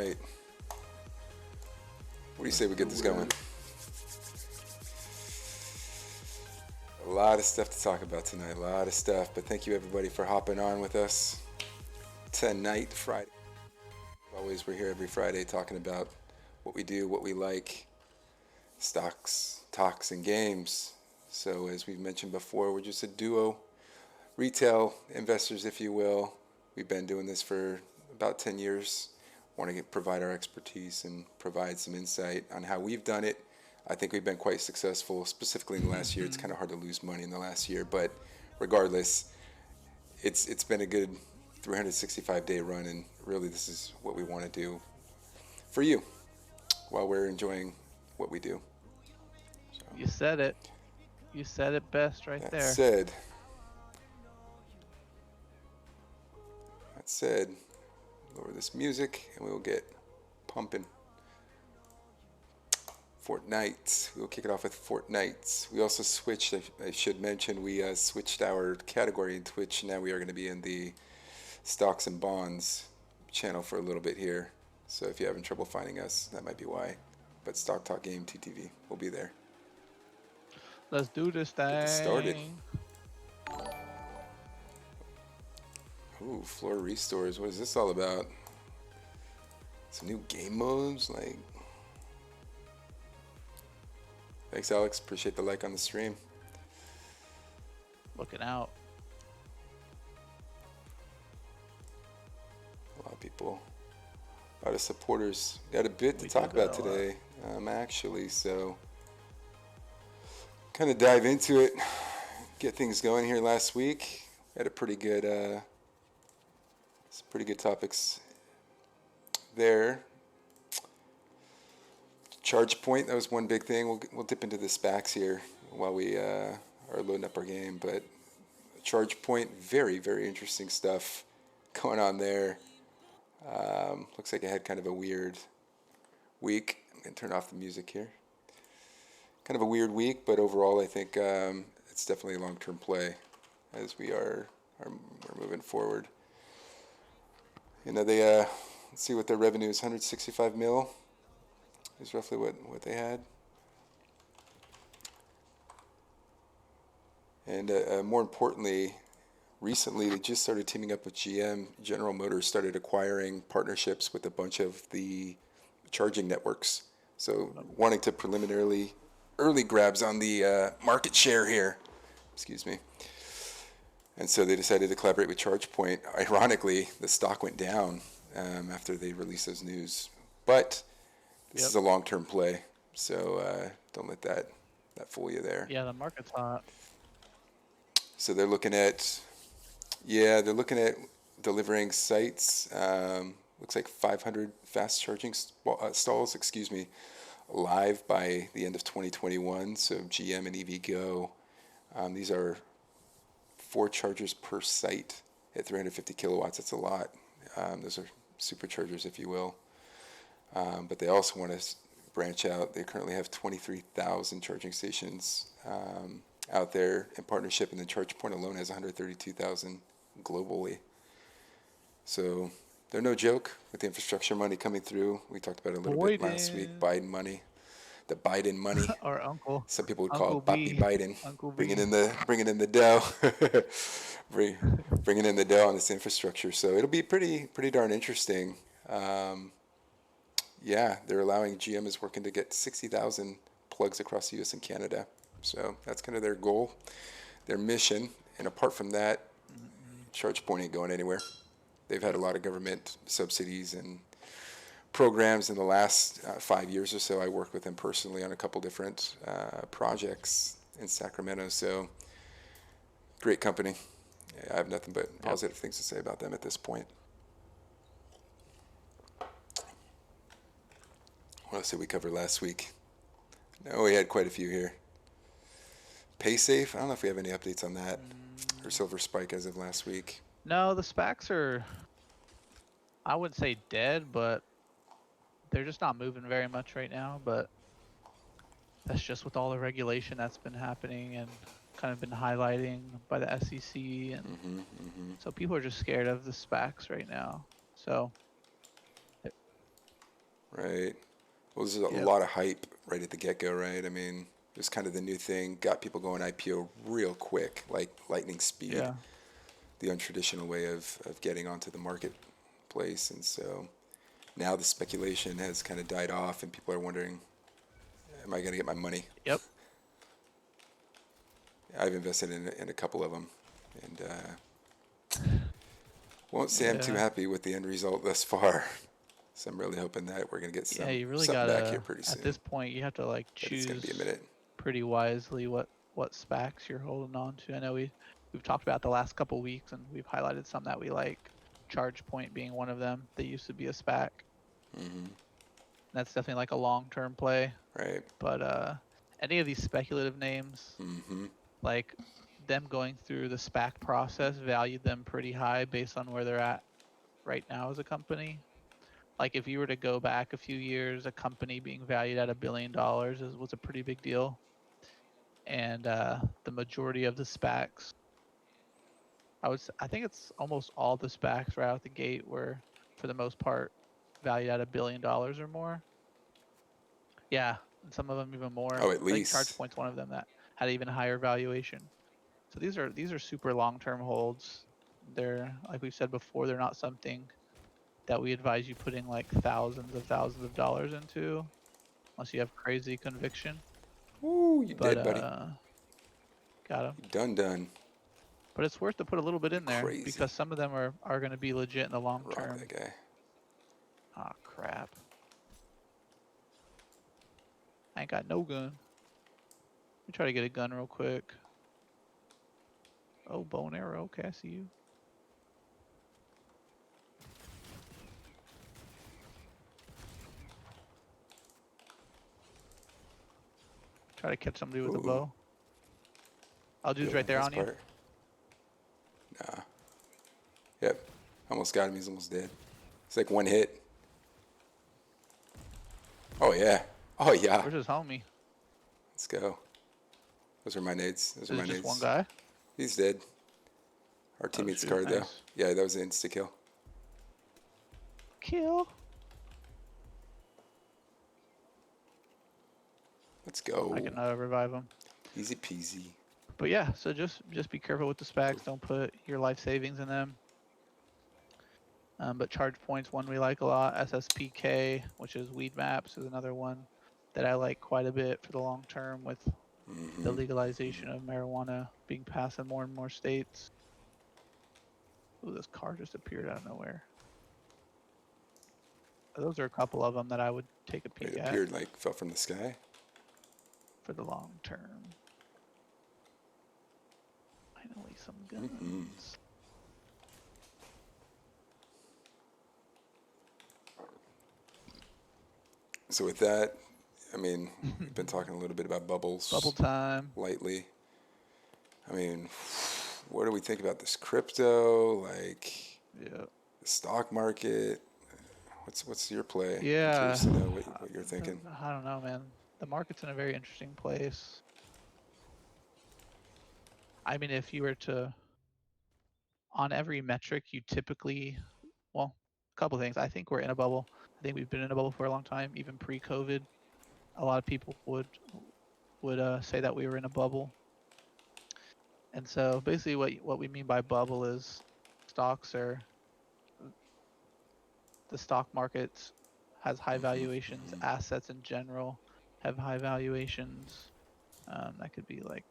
right. What do you say we get this going? A lot of stuff to talk about tonight. A lot of stuff. But thank you everybody for hopping on with us tonight, Friday. Always, we're here every Friday talking about what we do, what we like, stocks, talks, and games. So as we've mentioned before, we're just a duo, retail investors, if you will. We've been doing this for about 10 years. Want to provide our expertise and provide some insight on how we've done it. I think we've been quite successful, specifically in the last year. It's kind of hard to lose money in the last year, but regardless, it's been a good 365-day run, and really this is what we want to do for you while we're enjoying what we do. So, You said it. You said it best right that there. said, that said, lower this music and we'll get pumping. Fortnite. We'll kick it off with Fortnite. We also switched, I should mention, we switched our category in Twitch. Now we are going to be in the stocks and bonds channel for a little bit here. So if you're having trouble finding us, that might be why. But Stock Talk Game TTV, we'll be there. Let's do this thing. Get this started. Ooh, floor restores. What is this all about? Some new game modes, like. Thanks, Alex. Appreciate the like on the stream. Looking out. A lot of people, a lot of supporters. Got a bit to talk about today, actually. So, kind of dive into it. Get things going here last week. Had a pretty good, some pretty good topics there. Charge point, that was one big thing. We'll dip into the SPACs here while we are loading up our game. But charge point, very, very interesting stuff going on there. Looks like it had kind of a weird week. I'm going to turn off the music here. Kind of a weird week, but overall I think it's definitely a long-term play as we're moving forward. You know, they let's see what their revenue is. 165 mil is roughly what they had. And more importantly, recently they just started teaming up with GM. General Motors started acquiring partnerships with a bunch of the charging networks. So wanting to preliminarily early grabs on the market share here. Excuse me. And so they decided to collaborate with ChargePoint. Ironically, the stock went down after they released those news. But this is a long-term play, so don't let that fool you there. Yeah, the market's hot. So they're looking at delivering sites. Looks like 500 fast charging stalls, live by the end of 2021. So GM and EVgo, these are 4 chargers per site at 350 kilowatts. That's a lot. Those are superchargers, if you will. But they also want to branch out. They currently have 23,000 charging stations out there in partnership, and the ChargePoint alone has 132,000 globally. So they're no joke with the infrastructure money coming through. We talked about it a little bit last week. Biden money, the Biden money. Or Uncle. Some people would Uncle call it Papi Biden. Uncle bringing in the dough, bringing in the dough on this infrastructure. So it'll be pretty darn interesting. Yeah, they're allowing GM is working to get 60,000 plugs across the U.S. and Canada. So that's kind of their goal, their mission. And apart from that, ChargePoint ain't going anywhere. They've had a lot of government subsidies and programs in the last 5 years or so. I worked with them personally on a couple different projects in Sacramento. So great company. I have nothing but positive things to say about them at this point. What else did we cover last week? No, we had quite a few here. PaySafe, I don't know if we have any updates on that. Or Silver Spike as of last week. No, the SPACs are, I wouldn't say dead, but they're just not moving very much right now. But that's just with all the regulation that's been happening and kind of been highlighting by the SEC. And so people are just scared of the SPACs right now. So right? Well, there's a Yep. lot of hype right at the get-go, right? I mean, it was kind of the new thing, got people going IPO real quick, like lightning speed, Yeah. the untraditional way of getting onto the marketplace. And so now the speculation has kind of died off, and people are wondering, am I going to get my money? Yep. I've invested in a couple of them, and won't say I'm too Yeah. happy with the end result thus far. So I'm really hoping that we're going to get Yeah, you really something back here gotta, pretty at soon. this point, you have to like But it's going to be a choose minute. pretty wisely what SPACs you're holding on to. I know we've talked about the last couple weeks and we've highlighted some that we like. ChargePoint being one of them. They used to be a SPAC. Mm-hmm. That's definitely like a long-term play. Right. But any of these speculative names, Mm-hmm. like them going through the SPAC process, valued them pretty high based on where they're at right now as a company. Like if you were to go back a few years, a company being valued at $1 billion was a pretty big deal. And the majority of the SPACs, I think it's almost all the SPACs right out the gate were, for the most part, valued at $1 billion or more. Yeah, and some of them even more. Oh, at I think least. ChargePoint's one of them that had even higher valuation. So these are super long-term holds. They're, like we said before, they're not something that we advise you putting like thousands of dollars into unless you have crazy conviction. Ooh, you But dead, buddy. got him. You done. But it's worth to put a little bit You in there crazy. because some of them are going to be legit in the long Rock that term. guy. Ah, crap. I ain't got no gun. Let me try to get a gun real quick. Oh, bow and arrow. Okay, I see you. Try to catch somebody with a Ooh, bow. Oh, dude's yeah, right there that's on you. part. Nah. Yep. Almost got him. He's almost dead. It's like one hit. Oh, yeah. Oh, yeah. Where's his homie? Let's go. Those are my nades. Those are Is my it just one nades. guy? He's dead. Our Oh, teammate's shoot. card, though. Nice. Yeah, that was an insta kill. Kill. Let's I go. can revive him. Easy peasy. But yeah, so just be careful with the SPACs. Don't put your life savings in them. But ChargePoint's one we like a lot. SSPK, which is Weed Maps, is another one that I like quite a bit for the long term with the Mm-hmm. legalization of marijuana being passed in more and more states. Ooh, this car just appeared out of nowhere. Those are a couple of them that I would take a It peek at appeared like fell from the sky. for the long term. Finally, some Mm-hmm. guns. So with that, I mean, we've been talking a little bit about Bubble bubbles time. lightly. I mean, what do we think about this crypto? Like Yeah. the stock market? What's your play? I'm Yeah. curious to know what you're thinking. I don't know, man. The market's in a very interesting place. I mean, if you were to, on every metric, you typically, well, a couple things. I think we're in a bubble. I think we've been in a bubble for a long time, even pre-COVID. A lot of people would say that we were in a bubble. And so basically what we mean by bubble is stocks are the stock market has high Mm-hmm. valuations, Mm-hmm. assets in general have high valuations. That could be like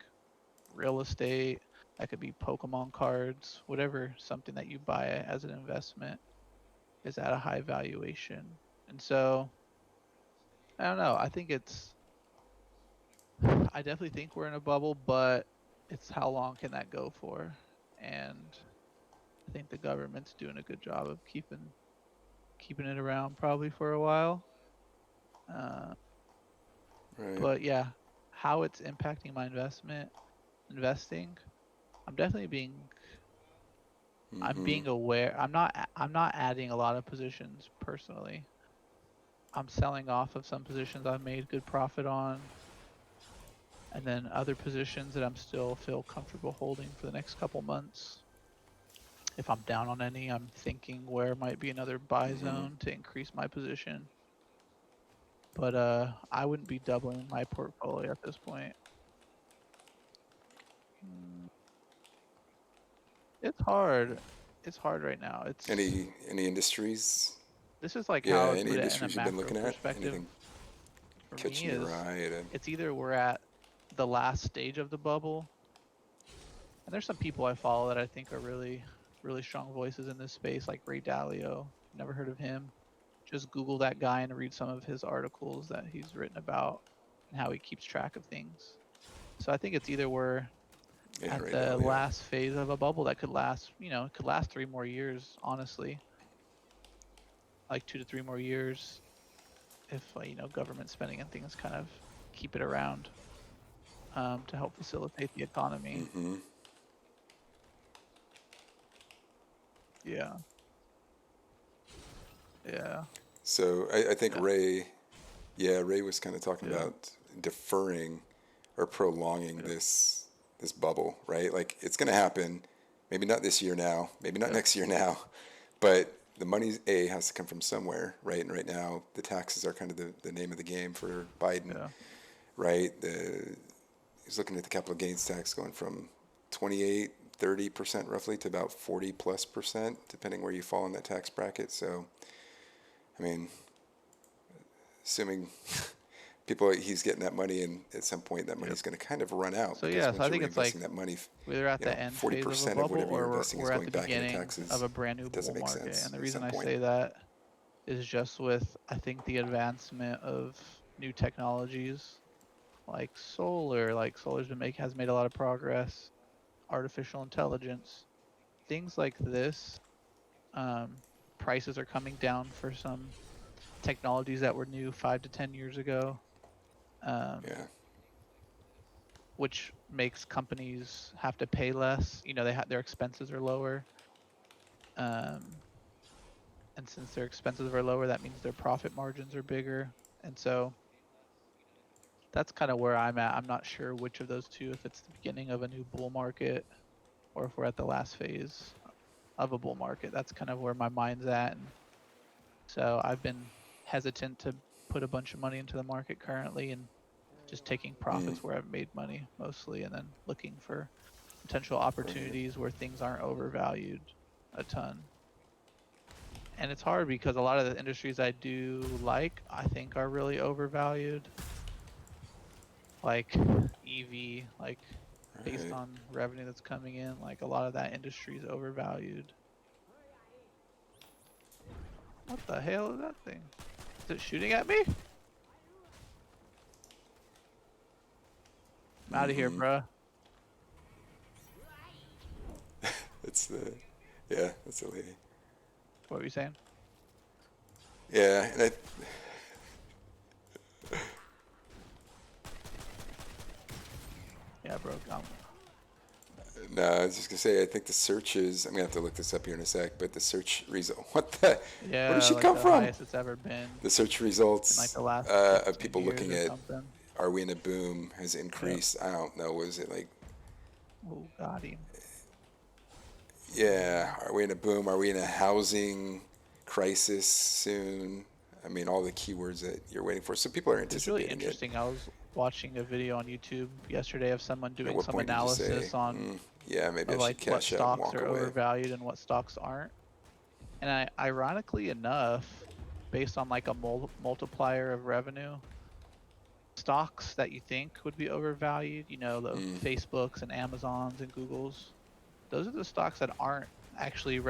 real estate, that could be Pokemon cards, whatever something that you buy as an investment is at a high valuation. And so I don't know. I definitely think we're in a bubble, but it's how long can that go for? And I think the government's doing a good job of keeping it around probably for a while. Uh, Right. but yeah, how it's impacting my investing, I'm definitely I'm Mm-hmm. being aware. I'm not adding a lot of positions personally. I'm selling off of some positions I've made good profit on, and then other positions that I'm still feel comfortable holding for the next couple months. If I'm down on any, I'm thinking where might be another buy Mm-hmm. zone to increase my position. but I wouldn't be doubling my portfolio at this point. Mm, It's hard. It's hard right now. Any industries? This is like how Yeah, I would any put it in a industries you've been macro looking at? perspective. Anything For me, catching your is eye? it's either we're at the last stage of the bubble, and there's some people I follow that I think are really, really strong voices in this space, like Ray Dalio. Never heard of him. Just Google that guy and read some of his articles that he's written about and how he keeps track of things. So I think it's either we're Yeah, at Ray the Dalio. last phase of a bubble that could last, it could last 3 more years, honestly, like 2 to 3 more years, if government spending and things kind of keep it around to help facilitate the economy. Mm-hmm. Yeah, yeah, So I think yeah, Ray was kind of talking yeah, about deferring or prolonging yeah, this bubble, right? Like it's going to happen, maybe not this year now, maybe not yeah, next year now, but the money has to come from somewhere, right? And right now the taxes are kind of the name of the game for Biden, yeah. right? He's looking at the capital gains tax going from 28, 30% roughly to about 40+%, depending where you fall in that tax bracket. So, I mean, assuming he's getting that money, and at some point that Yep. money's going to kind of run out So because yeah, so I once you're think it's like reinvesting that money, we're either at the end forty phase of a percent of bubble whatever you're or investing is we're at going the back into beginning of taxes. a brand new It bull doesn't make market. sense And the at reason some I point. say that is just with, I think, the advancement of new technologies like solar. Like has made a lot of progress. Artificial intelligence, things like this. Um, Prices are coming down for some technologies that were new 5 to 10 years ago, um, Yeah, which makes companies have to pay less. Their expenses are lower, um, and since their expenses are lower, that means their profit margins are bigger. And so that's kind of where I'm at. I'm not sure which of those two, if it's the beginning of a new bull market or if we're at the last phase of a bull market. That's kind of where my mind's at. And so I've been hesitant to put a bunch of money into the market currently and just taking mm, profits where I've made money mostly, and then looking for potential right. opportunities where things aren't overvalued a ton. And it's hard because a lot of the industries I do like, I think are really overvalued, like EV, like based Right. on revenue that's coming in, like a lot of that industry is overvalued. What the hell is that thing? Is it shooting at me? I'm out of here, Mm-hmm. bruh. It's the Yeah, that's the lady. What were you saying? Yeah, and Yeah, bro. no, I was just gonna say I think the searches. I'm gonna have to look this up here in a sec, but the search result. What the? Where did Yeah, she like come the from? highest it's ever been The search in like results the last of 10 people years looking or at something. are we in a boom has Yep. increased. I don't know. Was it like, Oh, got him. yeah, are we in a boom? Are we in a housing crisis soon? I mean, all the keywords that you're waiting for. So people are It was really anticipating it. interesting. I was watching a video on YouTube yesterday of someone At doing what some point did you say, analysis on yeah, maybe I of should like what cash out and stocks walk are away? overvalued and what stocks aren't. And ironically enough, based on like a multiplier of revenue, stocks that you think would be overvalued, the Mm, Facebooks and Amazons and Googles, those are the stocks that aren't actually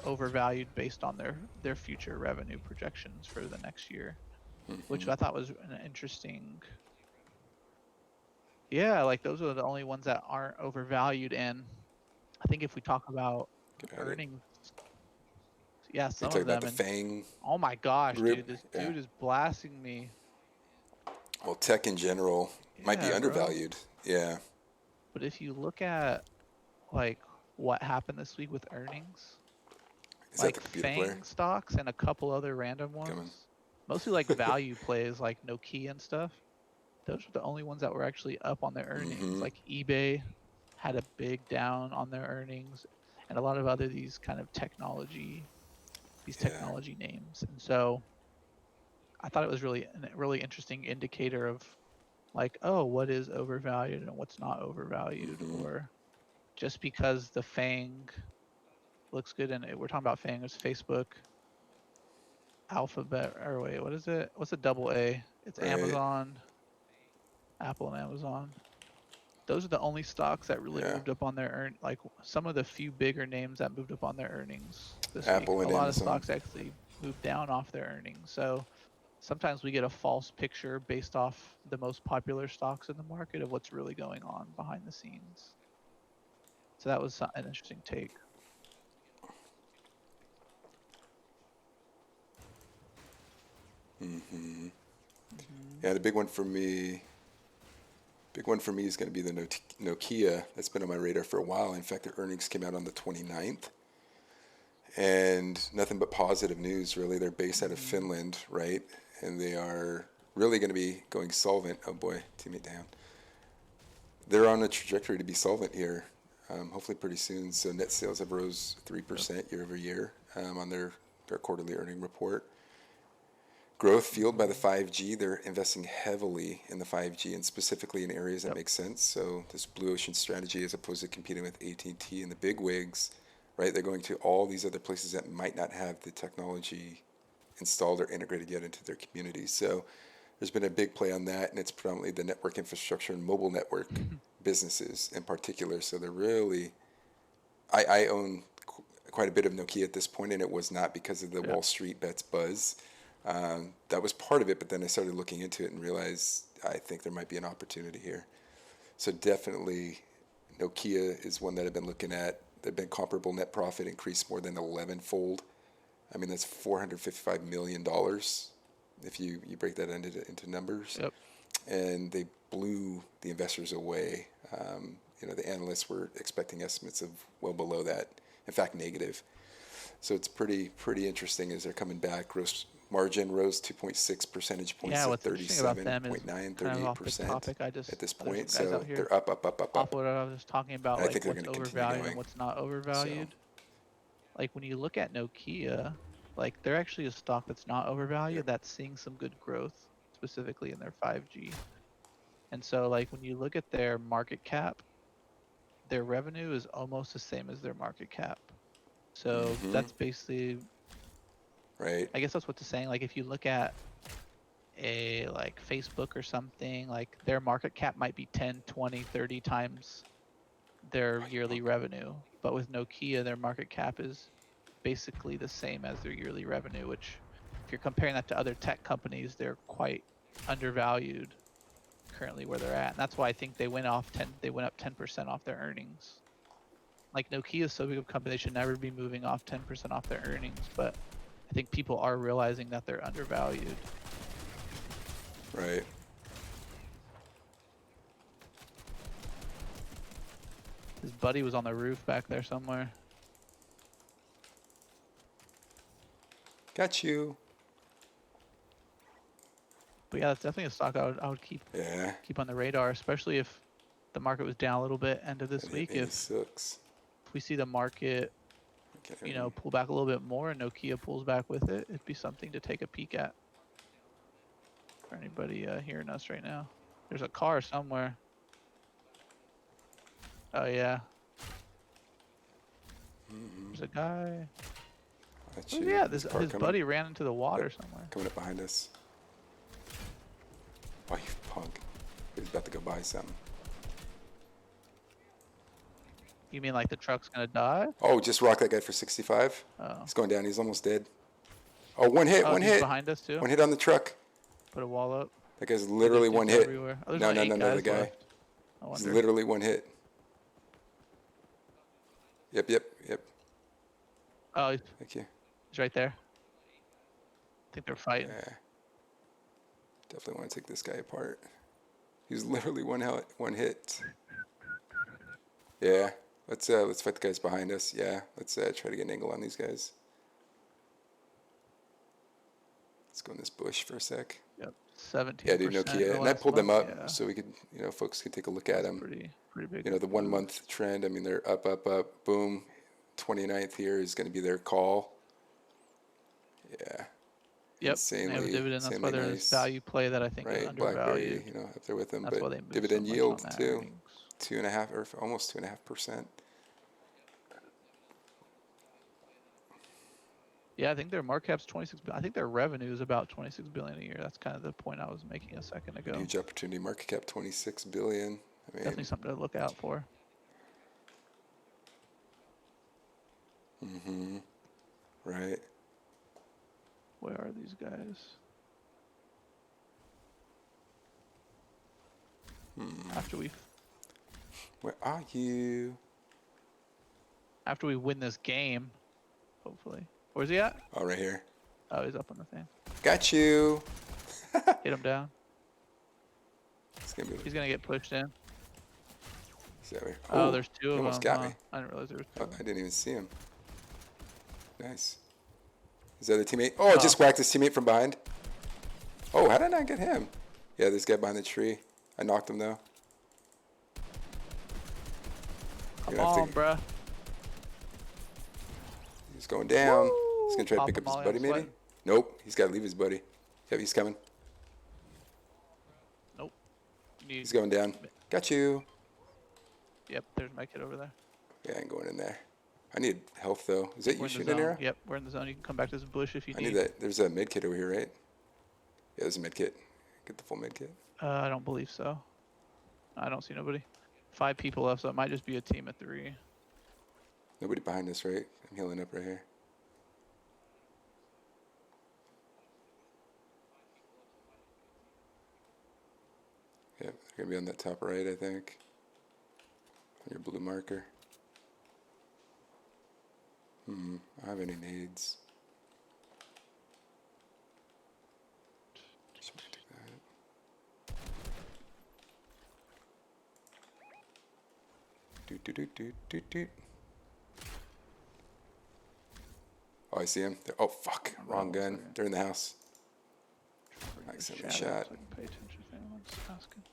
overvalued based on their future revenue projections for the next year, which mm-hmm. I thought was an interesting. Yeah, like those are the only ones that aren't overvalued. And I think if we talk about Got it. earnings, yeah, You some talking of about them. the And Fang oh my gosh, group? dude, this Yeah. dude is blasting me. Well, tech in general might be Yeah, bro. undervalued. Yeah. But if you look at like what happened this week with earnings, Is that like the computer player Fang stocks and a couple other random coming? ones, mostly like value plays like Nokia and stuff, those were the only ones that were actually up on their earnings. Mm-hmm. Like eBay had a big down on their earnings, and a lot of other these Yeah. technology names. And so I thought it was really a really interesting indicator of like, oh, what is overvalued and what's not overvalued, Mm-hmm. or just because the FANG looks good and we're talking about FANG as Facebook, Alphabet, or wait, what is it? What's a double A? It's Right. Amazon, Apple, and Amazon. Those are the only stocks that really Yeah. moved up on their like some of the few bigger names that moved up on their earnings this week. Apple A and lot of Amazon. stocks actually moved down off their earnings. So sometimes we get a false picture based off the most popular stocks in the market of what's really going on behind the scenes. So that was an interesting take. Mm-hmm. Mm-hmm. Yeah, the big one for me is going to be the Nokia. That's been on my radar for a while. In fact, their earnings came out on the 29th. And nothing but positive news, really. They're based out of Mm-hmm. Finland, right? And they are really going to be going solvent. Oh boy, teammate down. They're on a trajectory to be solvent here, hopefully pretty soon. So net sales have rose Yep. 3% year over year on their quarterly earning report. Growth fueled by the Mm-hmm. 5G. They're investing heavily in the 5G and specifically in areas that Yep. make sense. So this blue ocean strategy, as opposed to competing with AT&T and the big wigs, right? They're going to all these other places that might not have the technology installed or integrated yet into their communities. So there's been a big play on that, and it's predominantly the network infrastructure and mobile network businesses in particular. So they're really, I own quite a bit of Nokia at this point, and it was not because of the Yep. Wall Street bets buzz. That was part of it, but then I started looking into it and realized I think there might be an opportunity here. So definitely, Nokia is one that I've been looking at. They've been comparable net profit increased more than 11-fold. I mean, that's $455 million if you break that into numbers. Yep. And they blew the investors away. The analysts were expecting estimates of well below that, in fact, negative. So it's pretty interesting as they're coming back. Gross margin rose 2.6 percentage points Yeah, to what's interesting about them is 37.9, kind of off the 38% topic. at this There's point. some guys So out here they're up, up, up, up, off up. what I was just talking about, And I like think they're what's going to continue overvalued and going. what's not So, overvalued. Like when you look at Nokia, like they're actually a stock that's not yep. overvalued, that's seeing some good growth, specifically in their 5G. And so like when you look at their market cap, their revenue is almost the same as their market cap. So Mm-hmm. that's basically, Right. I guess that's what it's saying. Like if you look at a like Facebook or something, like their market cap might be 10, 20, 30 times their Right, yearly punk. revenue. But with Nokia, their market cap is basically the same as their yearly revenue, which if you're comparing that to other tech companies, they're quite undervalued currently where they're at. And that's why I think they went up 10% off their earnings. Like Nokia is so big of a company, they should never be moving off 10% off their earnings, but I think people are realizing that they're undervalued. Right. His buddy was on the roof back there somewhere. Got you. But yeah, that's definitely a stock I would Yeah. keep on the radar, especially if the market was down a little bit end of this That hit week. me in the six. If we see the market, I can't even. pull back a little bit more and Nokia pulls back with it, it'd be something to take a peek at for anybody hearing us right now. There's a car somewhere. Oh yeah, Mm-hmm. there's a guy. Got Oh you. yeah, This car his coming. buddy ran into the Yep. water somewhere. Coming up behind us. Oh, you punk. He's about to go buy something. You mean like the truck's gonna die? Oh, just rock that guy for 65. Oh, He's going down. He's almost dead. Oh, one hit, oh, one he's hit. behind us too. One hit on the truck. Put a wall up. That guy's Dude, there's literally one dudes hit. everywhere. Oh, there's No, only no, no, 8 no, the guys guy. left. I He's wonder. literally one hit. Yep, yep, yep. Oh, he's Thank you. right there. I think they're fighting. Yeah, definitely want to take this guy apart. He's literally one hit. Yeah, let's fight the guys behind us. Yeah, let's try to get an angle on these guys. Let's go in this bush for a sec. Yep, Yeah, dude, 17% in Nokia, the and I last pulled them month. up Yeah, so we could, folks could take a look at that's them. pretty big The 1 move. month trend. I mean, they're up, up, up. Boom. 29th here is going to be their call. Yeah. Yep, and they have a dividend. That's why insanely they're this nice. value play that I think is Right, BlackBerry, undervalued. you know, up there with them, That's but why they move so dividend much on yield that too, earnings. 2.5 or almost 2.5%. Yeah, I think their market cap's 26. I think their revenue is about 26 billion a year. That's kind of the point I was making a second ago. Huge opportunity. Market cap 26 billion. I mean, Definitely something to look out for. Mm-hmm. Right. Where are these guys? After we Where are you? after we win this game, hopefully. Where's he at? Oh, right here. Oh, he's up on the thing. Got you. Hit him down. It's gonna be. He's gonna get pushed in. Oh, There's two he of almost them. got me. I didn't realize there was two. Oh, I didn't even see him. Nice. Is that a teammate? Oh, I just whacked his teammate from behind. Oh, how did I not get him? Yeah, this guy behind the tree. I knocked him though. Come on, bruh. He's going down. Woo! He's gonna try to Pop pick him up his all, buddy I'm maybe? sweating. Nope, he's gotta leave his buddy. Yep, he's coming. Nope. He's going down. Got you. Yep, there's my kid over there. Yeah, I ain't going in there. I need health though. Is that you We're in the shooting an zone. arrow? Yep, we're in the zone. You can come back to this bush if you I need. need that. There's a med kit over here, right? Yeah, there's a med kit. Get the full med kit. I don't believe so. I don't see nobody. 5 people left, so it might just be a team of 3. Nobody behind us, right? I'm healing up right here. Yep, they're gonna be on that top right, I think. On your blue marker. I don't have any nades. Should I take that? Doot, doot, doot, doot, doot, doot. Oh, I see him. Oh, fuck. Wrong gun. They're in the house. Accidentally shot. So I can pay attention if anyone's asking.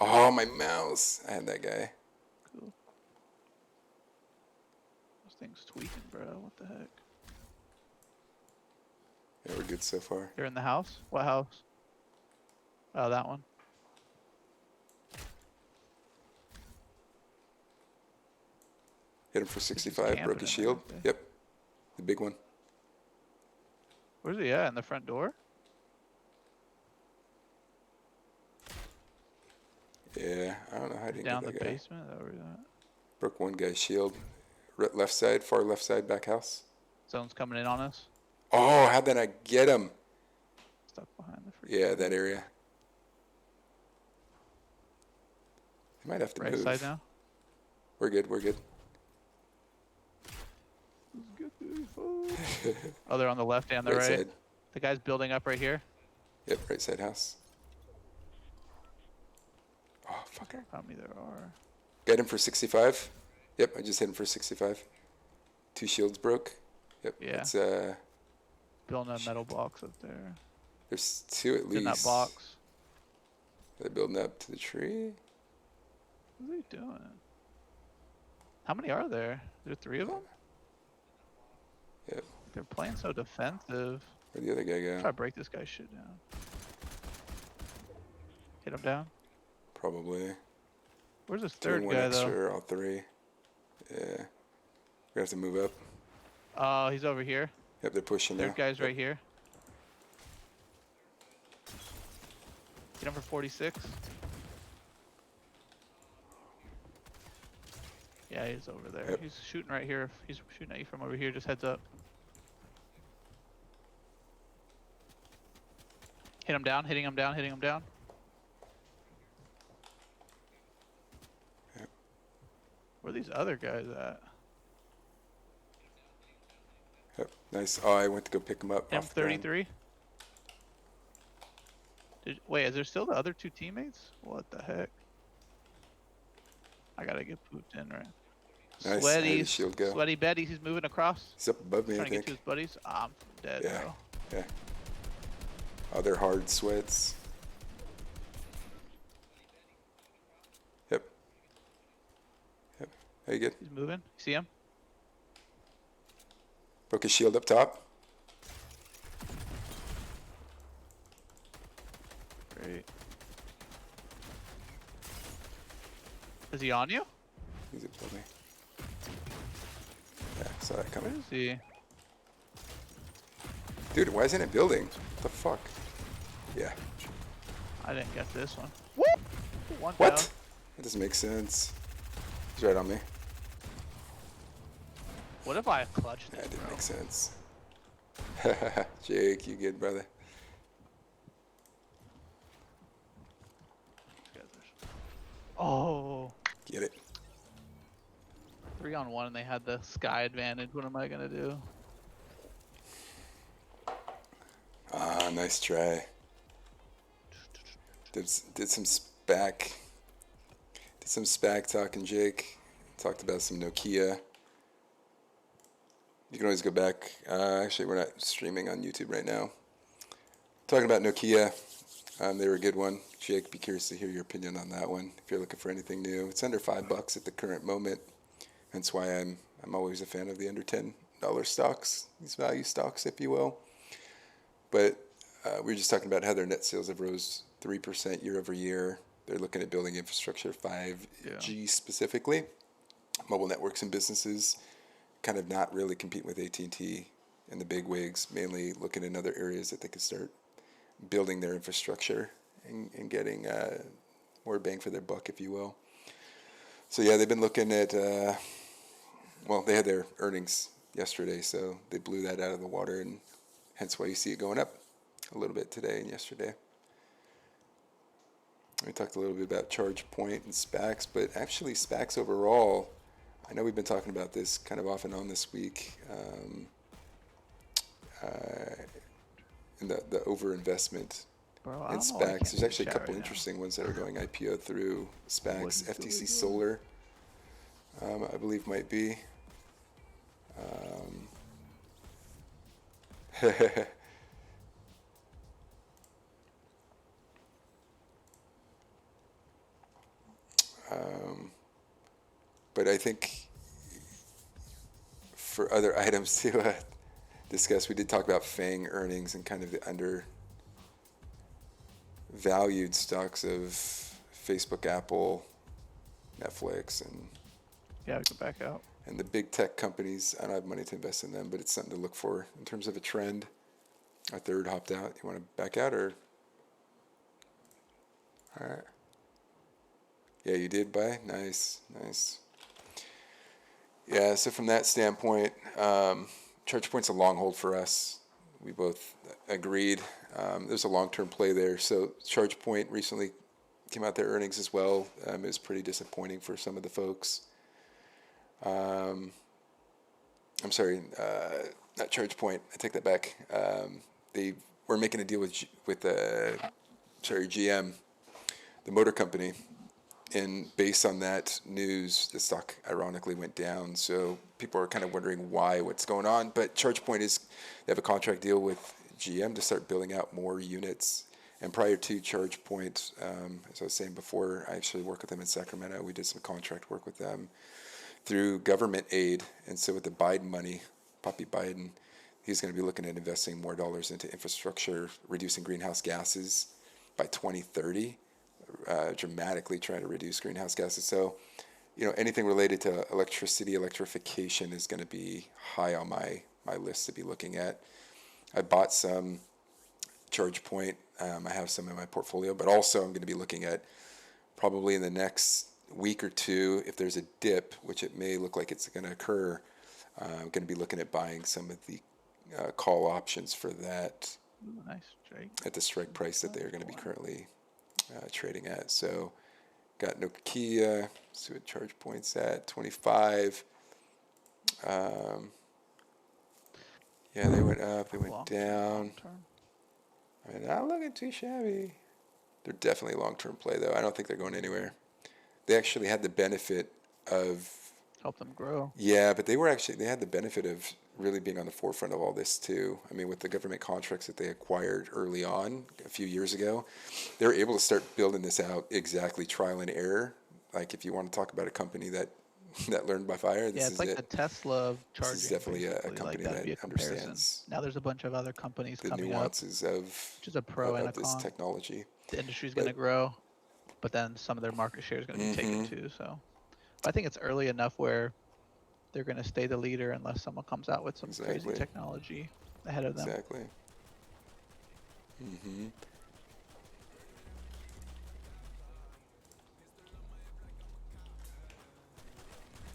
Oh, my mouse. I had that guy. Cool. This thing's tweaking, bro. What the heck? Yeah, we're good so far. You're in the house? What house? Oh, that one. Hit him for 65. Broke his shield. Yep. The big one. Where's he at? In the front door? Yeah, I don't know how to Down get the that guy. basement? Is that where he's at? Broke one guy's shield. Left side, far left side, back house. Zone's coming in on us. Oh, how did I get him? Stuck behind the freaking Yeah, that area. He might have to right move. side now. We're good, we're good. Oh, they're on the left and the right. Side. The guy's building up right here. Yep, right side house. Oh, fuck. How many there are? Got him for 65. Yep, I just hit him for 65. 2 shields broke. Yep. Yeah. It's Building a metal box up there. there's 2 at least. In that box. They're building up to the tree. What are they doing? How many are there? Are there 3 of them? Yep. They're playing so defensive. Where'd the other guy go? Try to break this guy's shit down. Hit him down. Probably. Where's this Doing third one guy extra, though? all 3. Yeah. We have to move up. Oh, he's over here. Yep, they're pushing Third now. guy's Yep. right here. Hit him for 46. Yeah, he's over there. Yep. He's shooting right here. He's shooting at you from over here. Just heads up. Hit him down, hitting him down, hitting him down. Yep. Where are these other guys at? Yep. Nice. Oh, I went to go pick him up. off the ground. M33? Wait, is there still the other 2 teammates? What the heck? I gotta get pooped in, right? Nice. Sweaty, Shield go. Sweaty Betty, he's moving across. He's up above me, Trying I to get think. to his buddies. Ah, I'm dead, Yeah. bro. Yeah. Oh, they're hard sweats. Yep. Yep. How you good? He's moving. You see him? Broke his shield up top. Great. Is he on you? He's above me. Yeah, saw that Where coming. is he? Dude, why isn't it building? What the fuck? Yeah. I didn't get this one. Woo! One What? down. That doesn't make sense. He's right on me. What if I clutched That it, didn't bro? make sense. Jake, you good, brother? Oh, Get it. 3-on-1 and they had the sky advantage. What am I gonna do? Ah, nice try. Did some SPAC. Did some SPAC talking, Jake. Talked about some Nokia. You can always go back. Actually, we're not streaming on YouTube right now. Talking about Nokia. They were a good one. Jake, be curious to hear your opinion on that one. If you're looking for anything new, it's under $5 at the current moment. Hence why I'm always a fan of the under $10 stocks, these value stocks, if you will. But we were just talking about how their net sales have rose 3% year over year. They're looking at building infrastructure, 5G specifically, mobile networks and businesses, kind of not really competing with AT&T and the big wigs, mainly looking in other areas that they could start building their infrastructure and getting more bang for their buck, if you will. So yeah, they've been looking at, well, they had their earnings yesterday, so they blew that out of the water, and hence why you see it going up a little bit today and yesterday. We talked a little bit about ChargePoint and SPACs, but actually SPACs overall, I know we've been talking about this kind of off and on this week, and the overinvestment Bro, I in don't know why I SPACs. can't There's see actually a chat couple right now. interesting ones that are going IPO through SPACs. What is FTC going on? Solar, I believe, might be. But I think for other items to discuss, we did talk about FANG earnings and kind of the undervalued stocks of Facebook, Apple, Netflix, Yeah, we go back out. and the big tech companies. I don't have money to invest in them, but it's something to look for in terms of a trend. Our third hopped out. You want to back out or? All right. Yeah, you did buy. Nice, nice. Yeah, so from that standpoint, ChargePoint's a long hold for us. We both agreed. There's a long-term play there. So ChargePoint recently came out their earnings as well. It was pretty disappointing for some of the folks. I'm sorry, not ChargePoint. I take that back. They were making a deal with GM, the motor company. And based on that news, the stock ironically went down. So people are kind of wondering what's going on. But ChargePoint they have a contract deal with GM to start building out more units. And prior to ChargePoint, as I was saying before, I actually work with them in Sacramento. We did some contract work with them through government aid. And so with the Biden money, Poppy Biden, he's going to be looking at investing more dollars into infrastructure, reducing greenhouse gases by 2030. Dramatically trying to reduce greenhouse gases. So, anything related to electrification is going to be high on my list to be looking at. I bought some ChargePoint. I have some in my portfolio, but also I'm going to be looking at probably in the next week or two, if there's a dip, which it may look like it's going to occur, I'm going to be looking at buying some of the call options for that. Ooh, nice, Jake. At the strike price that they're going to be currently trading at. So got Nokia, see what ChargePoint's at, 25. Yeah, they went up, they went down. I mean, not looking too shabby. They're definitely a long-term play, though. I don't think they're going anywhere. They actually had the benefit of... Help them grow. Yeah, but they had the benefit of really being on the forefront of all this, too. I mean, with the government contracts that they acquired early on, a few years ago, they were able to start building this out exactly trial and error. Like, if you want to talk about a company that that learned by fire. Yeah, This it's is like it. the Tesla of This is charging, definitely a basically. Like company that'd that be a comparison. understands Now there's a bunch of other companies the coming up, nuances which is a pro and a of this con. technology. The industry's going But to grow, but then some of their market share is going to be taken mm-hmm, too. So I think it's early enough where they're going to stay the leader unless someone comes out with some crazy exactly, technology ahead of them. exactly. Mm-hmm.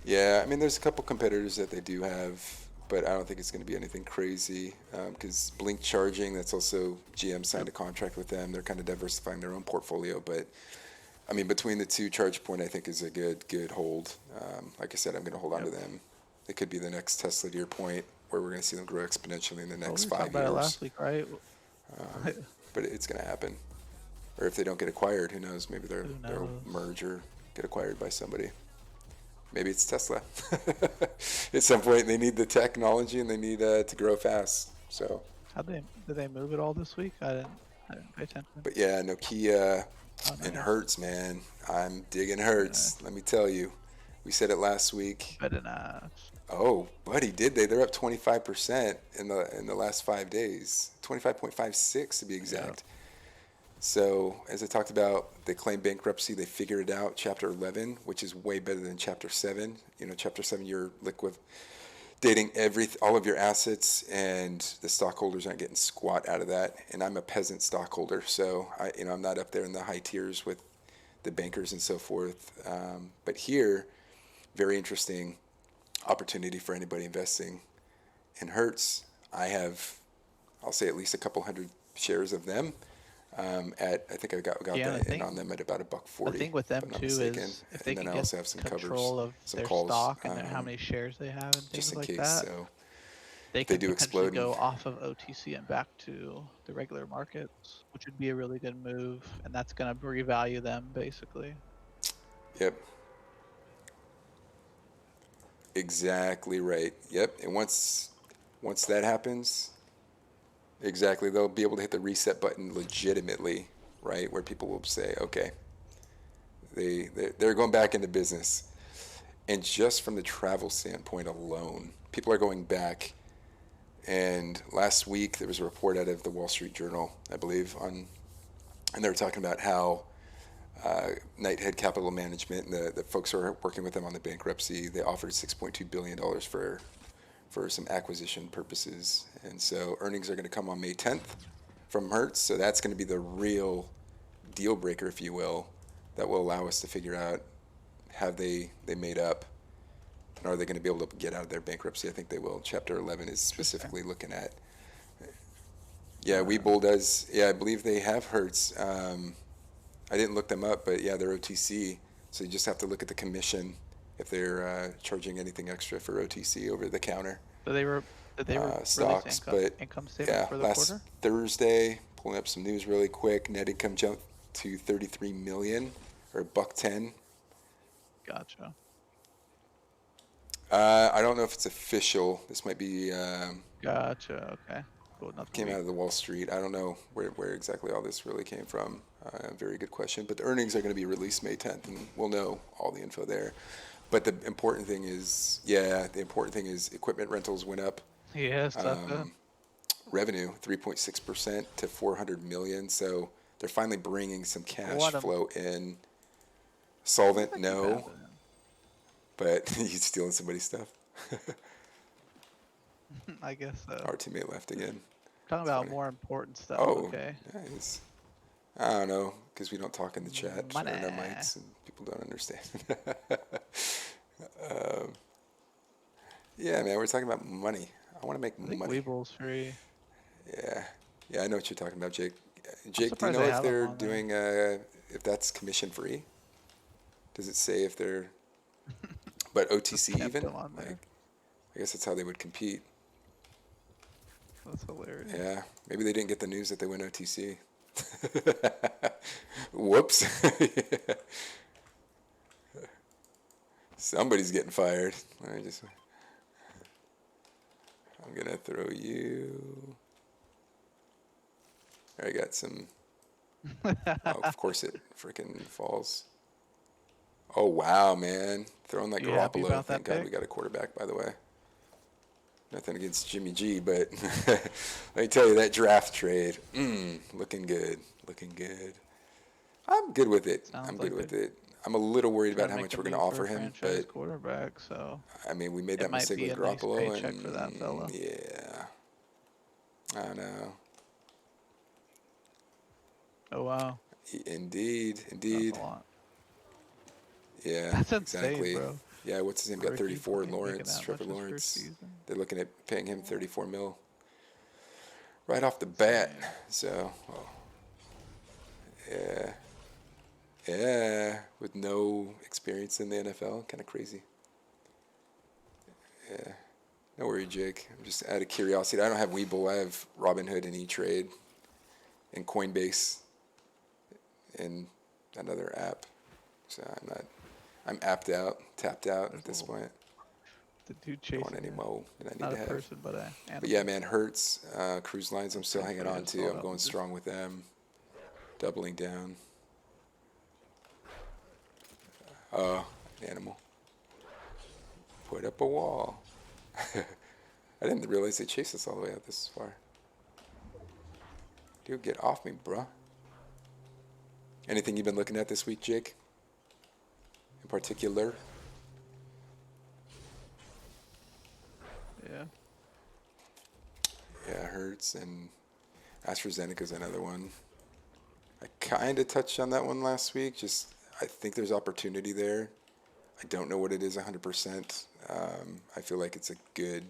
Yeah, I mean, there's a couple competitors that they do have, but I don't think it's going to be anything crazy. Because Blink Charging, that's also GM signed Yep. a contract with them. They're kind of diversifying their own portfolio, but I mean, between the two, ChargePoint I think is a good hold. Like I said, I'm going to hold on Yep. to them. They could be the next Tesla to your point, where we're going to see them grow exponentially in the Well, we next were talking five about it years. last week, right? But it's going to happen. Or if they don't get acquired, who knows? Maybe Who they'll knows? merge or get acquired by somebody. Maybe it's Tesla. At some point, they need the technology and they need to grow fast. So, Did they move it all this week? I didn't pay attention. but yeah, Nokia Oh, and nice. Hertz, man. I'm digging Very Hertz. nice. Let me tell you. We said it last week. Better not. Oh, buddy, did they? They're up 25% in the last 5 days. 25.56 to be Yeah. exact. So, as I talked about, they claim bankruptcy. They figured it out. Chapter 11, which is way better than Chapter 7. Chapter 7, you're liquidating all of your assets, and the stockholders aren't getting squat out of that. And I'm a peasant stockholder, so I'm not up there in the high tiers with the bankers and so forth. But here, very interesting opportunity for anybody investing in Hertz. I'll say at least a couple hundred shares of them. I think I got Yeah, and that in on them at about a buck the 40, thing with if them I'm not too mistaken. is if they And then can I get also have some covers, control of some their calls, stock and how many shares they have and just things in like case. that, So they if they can do potentially explode, and go off of OTC and back to the regular markets, which would be a really good move, and that's going to revalue them basically. yep, exactly right. Yep, and once that happens, exactly, they'll be able to hit the reset button legitimately, right? Where people will say, okay, they're going back into business. And just from the travel standpoint alone, people are going back. And last week there was a report out of the Wall Street Journal, I believe, and they were talking about how Knighthead Capital Management and the folks who are working with them on the bankruptcy, they offered $6.2 billion for some acquisition purposes. And so earnings are going to come on May 10th from Hertz. So that's going to be the real deal breaker, if you will, that will allow us to figure out have they made up, and are they going to be able to get out of their bankruptcy? I think they will. Chapter 11 is Interesting. specifically looking at. Yeah, Uh, Webull does. Yeah, I believe they have Hertz. I didn't look them up, but yeah, they're OTC. So you just have to look at the commission if they're charging anything extra for OTC over the counter so did they release stocks. But income statements yeah, for the last quarter? Thursday, pulling up some news really quick, net income jumped to 33 million or buck 10. Gotcha. I don't know if it's official. This might be Gotcha. Okay. Cool. Another came out week. of the Wall Street. I don't know where exactly all this really came from. Very good question. But the earnings are going to be released May 10th, and we'll know all the info there. But the important thing is, yeah, the important thing is equipment rentals went up. Yeah, sucker. Revenue 3.6% to 400 million. So they're finally bringing some cash What a flow in. How does Solvent, that keep no, happening? but he's stealing somebody's stuff. I guess so. Our teammate left again. Talking It's about funny. more important stuff. Oh, Okay. nice. I don't know, because we don't talk in the chat Money. or in our mics, and people don't understand. um, yeah, man, we're talking about money. I want to make I think money. Weeble's free. Yeah, yeah, I know what you're talking about, Jake. I'm Jake, do you surprised know they if have them they're on there. doing if that's commission free? Does it say if they're but Just OTC kept even? them on Like, there. I guess that's how they would compete. That's hilarious. Yeah, maybe they didn't get the news that they went OTC. Whoops. Somebody's getting fired. I'm gonna throw you. I got some. Oh, of course it freaking falls. Oh wow, man, throwing like You happy Garoppolo. about that Thank God we pick? got a quarterback, by the way. Nothing against Jimmy G, but let me tell you that draft trade, looking good, looking good. I'm good with it. I'm Sounds good like with they're it. I'm a little worried trying about to how make much a we're going to move for offer a him, franchise but quarterback, so I mean, we made it that might mistake be with a nice Garoppolo, paycheck for that and fella. yeah, I don't know. Oh wow, Indeed, that's a indeed. lot. Yeah, That's insane, exactly. bro. Yeah, what's his name? For a Got rookie 34. making Lawrence, that Trevor much his first Lawrence. season. They're looking at paying him 34 mil right off the bat. Insane. So, oh, yeah, yeah, with no experience in the NFL, kind of crazy. Yeah, no worry, Jake. I'm just out of curiosity. I don't have Webull. I have Robinhood and E-Trade and Coinbase and another app. So I'm not. I'm apped out, tapped out There's at a this little point. the dude Don't want chasing any you. mo than I need Not to a have. person, but a But yeah, animal. man, Hertz, Cruise Lines, I'm Those still things hanging probably on just to. fall I'm out going with this. strong with them, doubling down. Animal. Put up a wall. I didn't realize they chased us all the way out this far. Dude, get off me, bruh. Anything you've been looking at this week, Jake? In particular? Yeah. Yeah, Hertz and AstraZeneca's another one. I kind of touched on that one last week. Just, I think there's opportunity there. I don't know what it is 100%. I feel like it's a good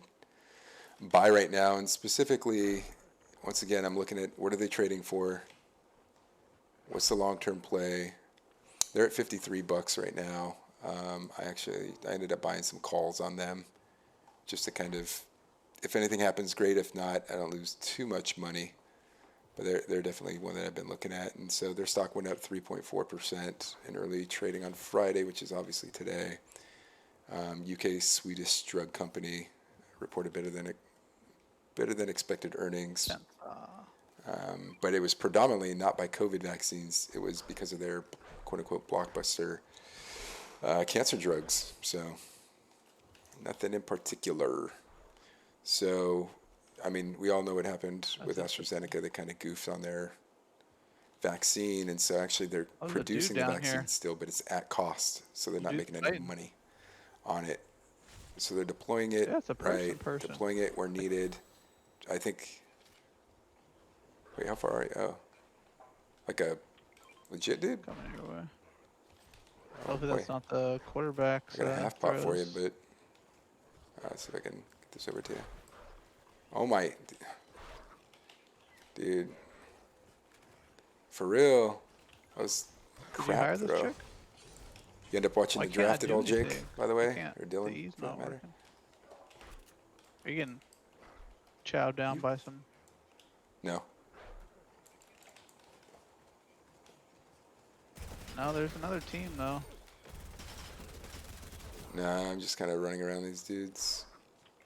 buy right now. And specifically, once again, I'm looking at what are they trading for? What's the long-term play? They're at 53 bucks right now. I ended up buying some calls on them just to kind of, if anything happens, great. If not, I don't lose too much money. But they're definitely one that I've been looking at. And so their stock went up 3.4% in early trading on Friday, which is obviously today. UK Swedish drug company reported better than expected earnings, Sense. but it was predominantly not by COVID vaccines. It was because of their quote unquote blockbuster cancer drugs. So nothing in particular. So, I mean, we all know what happened That's with interesting. AstraZeneca. They kind of goofed on their vaccine, and so actually they're Oh, there's a dude producing the down vaccine here. still, but it's at cost, so they're The not dude's making any fighting. money on it. So they're deploying it Yeah, it's a right, person. deploying it where needed. I think. Wait, how far are you? Oh, like a legit dude. Coming your way. Oh Hopefully boy, that's not the quarterback's I got a half pot for you, throws. but let's see if I can get this over to you. Oh my, dude, for real, that was Did you crap hire this throw. chick? You end up watching Why the can't I draft at do all, Jake? anything? By the I way, can't. or The Dylan, E's for that not matter. working. Are you getting chowed down You by some? no. No, there's another team though. Nah, I'm just kind of running around these dudes.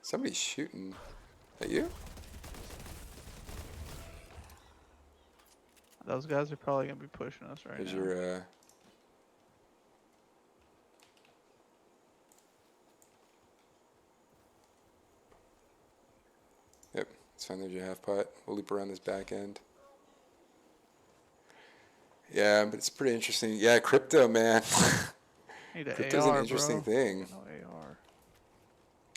Somebody's shooting at you? Those guys are probably gonna be pushing us right There's now. your yep, it's fine. There's your half pot. We'll loop around this back end. Yeah, but it's pretty interesting. Yeah, crypto, man. Need an Crypto's an AR, interesting bro. thing. Got no AR.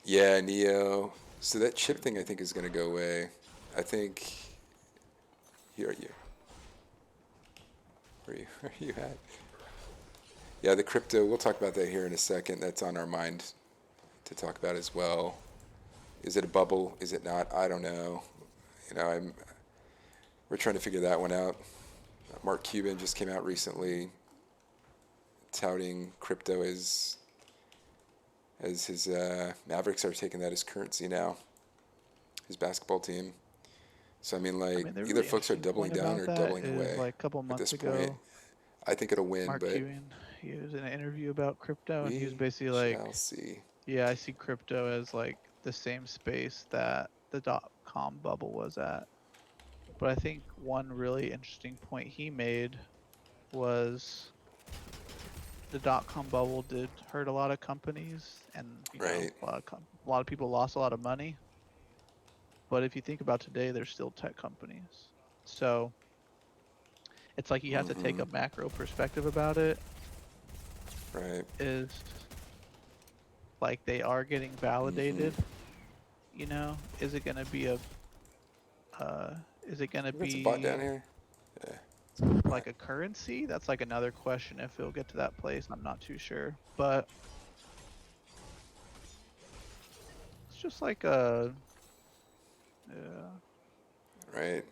Yeah, Neo. So that chip thing I think is going to go away. I think. Here are you. Where are you? Where are you at? Yeah, the crypto. We'll talk about that here in a second. That's on our mind to talk about as well. Is it a bubble? Is it not? I don't know. You know, we're trying to figure that one out. Mark Cuban just came out recently touting crypto as his Mavericks are taking that as currency now. His basketball team. So I mean, I like mean, the either really folks are interesting doubling point down about or that doubling is away like a couple at this months point. ago, I think it'll win, Mark but Cuban, he was in an interview about crypto and he was we basically like, shall see. yeah, I see crypto as like the same space that the dot-com bubble was at. But I think one really interesting point he made was the dot-com bubble did hurt a lot of companies, and Right. a lot of people lost a lot of money. But if you think about today, they're still tech companies. So it's like you have to take Mm-hmm. a macro perspective about it. Right. Is like they are getting Mm-hmm. validated. Is it gonna be a is it gonna That's a bot down be here. Yeah. It's gonna be a bot. like a currency? That's like another question if it'll get to that place. I'm not too sure. But it's just like a yeah. Right.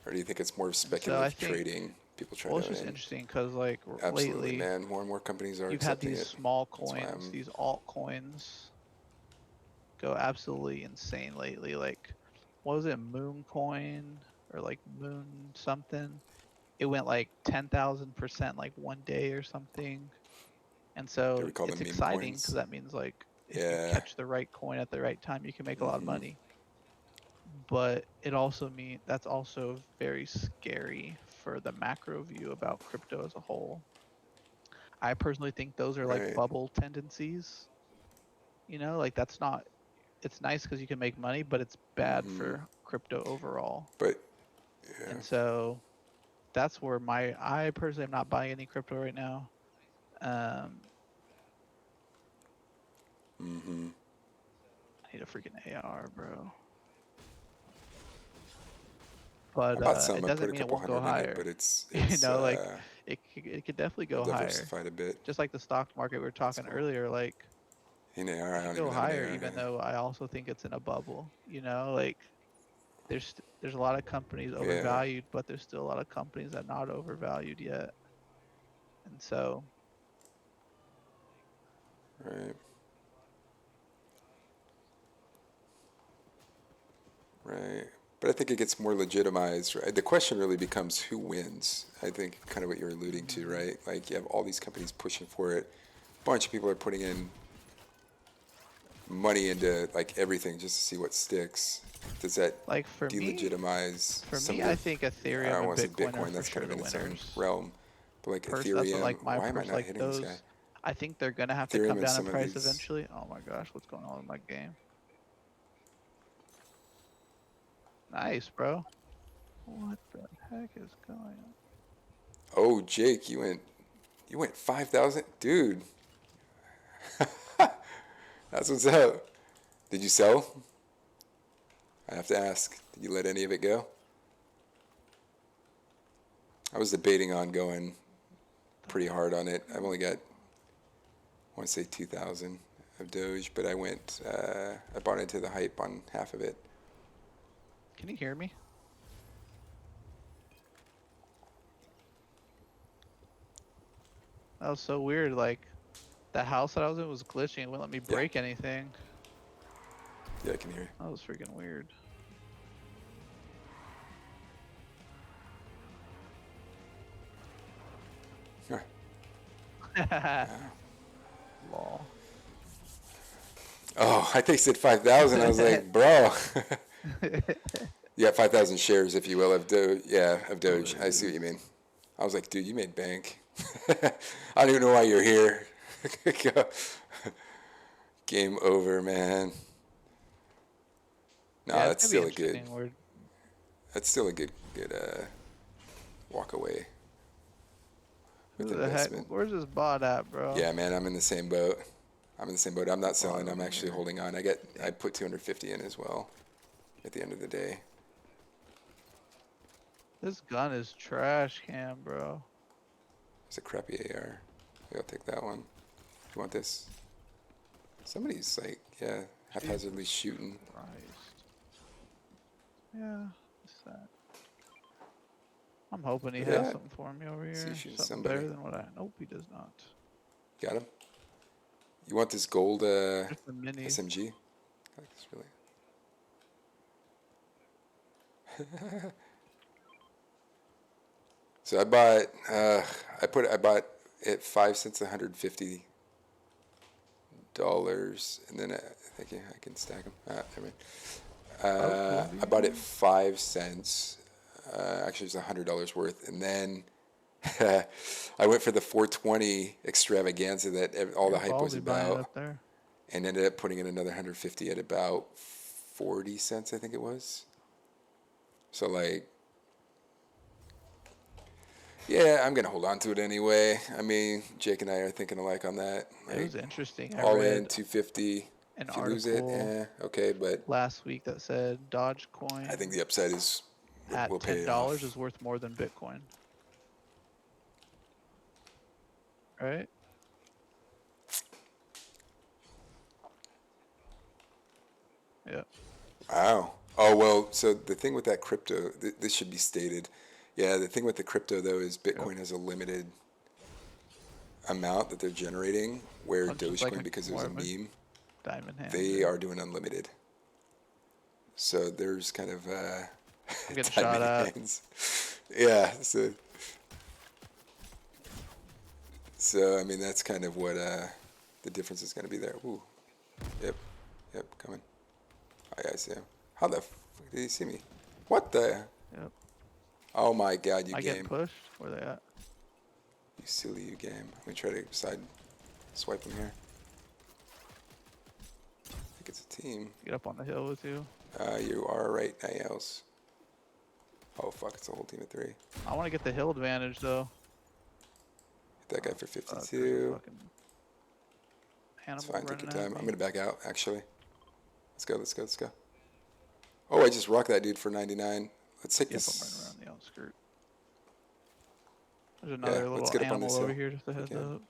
Or do you think it's more of And so I speculative think, trading? People trying well, it's to just in. interesting because like Absolutely, lately man. More and more companies are you've had accepting these it. small That's why coins, I'm. these altcoins go absolutely insane lately. Like, what was it, Moon Coin or like Moon something? It went like 10,000% like one day or something. And Do so we call it's them meme exciting because coins? that means like if you Yeah. catch the right coin at the right time, you can make a lot of Mm-hmm. money. But it also means that's also very scary for the macro view about crypto as a whole. I personally think those are like Right. bubble tendencies. Like that's not, it's nice because you can make money, but it's bad Mm-hmm. for crypto overall. But yeah. And so that's where I personally am not buying any crypto right now. Um, Mm-hmm. I need a freaking AR, bro. I But bought some. it I put doesn't a mean it couple won't go hundred in it, higher. but it's Like it could definitely I've go higher. diversified a bit. Just like the stock market we were That's talking cool. earlier, like An AR. it I could don't go even have an higher, AR. even though I also think it's in a bubble. Like there's a lot of companies Yeah. overvalued, but there's still a lot of companies that are not overvalued yet. And so Right. Right. But I think it gets more legitimized, right? The question really becomes who wins. I think kind of what you're alluding to, mhm. right? Like you have all these companies pushing for it. A bunch of people are putting in money into like everything just to see what sticks. Does that Like delegitimize for me, some I of, think I Ethereum don't and want to say Bitcoin are Bitcoin, for that's kind sure of the in its own winners. realm, but like That's what, Ethereum, like my why am I purse, not like hitting this guy? those. I think they're gonna have to Ethereum come and down in some of price these, eventually. Oh my gosh, what's going on with my game? Nice, bro. What the heck is going on? oh, Jake, you went 5,000? Dude, that's what's up. Did you sell? I have to ask. Did you let any of it go? I was debating on going The pretty heck hard on is it. I've going only got, I want to say 2,000 of Doge, but I bought into the hype on half of it. Can you hear me? That was so weird. Like the house that I was in was glitching. It wouldn't let me Yeah, break anything. yeah, I can hear That was freaking weird. you. Huh. Lol. Oh, I think you said 5,000. I was like, bro. You got 5,000 shares, if you will, of Doge. Yeah, of Doge. I see what you mean. I was like, dude, you made bank. I don't even know why you're here. Game over, man. No, Yeah, it's that's gonna be still a good. interesting. We're That's still a good walk away with Who the heck? investment. Where's this bot at, bro? Yeah, man, I'm in the same boat. I'm in the same boat. I'm not Bot selling. I'm over actually here. holding on. I put 250 in as well. At the end of the day, This gun is trash can, bro. it's a crappy AR. Maybe I'll take that one. You want this? Somebody's like, yeah, haphazardly Jesus shooting. Christ. Yeah, what's that? I'm hoping he has Yeah, something for me over see, here. shooting Something somebody. better than what I. Nope, he does not. Got him. You want this gold Just the minis. SMG? I like this really. So I bought it 5 cents, $150, and then I think yeah, I can stack them. Never mind. Oh, cool. I bought it 5 cents. Actually, it's $100 worth, and then I went for the 420 extravaganza that all the You're hype was ballsy buying it about, up there. and ended up putting in another 150 at about 40 cents, I think it was. So like, yeah, I'm gonna hold on to it anyway. I mean, Jake and I are thinking alike on that. It Like, was interesting. I all in read 250. an If you lose it, article okay. But last week that said I think Dogecoin the upside is will at pay it $10 off. is worth more than Bitcoin. Right? Yeah. Wow. Oh well. So the thing with that crypto, this should be stated. Yeah, the thing with the crypto though is Yep. Bitcoin has a limited amount that they're generating, where It's just like Dogecoin, because it was more a of a meme, diamond hands. they Yeah. are doing unlimited. So there's kind of I'm getting shot diamond at. hands. Yeah. So I mean that's kind of what the difference is going to be there. Ooh. Yep. Yep. Coming. I see him. How the fuck did he see me? What the? Yep. Oh my god, you Am I getting game. pushed? Where they at? You silly, you game. Let me try to side swipe him here. I think it's a team. Get up on the hill with you. You are right, Niles. Oh fuck, it's a whole team of 3. I want to get the hill advantage though. Hit that guy for Fuck, there's a 52. fucking It's animal fine, take running your at time. I'm me. gonna back out, actually. Let's go, let's go, let's go. Oh, I just rocked that dude for 99. Let's take Yep, I'm running this. around the outskirt. There's another Yeah, let's little get up on animal this over hill. here, just a We heads can. up.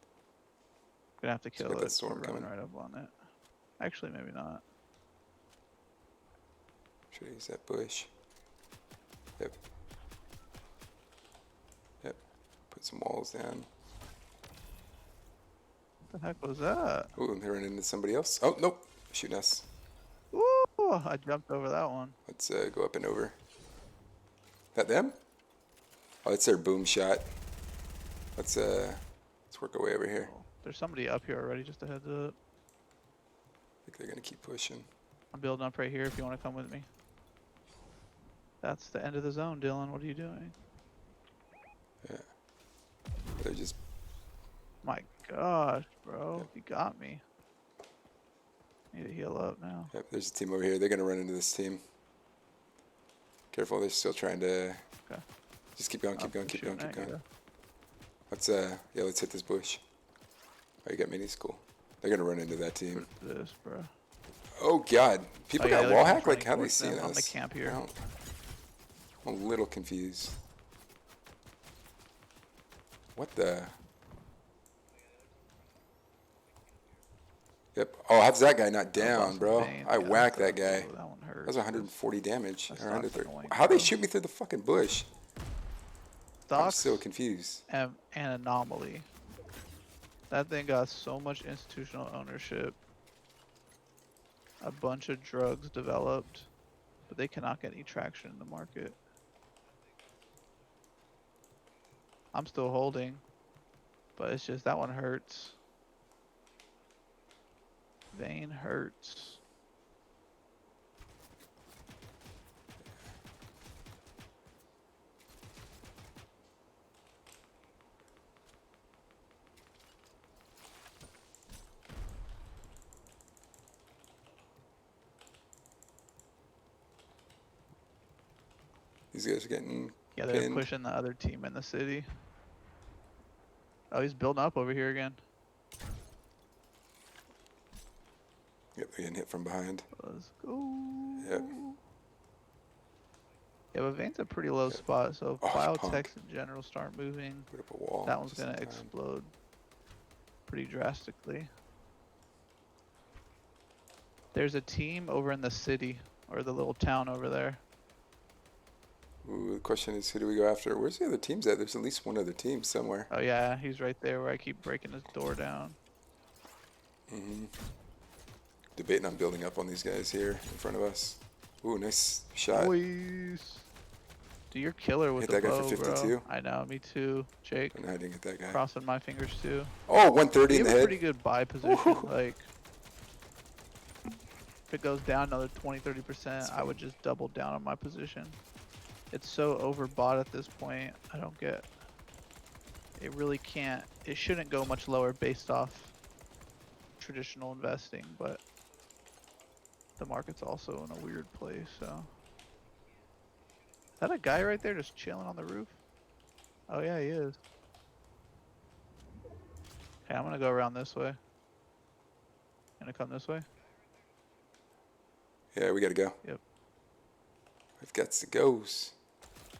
Gonna have to So we kill got that it. We're storm running coming. right up on it. Actually, maybe not. Should I use that bush? Yep. Yep. Put some walls down. What the heck was that? Ooh, they're running into somebody else. Oh, nope. Shooting us. Ooh, I jumped over that one. Let's go up and over. That them? Oh, it's their boom shot. Let's work our way over here. Oh, there's somebody up here already, just a heads up. I think they're gonna keep pushing. I'm building up right here if you want to come with me. That's the end of the zone, Dylan. What are you doing? Yeah. They're just. My gosh, bro. You got me. Need to heal up now. Yep. There's a team over here. They're gonna run into this team. Careful. They're still trying to. Okay. Just keep going. Keep I'm going. Keep going. shooting Keep at going. you. Let's yeah. Let's hit this bush. Oh, you got minis. Cool. They're gonna run into that team. What's this, bro? Oh God. People got the other wall team's hack. Like running how they towards seeing them. us? I'm gonna camp here. I'm a little confused. What the? Yep. Oh, how's that guy not down, bro? I whacked that guy. Ooh, that one hurt. That was 140 damage. That Or 130. stock's annoying, How'd they bro. shoot me through the fucking bush? I'm Stocks so confused. an anomaly. That thing got so much institutional ownership. A bunch of drugs developed, but they cannot get any traction in the market. I'm still holding, but it's just that one hurts. Vein hurts. These guys are getting Yeah, they're pinned. pushing the other team in the city. Oh, he's building up over here again. Yep, they're getting hit from behind. Let's go. Yep. Yeah, but Vein's a pretty low spot, so if Oh, biotechs punk. in general start moving, Put up a wall. that one's just in gonna time. explode pretty drastically. There's a team over in the city, or the little town over there. Ooh, the question is, who do we go after? Where's the other teams at? There's at least one other team somewhere. Oh yeah, he's right there where I keep breaking his door down. Debating on building up on these guys here in front of us. Ooh, nice shot. Boys. Dude, you're killer with Hit the that guy bow, for 52. bro. I know, me too, Jake. Don't know how I didn't get that guy. Crossing my fingers too. Oh, 130 You in the have a head. pretty good buy position. Woohoo. Like, if it goes down another 20-30%, I would just double down on my position. It's so overbought at this point. I don't get. it really can't. It shouldn't go much lower based off traditional investing, but the market's also in a weird place. So, is that a guy right there just chilling on the roof? Oh yeah, he is. Okay, I'm gonna go around this way. Gonna come this way. Yeah, we gotta go. Yep. We've got to go.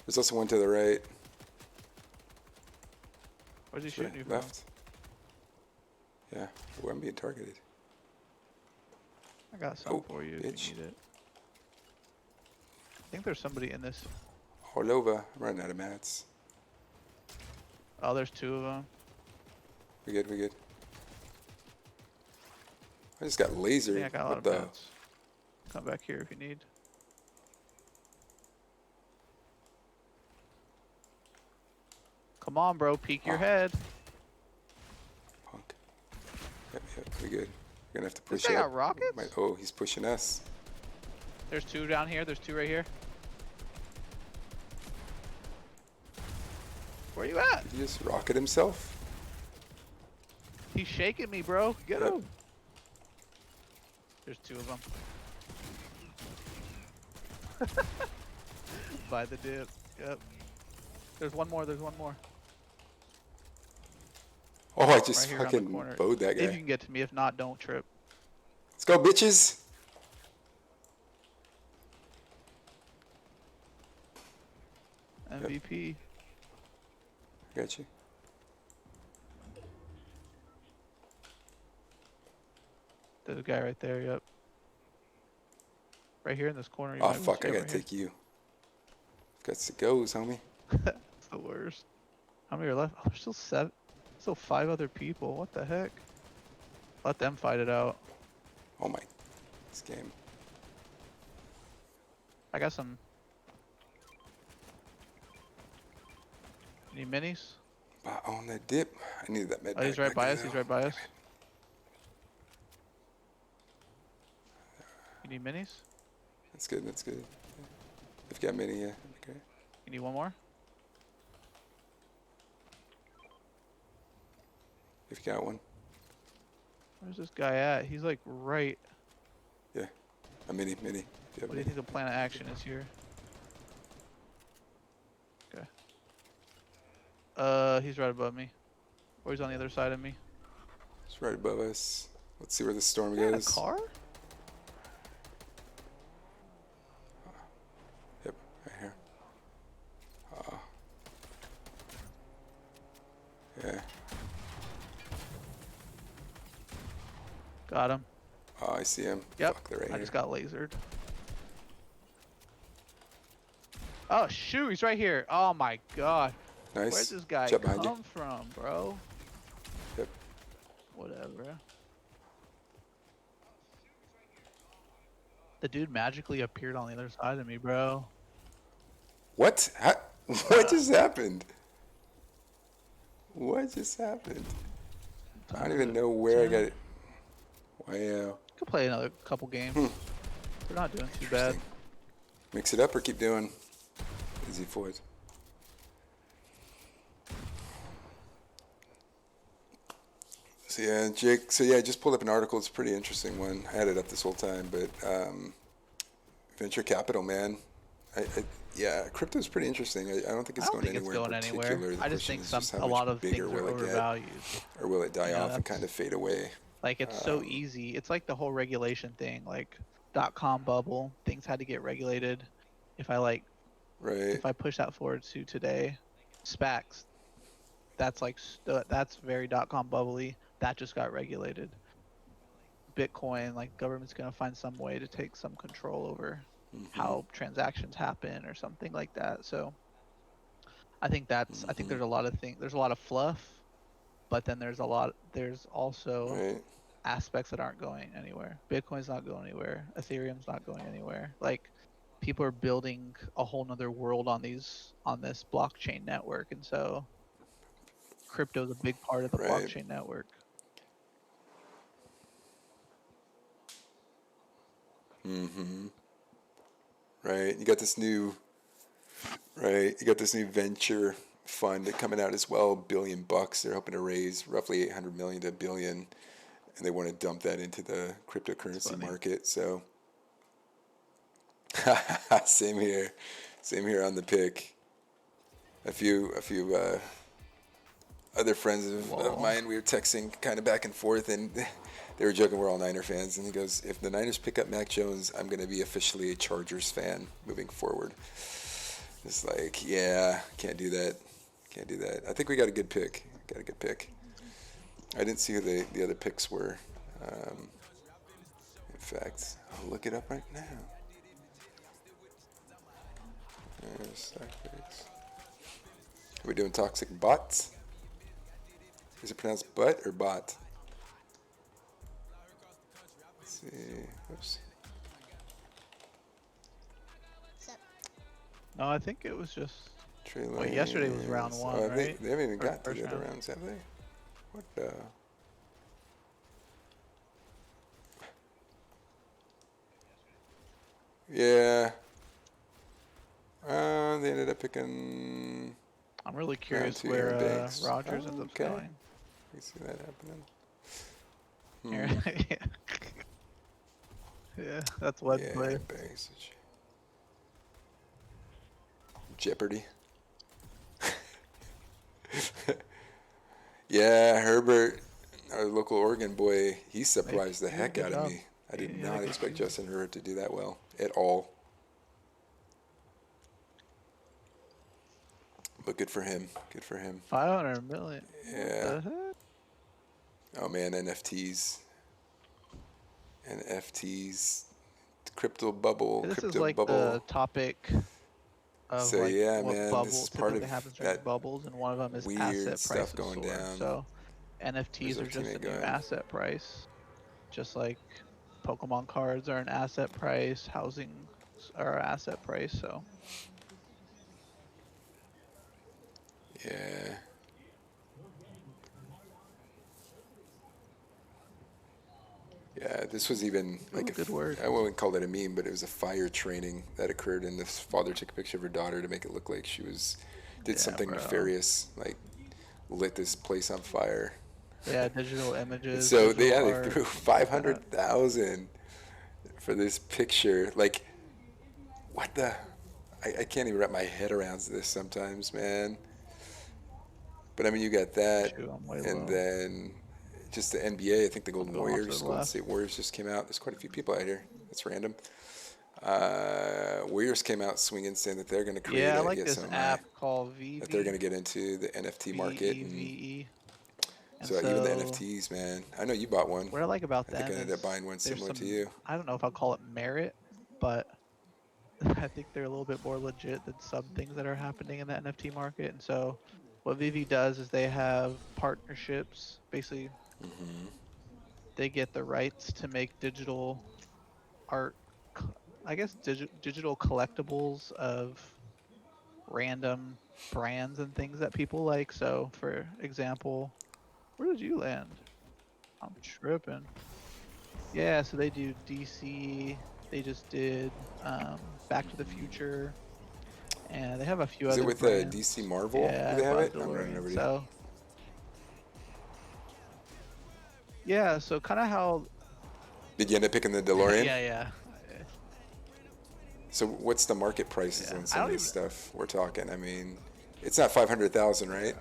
There's also one to the right. Where's he Sorry, shooting you from? left. Yeah, oh, I'm being targeted. I got some Oh, for you if bitch. you need it. I think there's somebody in this. All over. I'm running out of mats. Oh, there's two of them. We good, we good. I just got I lasered. think I got a lot What of the? mats. Come back here if you need. Come on, bro. Peek your Oh. head. Punk. Yep, we good. We're gonna have to This push guy up. got rockets? Oh, he's pushing us. There's two down here. There's two right here. Where you at? Did he just rocket himself? He's shaking me, bro. Get Yep. him. There's two of them. By the dip. Yep. There's one more. There's one more. Oh, I just Right here on the fucking corner. bowed that If you guy. can get to me. If not, don't trip. Let's go, bitches. MVP. Got you. There's a guy right there. Yep. Right here in this corner. You Oh, might fuck, I see gotta over here. take you. Got to goes, homie. It's the worst. How many are left? Oh, there's still seven. Still five other people. What the heck? Let them fight it out. Oh my, this game. I got some. Any minis? On that dip. I needed that med Oh, he's pack right by back us. there, He's though. right by Damn us. You need minis? That's good, that's good. If you got many, yeah. Okay. You need one more? If you got one. Where's this guy at? He's like right. Yeah. A mini. If you have What do you mini. think the plan of action is here? Okay. He's right above me. Or he's on the other side of me. It's right above us. Let's see where the storm Is that in a goes. car? Yep, right here. Yeah. Got him. Oh, I see him. Yep. Fuck, they're right I here. just got lasered. Oh shoot, he's right here. Oh my god. Nice. Where'd this guy Jump behind you. come from, bro? Yep. Whatever. The dude magically appeared on the other side of me, bro. What? What just happened? What just happened? I don't even know where I got it. Wow. Could play another couple games. We're not doing too bad. Interesting. Mix it up or keep doing easy forward. So yeah, Jake. So yeah, I just pulled up an article. It's a pretty interesting one. I had it up this whole time, but venture capital, man. Yeah, crypto's pretty interesting. I don't think I it's don't going think it's anywhere going in particular. anywhere. The I just question think is just how a lot much of things bigger are will it get, overvalued. or will it die Yeah, off and kind of fade away? Like it's so easy. It's like the whole regulation thing, like .com bubble. Things had to get regulated. If I Right. push that forward to today, SPACs. That's like that's very .com bubbly. That just got regulated. Bitcoin, like government's gonna find some way to take some control over how transactions happen or something like that. So I think I think there's a lot of there's a lot of fluff, but then there's also Right. aspects that aren't going anywhere. Bitcoin's not going anywhere. Ethereum's not going anywhere. Like people are building a whole nother world on this blockchain network, and so crypto is a big part of the Right. blockchain network. Right. You got this new. Right. You got this new venture fund coming out as well, $1 billion. They're hoping to raise roughly 800 million to $1 billion, and they want to dump that into the cryptocurrency market. So, same here on the pick. A few other friends of mine, we were texting kind of back and forth, and they were joking we're all Niner fans. And he goes, if the Niners pick up Mac Jones, I'm going to be officially a Chargers fan moving forward. It's like, yeah, can't do that. Can't do that. I think we got a good pick. I didn't see who the other picks were. In fact, I'll look it up right now. Are we doing toxic bots? Is it pronounced butt or bot? Let's see. Oops. No, I think it was just. Trey Wait, yesterday was round one, right? They haven't even got to the First other round. rounds, have they? What the? Yeah. They ended up picking. I'm really curious two where Aaron Banks. Rogers ends up going. We see that happening. Yeah, that's what play. Banks. Jeopardy. Yeah, Herbert, our local Oregon boy, he surprised the heck out of me. I did not expect Justin Herbert to do that well at all. But good for him. 500 million. Yeah. What the heck? Oh man, NFTs, crypto bubble. This crypto is like bubble. the topic of So like yeah, what man, bubble this is part typically of happens during that bubbles, and one of them is weird asset stuff prices going soar. down. So NFTs are just a new asset price, just like Pokemon cards are an asset price, housing are an asset price. So yeah. Yeah, this was even like good word. I wouldn't call it a meme, but it was a fire training that occurred, and this father took a picture of her daughter to make it look like she did something nefarious, like lit this place on fire. Yeah, digital images. So digital they art, threw 500,000 for this picture. Like, what the? I can't even wrap my head around this sometimes, man. But I mean, you got that, and then just the NBA. I think the Golden State Warriors just came out. There's quite a few people out here. That's random. Warriors came out swinging, saying that they're going to create I like this app called VV. That they're going to get into the NFT market. So even the NFTs, man. I know you bought one. What I like about that, I think I ended up buying one similar to you. I don't know if I'll call it merit, but I think they're a little bit more legit than some things that are happening in the NFT market. And so what Vivi does is they have partnerships. Basically, they get the rights to make digital art, I guess digital collectibles of random brands and things that people like. So for example, where did you land? I'm tripping. Yeah, so they do DC. They just did Back to the Future, and they have a few other. Is it with brands. DC Marvel? Yeah, do they have it? I'm running over so. Yeah, so kind of how. Did you end up picking the DeLorean? Yeah. So what's the market prices on some of this stuff we're talking? I mean, it's not 500,000, right?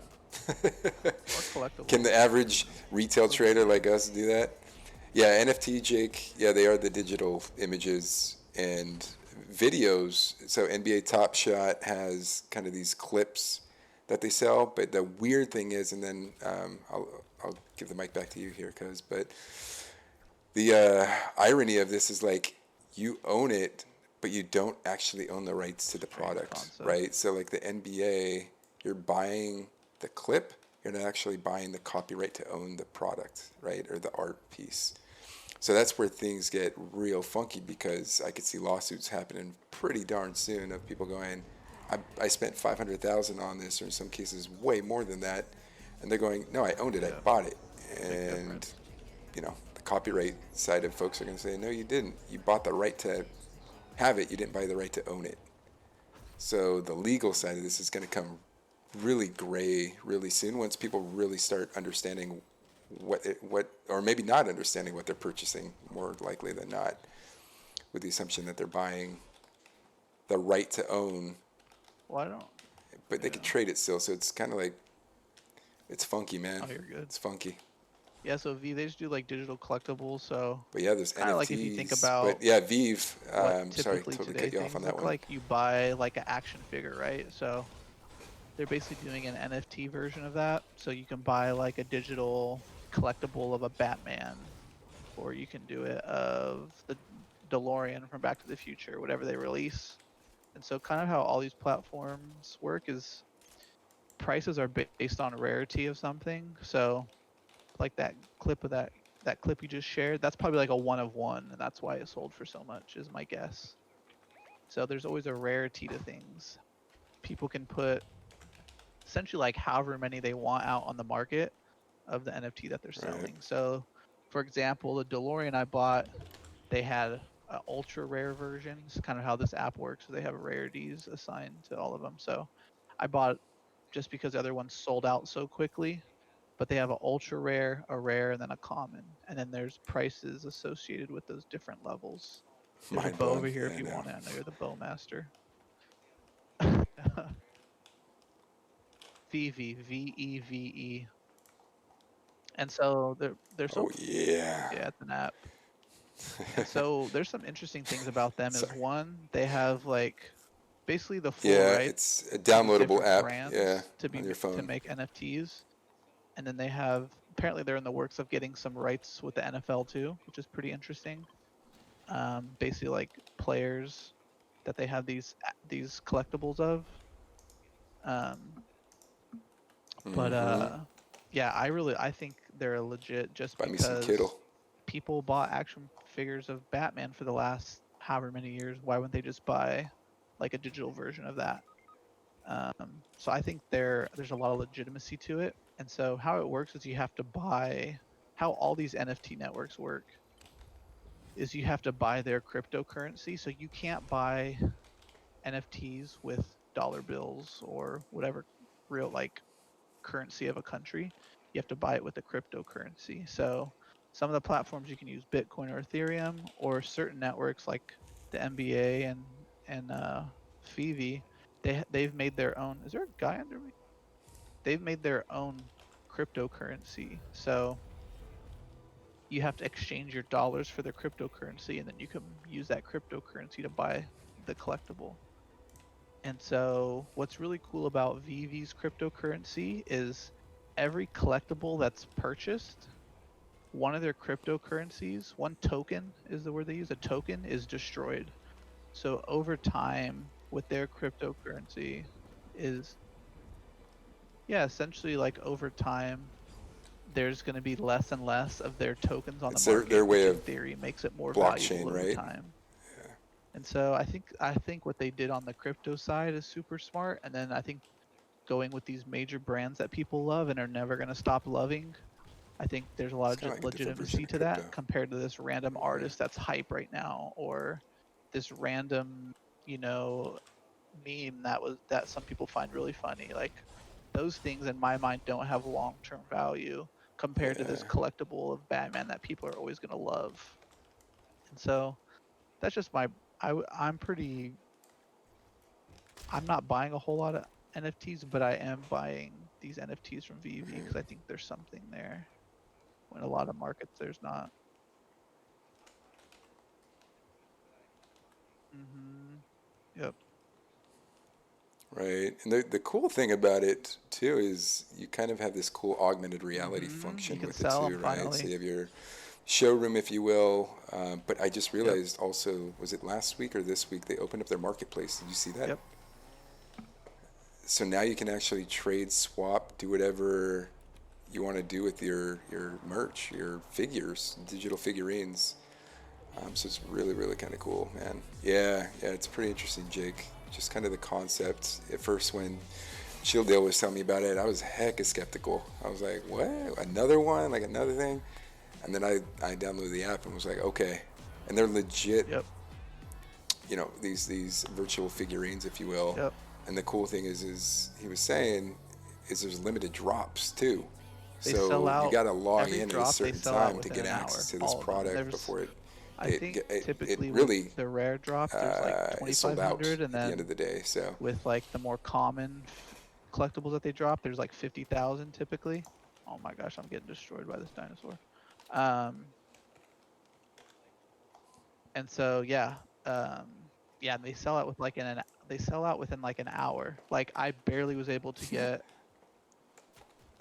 Can the average retail trader like us do that? Yeah, NFT, Jake. Yeah, they are the digital images and videos. So NBA Top Shot has kind of these clips that they sell. But the weird thing is, and then I'll give the mic back to you here, but the irony of this is like you own it, but you don't actually own the rights to the product, right? So like the NBA, you're buying the clip, you're not actually buying the copyright to own the product, right? Or the art piece. So that's where things get real funky, because I could see lawsuits happening pretty darn soon of people going, I spent 500,000 on this, or in some cases way more than that. And they're going, no, I owned it, I bought it. And, you know, the copyright side of folks are going to say, no, you didn't. You bought the right to have it, you didn't buy the right to own it. So the legal side of this is going to come really gray really soon once people really start understanding or maybe not understanding what they're purchasing, more likely than not, with the assumption that they're buying the right to own, Well, I don't. but they Yeah. could trade it still. So it's kind of like, it's funky, man. Oh, you're good. It's funky. Yeah. So V, they just do like digital collectibles. So But yeah, there's kind of like if you think NFTs. about But yeah, Vive. what Sorry, typically totally today cut you off on things that look one. like, you buy like an action figure, right? So they're basically doing an NFT version of that. So you can buy like a digital collectible of a Batman, or you can do it of the DeLorean from Back to the Future, whatever they release. And so kind of how all these platforms work is prices are based on rarity of something. So like that clip you just shared, that's probably like a one of one, and that's why it sold for so much, is my guess. So there's always a rarity to things. People can put essentially like however many they want out on the market of the NFT that they're Right. selling. So, for example, the DeLorean I bought, they had an ultra rare version. It's kind of how this app works. So they have rarities assigned to all of them. So I bought just because the other ones sold out so quickly. But they have an ultra rare, a rare, and then a common. And then there's prices associated with those different levels. There's a Mind bow over blown. here Yeah, if I you know. want it. I know you're the bow master. VEVE. And so they're so Oh yeah. yeah, it's an app. And so there's some interesting things about them. Is Sorry. one, they have like basically the full Yeah, rights it's a to these downloadable different app. Yeah, brands to on be your to phone. make NFTs. And then they have, apparently they're in the works of getting some rights with the NFL too, which is pretty interesting. Basically like players that they have these collectibles of. Um, but Mm-hmm. yeah, I think they're legit just Buy me some because Kittle. people bought action figures of Batman for the last however many years. Why wouldn't they just buy like a digital version of that? So I think there's a lot of legitimacy to it. And so how it works is you have to buy, how all these NFT networks work is you have to buy their cryptocurrency. So you can't buy NFTs with dollar bills or whatever real like currency of a country. You have to buy it with a cryptocurrency. So some of the platforms you can use Bitcoin or Ethereum, or certain networks like the NBA and Phoebe, they've made their own. Is there a guy under me? They've made their own cryptocurrency. So you have to exchange your dollars for their cryptocurrency, and then you can use that cryptocurrency to buy the collectible. And so what's really cool about VV's cryptocurrency is every collectible that's purchased, one of their cryptocurrencies, one token is the word they use, a token is destroyed. So over time with their cryptocurrency is, yeah, essentially like over time there's going to be less and less of their tokens on the It's their market, way which in of theory makes it more valuable blockchain, over right? time. And so I think what they did on the crypto side is super smart. And then I think going with these major brands that people love and are never going to stop loving, I think there's a It's lot kind of of like a different version legitimacy of to that crypto. compared to this random Yeah. artist that's hype right now, or this random, you know, meme that some people find really funny. Like those things in my mind don't have long-term value compared to Yeah. this collectible of Batman that people are always going to love. And so that's just I'm pretty, I'm not buying a whole lot of NFTs, but I am buying these NFTs from VV Right. because I think there's something there when a lot of markets there's not. Mhm. Yep. Right. And the cool thing about it too is you kind of have this cool augmented reality Mhm. You function can with it sell them too, right? So finally. you have your showroom, if you will. But I just Yep. realized also, was it last week or this week, they opened up their marketplace. Did you see that? Yep. So now you can actually trade, swap, do whatever you want to do with your merch, your figures, digital figurines. So it's really, really kind of cool, man. Yeah, yeah, it's pretty interesting, Jake. Just kind of the concept. At first, when Chilldale was telling me about it, I was hecka skeptical. I was like, what? Another one? Like another thing? And then I downloaded the app and was like, okay. And they're legit, Yep. these virtual figurines, if you will. Yep. And the cool thing is he was saying is there's limited drops too. They sell So you out got to log every in at a drop. They certain sell out time to within get an access hour. to this All of them. And product there's, before I think it typically with really the rare drop, there's like is sold out 2,500, and at the end of then the day. So with like the more common collectibles that they drop, there's like 50,000 typically. Oh my gosh, I'm getting destroyed by this dinosaur. Um, and so yeah, yeah, and they sell out with like they sell out within like an hour. Like I barely was able to get.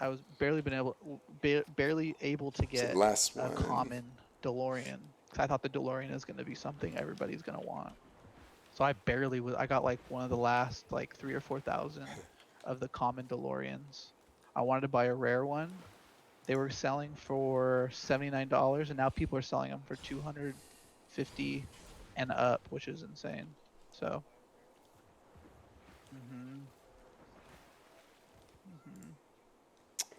I was barely able to so the get last a one, common DeLorean because I thought the DeLorean is going to be something everybody's going to want. So I barely was. I got like one of the last like 3 or 4 thousand of the common DeLoreans. I wanted to buy a rare one. They were selling for $79, and now people are selling them for 250 and up, which is insane. So, hmm hmm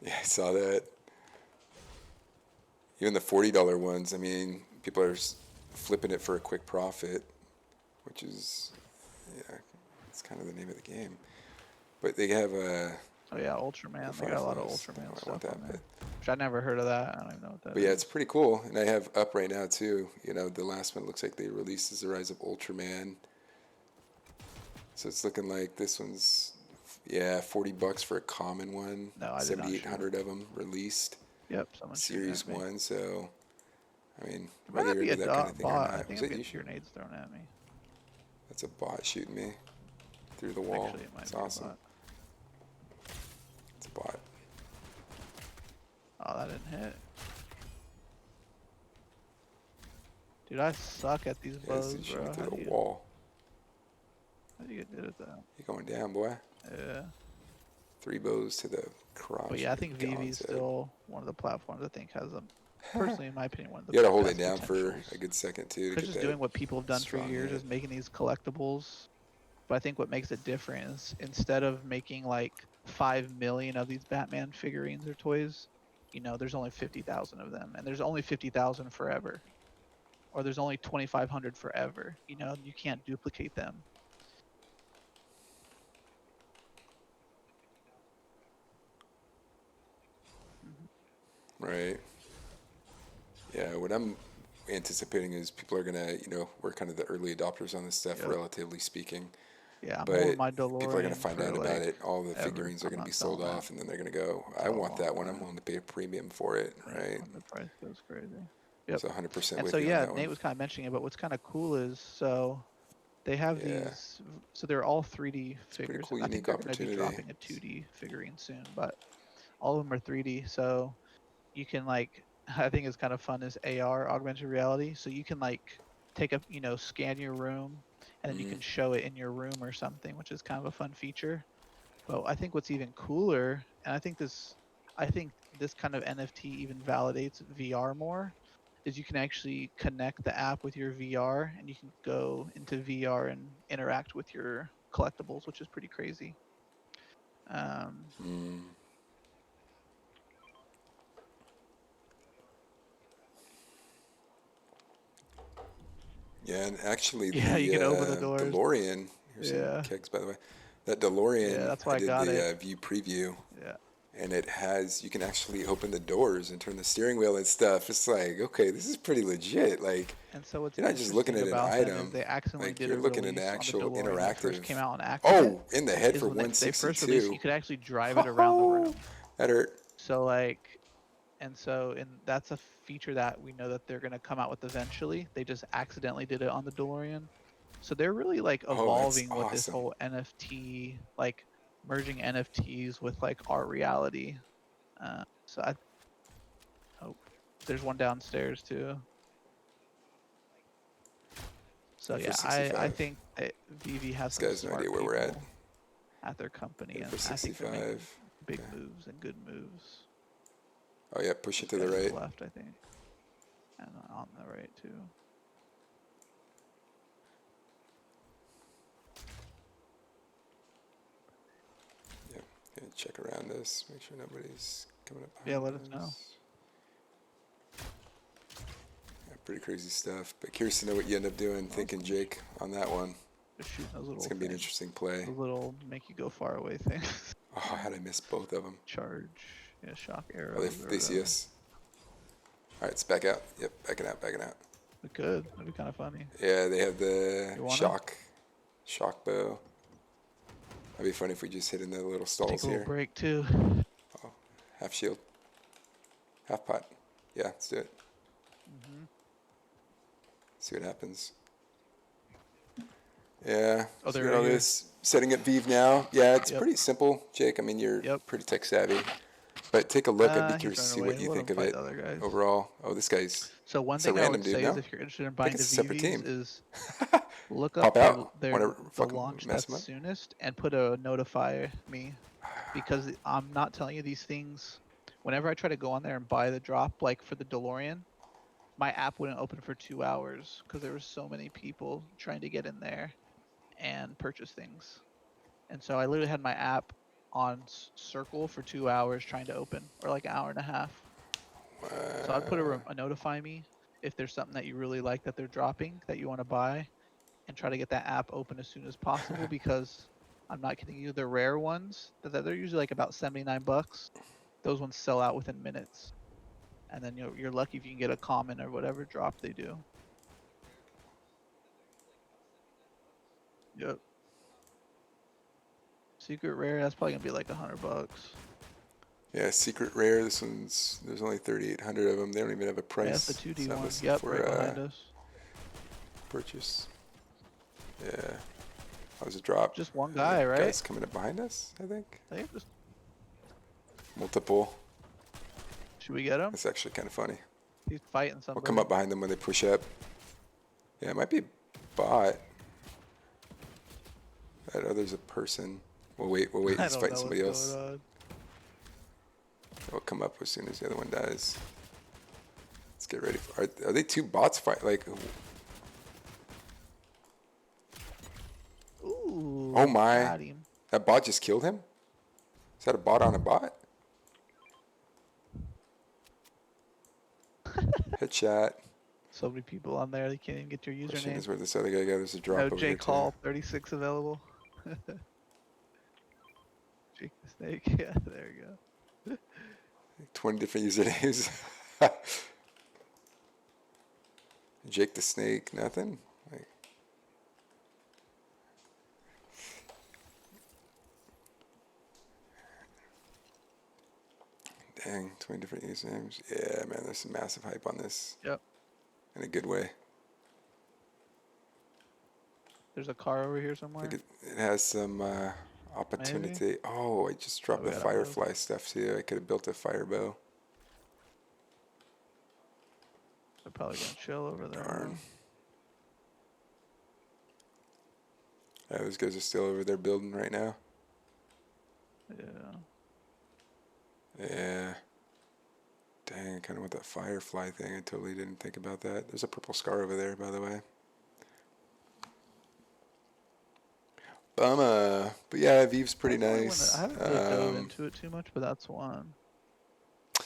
yeah, I saw that. Even the $40 ones, I mean, people are flipping it for a quick profit, which is, yeah, it's kind of the name of the game. But they have oh yeah, the Ultraman. They got a lot of Fireflies. Ultraman I want stuff that, on there, which I never heard of that. I don't even know what that but yeah, it's is. pretty cool. And I have up right now too. You know, the last one looks like they released is the Rise of Ultraman. So it's looking like this one's, yeah, $40 for a common one. No, I did not shoot. 7,800 of them released. Yep, someone's shooting Series at me. 1. So, I mean, It might whether not you're be a into that kind of thing or bot. I not. think Was I'm it you getting shooting? grenades thrown at me. That's a bot shooting me through the wall. Actually, it might It's be a awesome. bot. It's a bot. Oh, that didn't hit. Dude, I suck at these Yeah, this bows, dude bro. shooting through the wall. How do you get good at that? You're going down, boy. Yeah. 3 bows to the crotch. But yeah, I think VV is God's head. still one of the platforms I think has personally in my opinion, one of the You gotta hold it best down for potentials. a good second too to Because get just that doing what people have done for strong years hit. is making these collectibles. But I think what makes it different is instead of making like 5 million of these Batman figurines or toys, there's only 50,000 of them, and there's only 50,000 forever, or there's only 2,500 forever. You can't duplicate them. Right. Yeah, what I'm anticipating is people are gonna, we're kind of the early adopters on this stuff, Yep. relatively speaking. Yeah, I'm holding But my people are gonna DeLorean find for out about like it. All the ever. figurines are I'm gonna be not sold selling that off, and then they're gonna go, I until a want long that one. I'm time. willing to pay a premium for it, Yeah, right? when the price goes crazy. Yep. So 100% And so with you on yeah, that Nate one. was kind of mentioning it, but what's kind of cool is so they have Yeah, these. So they're all 3D it's a pretty figures. cool, I think unique they're going to be opportunity. dropping a 2D figurine soon, but all of them are 3D. So you can like, I think it's kind of fun is AR, augmented reality. So you can like take a, scan your room, and then you Mm, can show it in your room or something, which is kind of a fun feature. But I think what's even cooler, and I think this kind of NFT even validates VR more, is you can actually connect the app with your VR, and you can go into VR and interact with your collectibles, which is pretty crazy. Um, mm. Yeah, and actually yeah, you the can open the doors. DeLorean, here's some Yeah, kegs by the way. That yeah, DeLorean, that's I why I did got the it. view preview, Yeah, and it has, you can actually open the doors and turn the steering wheel and stuff. It's like, okay, this is pretty legit. Like, and so what's you're not just looking interesting at an about them is item, they accidentally like did you're a looking at an release on the actual DeLorean when it first interactive. came out on accident. Oh, in the head Is for when they first released, you 162. could actually drive it around the Oh, room. that hurt. So like and that's a feature that we know that they're going to come out with eventually. They just accidentally did it on the DeLorean. So they're really like Oh, that's evolving with this awesome. whole NFT, like merging NFTs with like art reality. So I hope there's one downstairs too. So And for yeah, I 65. think that VV has This guy some has no idea smart where we're at. people at their company, And for and I think they're making 65. big Okay. moves and good moves. Oh yeah, push it This to the guy to the right. left, I think, and on the right too. Yep. Yeah, check around this. Make sure nobody's coming up Yeah, behind let us know. us. Yeah, pretty crazy stuff. But curious to know what you end up doing, thinking, Awesome. Jake, on that one. Just shooting those It's little gonna be an things, interesting play. the little make you go far away things. Oh, how did I miss both of them? Charge. Yeah, shock Oh, arrows or they see whatever. us. All right, it's back out. Yep, backing out, backing out. We could. That'd be kind of funny. Yeah, they have the You wanna? shock bow. That'd be funny if we just hit in the little Take stalls a little here. break too. Oh, half shield. Half pot. Yeah, let's do it. See what happens. Yeah, Oh, so they're got all right here. this. Setting up Vive now. Yeah, it's Yep. pretty simple, Jake. I mean, you're Yep. pretty tech savvy. But take a look. I'd be He's curious to see running what away. you Let think him of fight it the other guys. overall. Oh, this guy's. So one It's a thing I random would dude, say no? is if you're interested in I buying think the it's a separate VVs team. is look up Pop out. Want to the fucking launch mess that's him up? soonest and put a notify me, because I'm not telling you these things. Whenever I try to go on there and buy the drop, like for the DeLorean, my app wouldn't open for 2 hours because there were so many people trying to get in there and purchase things. And so I literally had my app on circle for 2 hours trying to open, or like an hour and a half. So I'd put a notify me if there's something that you really like that they're dropping that you want to buy, and try to get that app open as soon as possible, because I'm not kidding you, the rare ones they're usually like about 79 bucks. Those ones sell out within minutes, and then you're lucky if you can get a common or whatever drop they do. Yep. Secret rare, that's probably gonna be like 100 bucks. Yeah, secret rare. This one's. There's only 3,800 of them. They don't even have a price. Yeah, that's the 2D It's not one. listed Yep, for right behind us. purchase. Yeah. That was a drop. Just one guy, right? Guys coming up behind us, I think. I think just. Multiple. Should we get him? That's actually kind of funny. He's fighting somebody. We'll come up behind them when they push up. Yeah, it might be a bot. That other's a person. We'll wait. We'll wait. I He's don't fighting know somebody what's else. going on. We'll come up as soon as the other one dies. Let's get ready. Are they two bots fight? Like, Ooh. oh my. Got him. That bot just killed him? Is that a bot on a bot? Headshot. So many people on there, they can't even get your Question username. is where this other guy got. There's a drop No over J here Call 36 available. Jake the Snake. Yeah, there you go. 20 different usernames. Jake the Snake, nothing? Like, dang, 20 different usernames. Yeah, man, there's some massive hype on this. Yep. In a good way. There's a car over here I somewhere. think it has some opportunity. Maybe? Oh, I just dropped we the gotta firefly stuff. See, I could have built a fire bow. They're probably gonna chill over there. Darn. Yeah, those guys are still over there building right now. Yeah. Yeah. Dang, I kind of want that firefly thing. I totally didn't think about that. There's a purple scar over there, by the way. Bummer. But yeah, Vive's pretty nice. I haven't really dove into it too much, but that's one.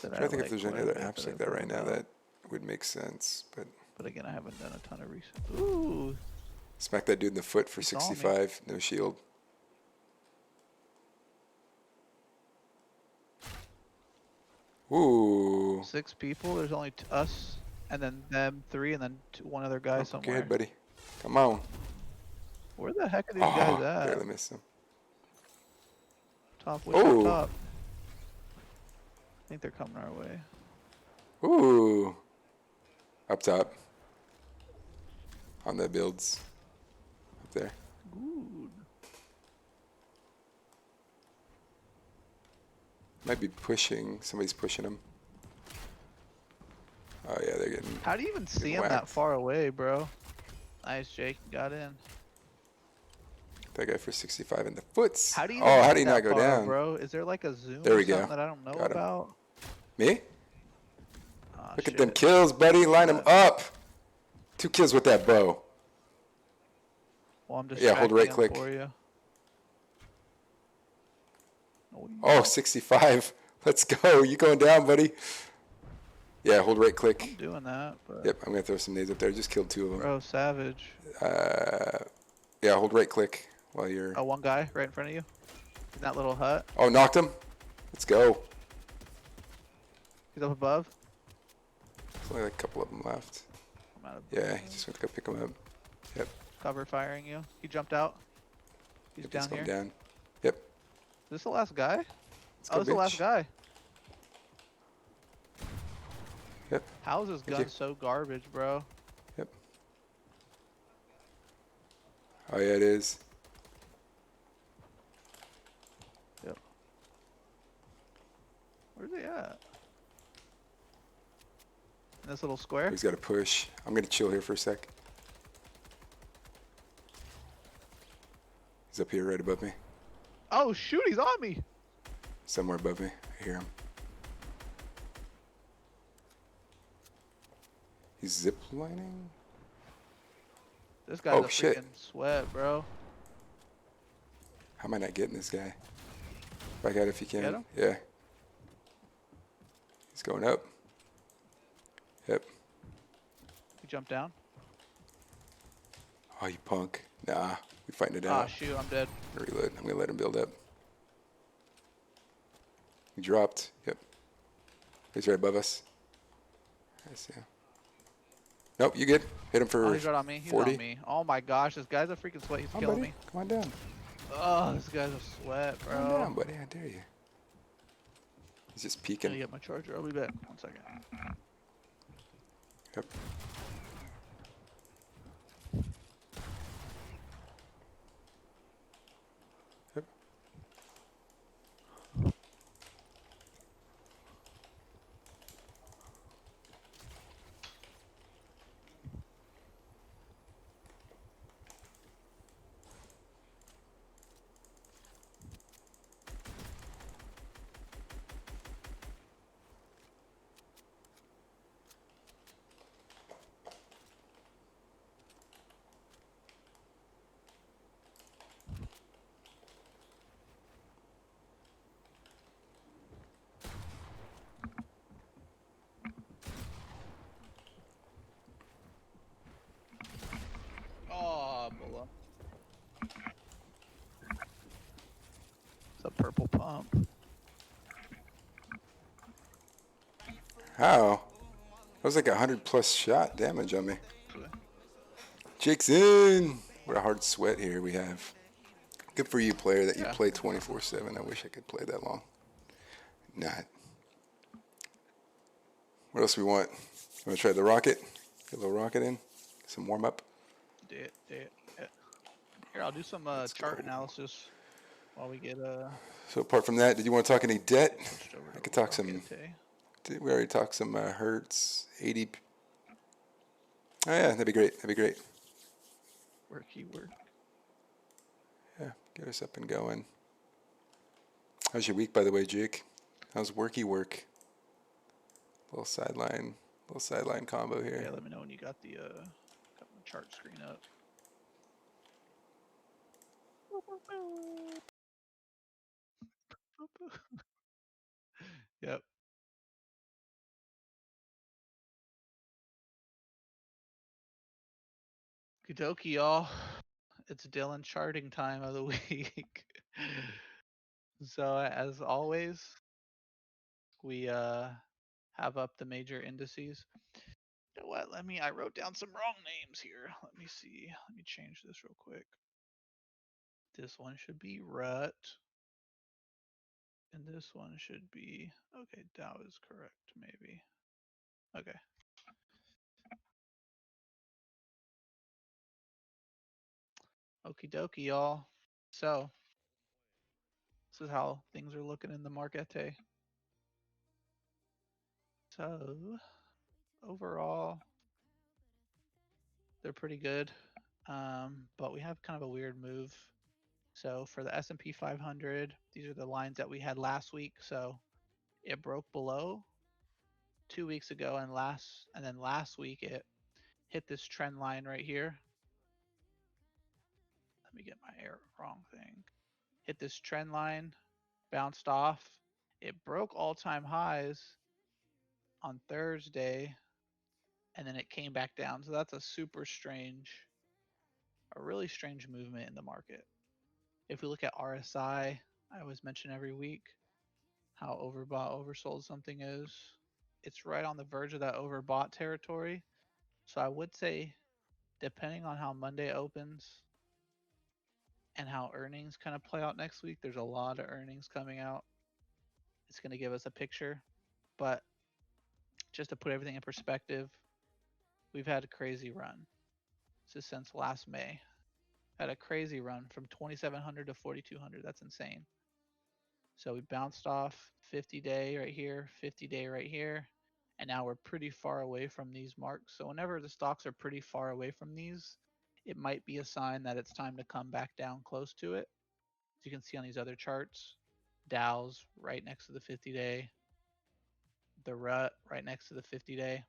I'm trying to think if there's any other apps like that right now that would make sense. But again, I haven't done a ton of research. Ooh. Smack that dude in the foot for He saw me. 65. No shield. Ooh. 6 people. There's only us, and then them 3, and then one other guy Oh, somewhere. go ahead, buddy. Come on. Where the heck are these Oh, guys at? barely missed him. Top, way Oh. up top. I think they're coming our way. Ooh. Up top. On the builds. Up there. Good. Might be pushing. Somebody's pushing him. Oh, yeah, they're getting. How do you even see him whacked. that far away, bro? Nice, Jake. Got in. That guy for 65 in the foots. How do you? Oh, even how see do you that not go far, down? bro? Is there like a zoom There or we go. something that I don't know Got him. about? Me? Aw, Look at them shit. kills, buddy. Line them up. 2 kills with that bow. Well, I'm just Yeah, hold right click. for you. Oh, 65. Let's go. You going down, buddy. Yeah, hold right I'm click. doing that, but Yep, I'm going to throw some nades up there. Just killed 2 of them. bro, savage. Yeah, hold right click while you're. Oh, one guy right in front of you. In that little hut. Oh, knocked him. Let's go. He's up above. There's only like a couple of them left. I'm out of Yeah, bullets. he just went to go pick him up. Yep. Cover firing you. He jumped out. He's Yep, he's down going here. down. Yep. Is this the last guy? Let's Oh, go, this is the last bitch. guy. Yep. How is this Thank gun you. so garbage, bro? Yep. Oh yeah, it is. Yep. Where's he at? In this little square? He's got to push. I'm gonna chill here for a sec. He's up here right above me. Oh shoot, he's on me. Somewhere above me. I hear him. He's zip lining. This guy's Oh, a shit. freaking sweat, bro. How am I not getting this guy? Back out if you can. Get him? Yeah. He's going up. Yep. He jumped down. Oh, you punk. Nah. We fighting it Ah out. shoot, I'm dead. Reload. I'm gonna let him build up. He dropped. Yep. He's right above us. I see him. Nope, you good. Hit him for Oh, he's right on me. He's 40. on me. Oh my gosh, this guy's a freaking sweat. He's Come on, killing buddy. me. Come on down. Oh, this guy's a sweat, Come on bro. down, buddy. I dare you. He's just I'm peeking. gonna get my charger. I'll be back. 1 second. Yep. Yep. Oh, Bulla. It's a purple pump. How? That was like 100+ shot damage on me. Jake's in. What a hard sweat here we have. Good for you, player, that you Yeah. play 24/7. I wish I could play that long. Not. What else we want? Want to try the rocket? Get a little rocket in. Some warm up. Here, I'll do some chart analysis while we get So apart from that, did you want to talk any debt? switched over I to could talk some. Rocket. We already talked some Hertz 80. Oh yeah, that'd be great. That'd be great. Work. Yeah, get us up and going. How's your week, by the way, Jake? How's worky work? Little sideline combo here. Yeah, let me know when you got the chart screen up. Yep. Kudoki, y'all. It's Dylan charting time of the week. So as always, we have up the major indices. You know what? I wrote down some wrong names here. Let me see. Let me change this real quick. This one should be rut. And this one should be, okay, Dow is correct, maybe. Okay. Okie dokie, y'all. So, this is how things are looking in the market. So, overall, they're pretty good. But we have kind of a weird move. So for the S&P 500, these are the lines that we had last week. So it broke below 2 weeks ago, and then last week it hit this trend line right here. Let me get my wrong thing. Hit this trend line, bounced off. It broke all-time highs on Thursday, and then it came back down. So that's a really strange movement in the market. If we look at RSI, I always mention every week how overbought, oversold something is. It's right on the verge of that overbought territory. So I would say, depending on how Monday opens and how earnings kind of play out next week, there's a lot of earnings coming out. It's going to give us a picture. But just to put everything in perspective, we've had a crazy run. This is since last May. Had a crazy run from 2,700 to 4,200. That's insane. So we bounced off 50-day right here, 50-day right here, and now we're pretty far away from these marks. So whenever the stocks are pretty far away from these, it might be a sign that it's time to come back down close to it. As you can see on these other charts, Dow's right next to the 50-day, the rut right next to the 50-day.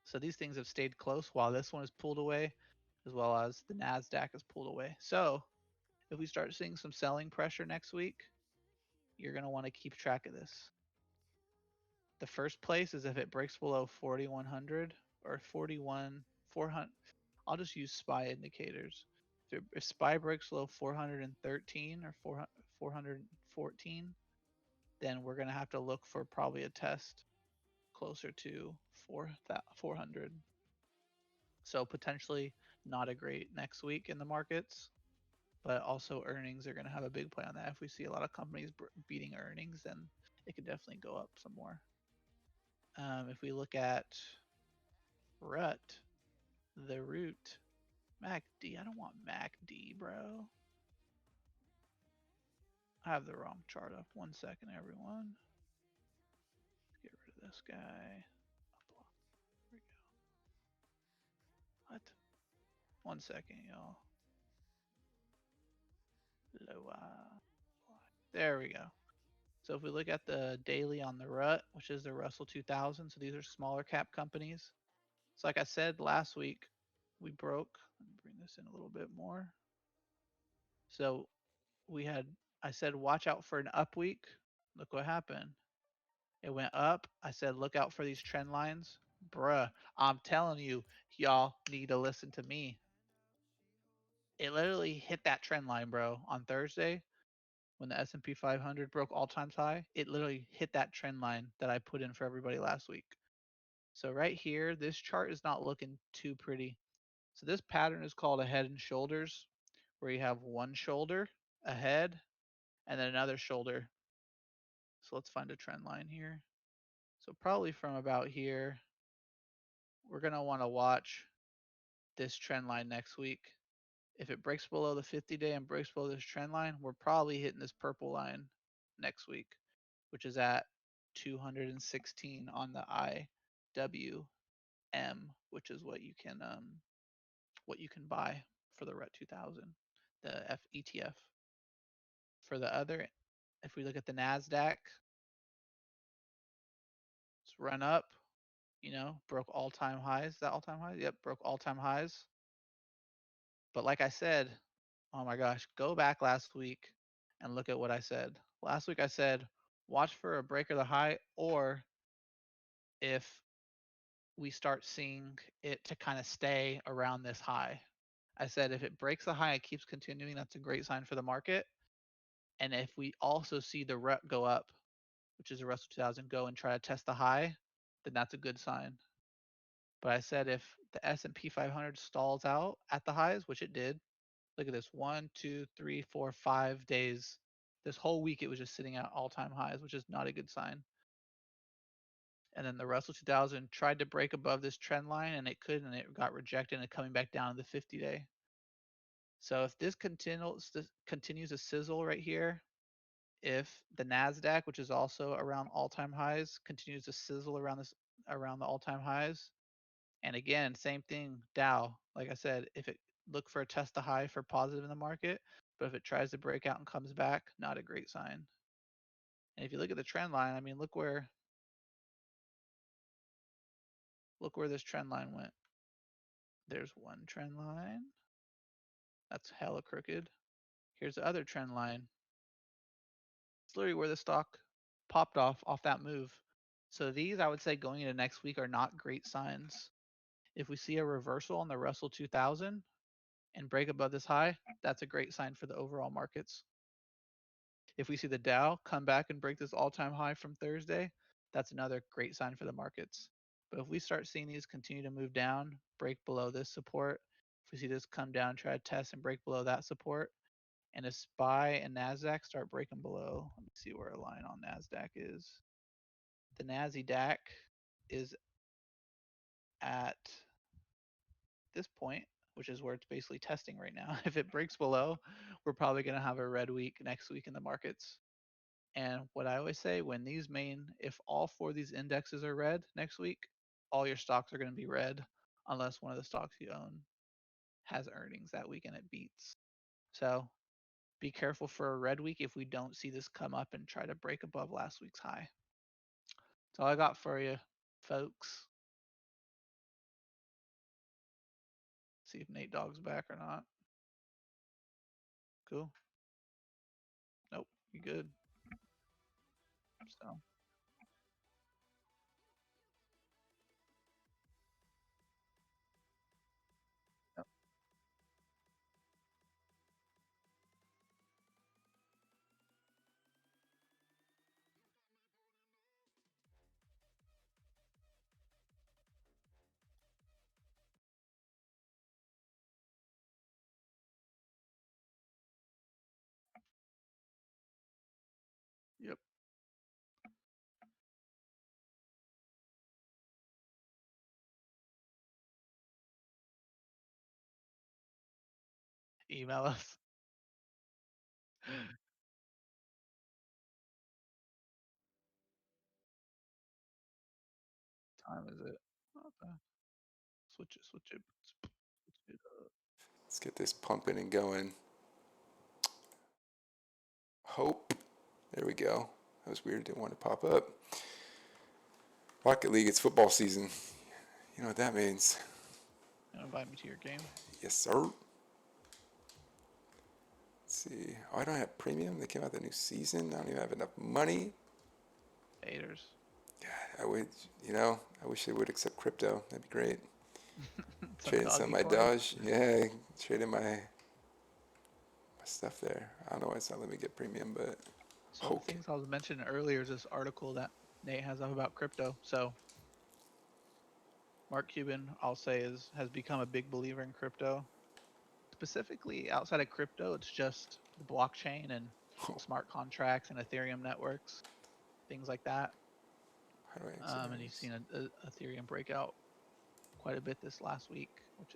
So these things have stayed close while this one is pulled away, as well as the NASDAQ is pulled away. So if we start seeing some selling pressure next week, you're going to want to keep track of this. The first place is if it breaks below 4,100 or 41,400. I'll just use SPY indicators. If SPY breaks below 413 or 414, then we're going to have to look for probably a test closer to 400. So potentially not a great next week in the markets, but also earnings are going to have a big play on that. If we see a lot of companies beating earnings, then it could definitely go up some more. If we look at RUT, the root, MACD, I don't want MACD, bro. I have the wrong chart up. 1 second, everyone. Let's get rid of this guy. Here we go. What? 1 second, y'all. There we go. So if we look at the daily on the RUT, which is the Russell 2000, so these are smaller cap companies. So like I said last week, we broke. Let me bring this in a little bit more. So I said, watch out for an up week. Look what happened. It went up. I said, look out for these trend lines. Bruh, I'm telling you, y'all need to listen to me. It literally hit that trend line, bro, on Thursday when the S&P 500 broke all-time high. It literally hit that trend line that I put in for everybody last week. So right here, this chart is not looking too pretty. So this pattern is called a head and shoulders, where you have one shoulder, a head, and then another shoulder. So let's find a trend line here. So probably from about here, we're going to want to watch this trend line next week. If it breaks below the 50-day and breaks below this trend line, we're probably hitting this purple line next week, which is at 216 on the IWM, which is what you can buy for the RET 2000, the FETF. For the other, if we look at the NASDAQ, it's run up, broke all-time highs. Is that all-time highs? Yep, broke all-time highs. But like I said, oh my gosh, go back last week and look at what I said. Last week I said, watch for a break of the high, or if we start seeing it to kind of stay around this high. I said, if it breaks the high and keeps continuing, that's a great sign for the market. And if we also see the rep go up, which is the Russell 2000, go and try to test the high, then that's a good sign. But I said if the S&P 500 stalls out at the highs, which it did, look at this, 1, 2, 3, 4, 5 days. This whole week it was just sitting at all-time highs, which is not a good sign. And then the Russell 2000 tried to break above this trend line, and it couldn't, and it got rejected and coming back down to the 50-day. So if this continues to sizzle right here, if the NASDAQ, which is also around all-time highs, continues to sizzle around the all-time highs, and again, same thing, Dow, like I said, if it look for a test to high for positive in the market, but if it tries to break out and comes back, not a great sign. And if you look at the trend line, I mean, look where this trend line went. There's one trend line. That's hella crooked. Here's the other trend line. It's literally where the stock popped off that move. So these, I would say, going into next week are not great signs. If we see a reversal on the Russell 2000 and break above this high, that's a great sign for the overall markets. If we see the Dow come back and break this all-time high from Thursday, that's another great sign for the markets. But if we start seeing these continue to move down, break below this support, if we see this come down, try to test and break below that support, and if SPY and NASDAQ start breaking below, let me see where a line on NASDAQ is. The NASDAQ is at this point, which is where it's basically testing right now. If it breaks below, we're probably going to have a red week next week in the markets. And what I always say, when these if all four of these indexes are red next week, all your stocks are going to be red unless one of the stocks you own has earnings that week and it beats. So be careful for a red week if we don't see this come up and try to break above last week's high. That's all I got for you, folks. See if Nate Dogg's back or not. Cool. Nope, you good. So yep. Yep. Email us. Time is it? Okay. Switch it. Switch it. Switch it up. Let's get this pumping and going. Hope. There we go. That was weird. Didn't want to pop up. Rocket League, it's football season. You know what that means. You invite me to your game? Yes, sir. Let's see. Oh, I don't have premium. They came out with a new season. I don't even have enough money. Haters. God, I would, I wish they would accept crypto. That'd be great. Trading some of Doggy my coin. Dodge. Yeah, trading my stuff there. I don't know why it's not letting me get premium, but So the things I was mentioning earlier is this article that Nate has up about crypto. So Mark Cuban, I'll say, has become a big believer in crypto. Specifically, outside of crypto, it's just the blockchain and smart contracts and Ethereum networks, things like that. how do I exit And you've earnings? seen a Ethereum breakout quite a bit this last week, which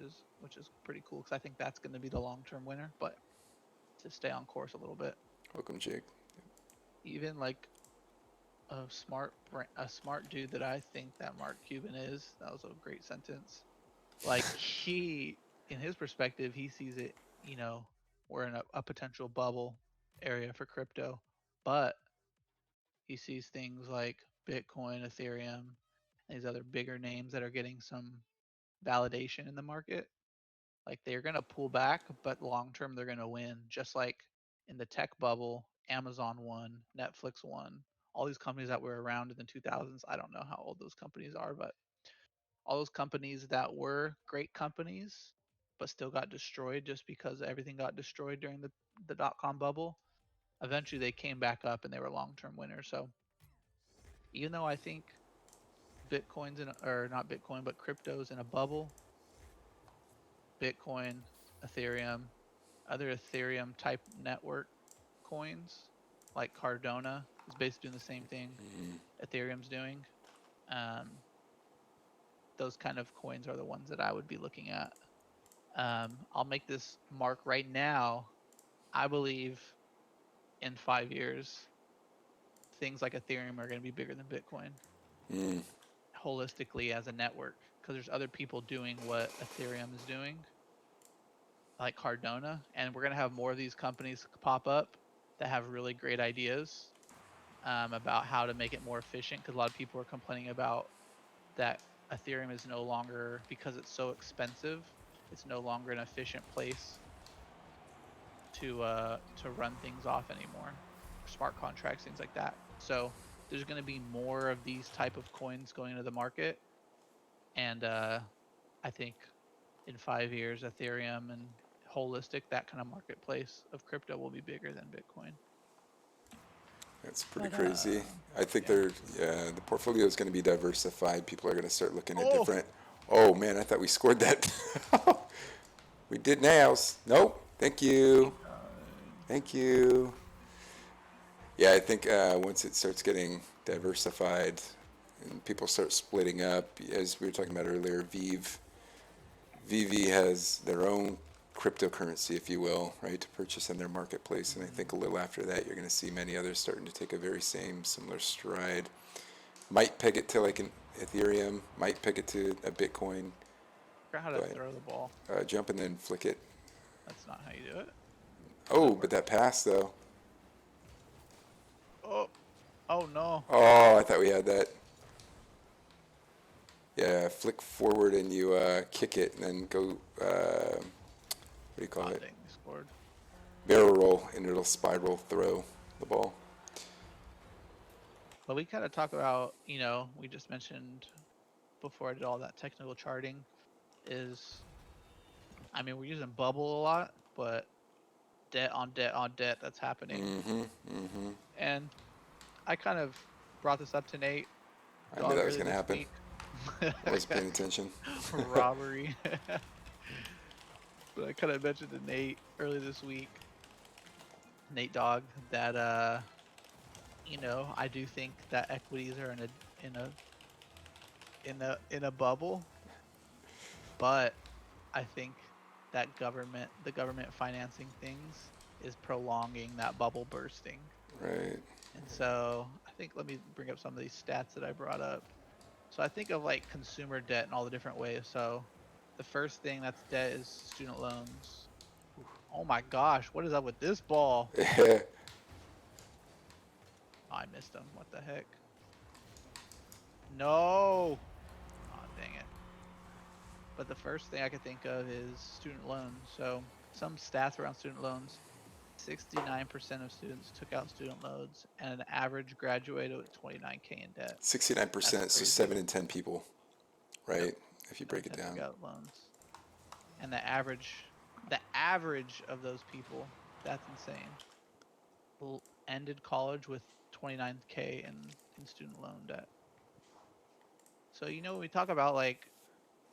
is pretty cool because I think that's going to be the long-term winner. But to stay on course a little bit, Welcome, Jake. even like a smart dude that I think that Mark Cuban is. That was a great sentence. Like he, in his perspective, he sees it. We're in a potential bubble area for crypto, but he sees things like Bitcoin, Ethereum, and these other bigger names that are getting some validation in the market. Like they're going to pull back, but long term they're going to win. Just like in the tech bubble, Amazon won, Netflix won, all these companies that were around in the 2000s. I don't know how old those companies are, but all those companies that were great companies, but still got destroyed just because everything got destroyed during the dot com bubble. Eventually they came back up and they were long term winners. So even though I think Bitcoin's or not Bitcoin, but crypto's in a bubble, Bitcoin, Ethereum, other Ethereum type network coins like Cardona is basically doing the same thing Ethereum's doing. Um, those kind of coins are the ones that I would be looking at. I'll make this mark right now. I believe in 5 years, things like Ethereum are going to be bigger than Bitcoin Mm. holistically as a network because there's other people doing what Ethereum is doing, like Cardona, and we're going to have more of these companies pop up that have really great ideas about how to make it more efficient because a lot of people are complaining about that Ethereum is no longer, because it's so expensive, it's no longer an efficient place to run things off anymore, smart contracts, things like that. So there's going to be more of these type of coins going into the market, and I think in 5 years, Ethereum and holistic, that kind of marketplace of crypto will be bigger than Bitcoin. That's pretty But crazy. I think yeah. the portfolio is going to be diversified. People are going to start looking at Oh, different. Oh man, I thought we scored that. We did nails. Nope. Thank you. 89. Thank you. Yeah, I think once it starts getting diversified and people start splitting up, as we were talking about earlier, VV has their own cryptocurrency, if you will, right, to purchase in their marketplace. And I think a little after that, you're going to see many others starting to take a very same similar stride. Might peg it to like an Ethereum, might peg it to a Bitcoin, Forgot how to but throw the ball. jump and then flick it. That's not how you do it. How does Oh, that but work? that pass though. Oh, oh no. Oh, I thought we had that. Yeah, flick forward and you kick it and then go, what do you call Ah, it? dang, we scored. Barrel roll and it'll spiral throw the ball. But we kind of talk about, we just mentioned before I did all that technical charting is, I mean, we're using bubble a lot, but debt on debt on debt that's happening. Mm-hmm, mm-hmm. And I kind of brought this up to Nate I knew Dog that was earlier going to this happen. week. I wasn't paying attention. Robbery. But I kind of mentioned to Nate earlier this week, Nate Dog, that I do think that equities are in a in a bubble, but I think that the government financing things is prolonging that bubble bursting. Right. And so I think let me bring up some of these stats that I brought up. So I think of like consumer debt in all the different ways. So the first thing that's debt is student loans. Oh my gosh, what is up with this ball? Oh, I missed him. What the heck? No. Oh, dang it. But the first thing I could think of is student loans. So some stats around student loans. 69% of students took out student loans and an average graduated with 29K in debt. That's 69%, so crazy. 7 in 10 people, Yep. right? If you 7 break in it 10 took down. out loans. And the average of those people, that's insane, ended college with 29K in student loan debt. So when we talk about like,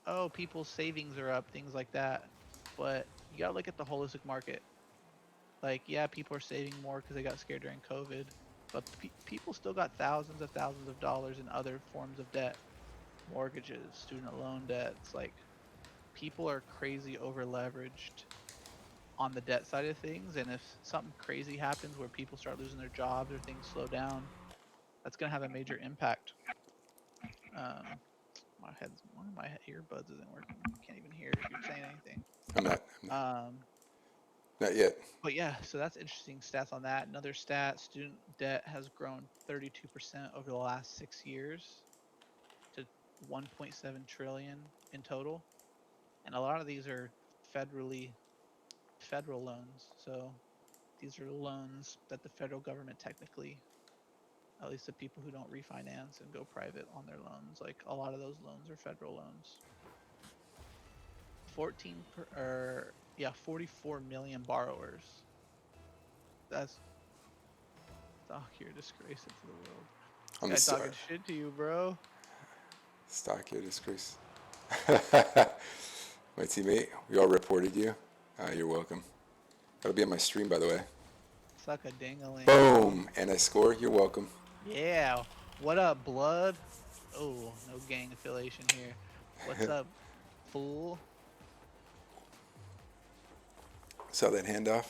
oh, people's savings are up, things like that, but you gotta look at the holistic market. Like, yeah, people are saving more because they got scared during COVID, but people still got thousands of dollars in other forms of debt, mortgages, student loan debts. Like, people are crazy over leveraged on the debt side of things, and if something crazy happens where people start losing their jobs or things slow down, that's gonna have a major impact. Um, one of my earbuds isn't working. I can't even hear if you're saying anything. I'm not. Um, Not yet. but yeah, so that's interesting stats on that. Another stat: student debt has grown 32% over the last 6 years to 1.7 trillion in total, and a lot of these are federal loans. So these are loans that the federal government technically, at least the people who don't refinance and go private on their loans, like a lot of those loans are federal loans. or yeah, 44 million borrowers. That's Doc, you're a disgrace to the world. This I'm the guy star. talking shit to you, bro. Stock your disgrace. My teammate, we all reported you. You're welcome. That'll be on my stream, by the way. Suck a ding-a-ling, bro. Boom! And I score. You're welcome. Yeah. What up, blood? Oh, no gang affiliation here. What's up, fool? Saw that handoff.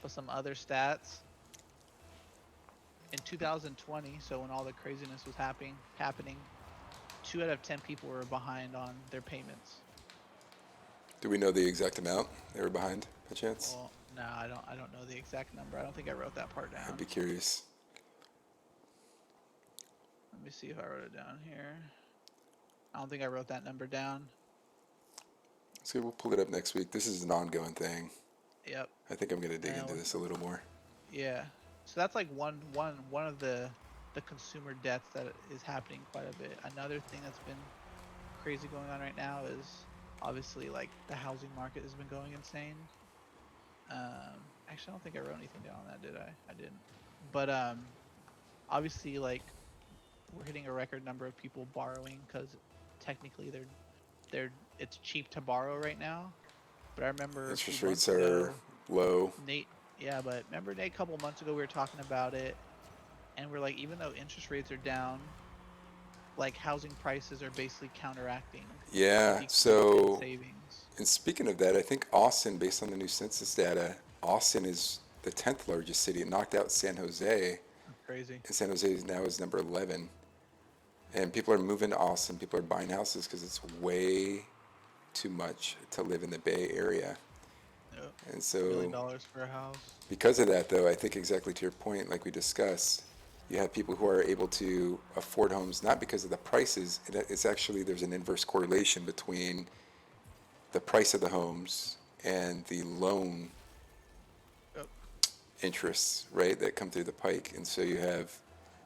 But some other stats. In 2020, so when all the craziness was happening, 2 out of 10 people were behind on their payments. Do we know the exact amount they were behind, by chance? Well, no, I don't know the exact number. I don't think I wrote that part I'd down. be curious. Let me see if I wrote it down here. I don't think I wrote that number down. So we'll pull it up next week. This is an ongoing thing. Yep. I think I'm going to dig And into this a little more. yeah. So that's like one of the consumer debts that is happening quite a bit. Another thing that's been crazy going on right now is obviously like the housing market has been going insane. Actually, I don't think I wrote anything down on that, did I? I didn't. But obviously, like we're hitting a record number of people borrowing because technically they're it's cheap to borrow right now. But I remember a few Interest rates months are ago, low. Nate. Yeah, but remember Nate, a couple months ago we were talking about it, and we're like, even though interest rates are down, like housing prices are basically counteracting the Yeah. decrease in So, savings. and speaking of that, I think Austin, based on the new census data, Austin is the 10th largest city. It knocked out San Jose, That's crazy. and San Jose now is number 11. And people are moving to Austin. People are buying houses because it's way too much to live in the Bay Area. Yep. And million so, dollars for a house. because of that, though, I think exactly to your point, like we discussed, you have people who are able to afford homes not because of the prices. It's actually, there's an inverse correlation between the price of the homes and the loan Yep. interests, right, that come through the pike. And so you have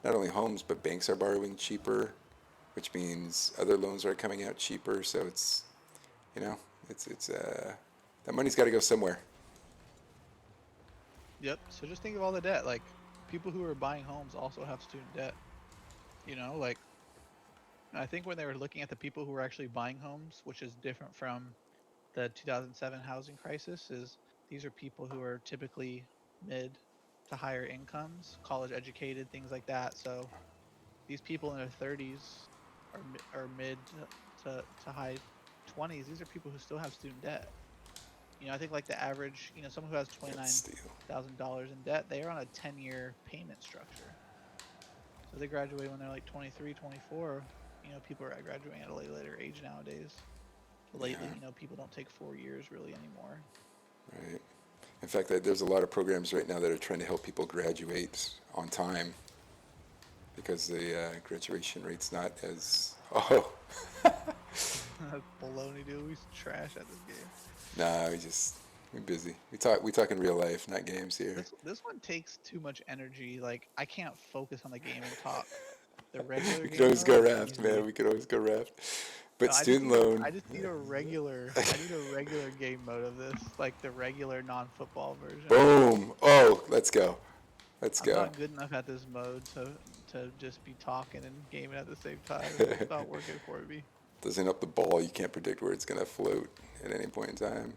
not only homes, but banks are borrowing cheaper, which means other loans are coming out cheaper. So it's, you know, it's that money's got to go somewhere. Yep. So just think of all the debt. Like people who are buying homes also have student debt. Like I think when they were looking at the people who were actually buying homes, which is different from the 2007 housing crisis, is these are people who are typically mid to higher incomes, college educated, things like that. So these people in their 30s are mid to high 20s. These are people who still have student debt. I think like the average, someone who has That's $29,000 steel. in debt, they are on a 10-year payment structure. So they graduate when they're like 23, 24. People are graduating at a later age nowadays. Lately, Yeah, people don't take 4 years really anymore. right. In fact, there's a lot of programs right now that are trying to help people graduate on time because the graduation rate's not as, oh, That's baloney, dude. We trash at this game. nah, we're busy. We talk in real life, not games here. This one takes too much energy. Like I can't focus on the game and talk. The regular We could game always mode go is raft, man. easy. We could always go raft. No, But student loan, I just need a regular I need a regular game mode of this, like the regular non-football version. boom. Oh, let's go. Let's I'm go. not good enough at this mode to just be talking and gaming at the same time. It's just not working for me. Doesn't up the ball. You can't predict where it's going to float at any point in time.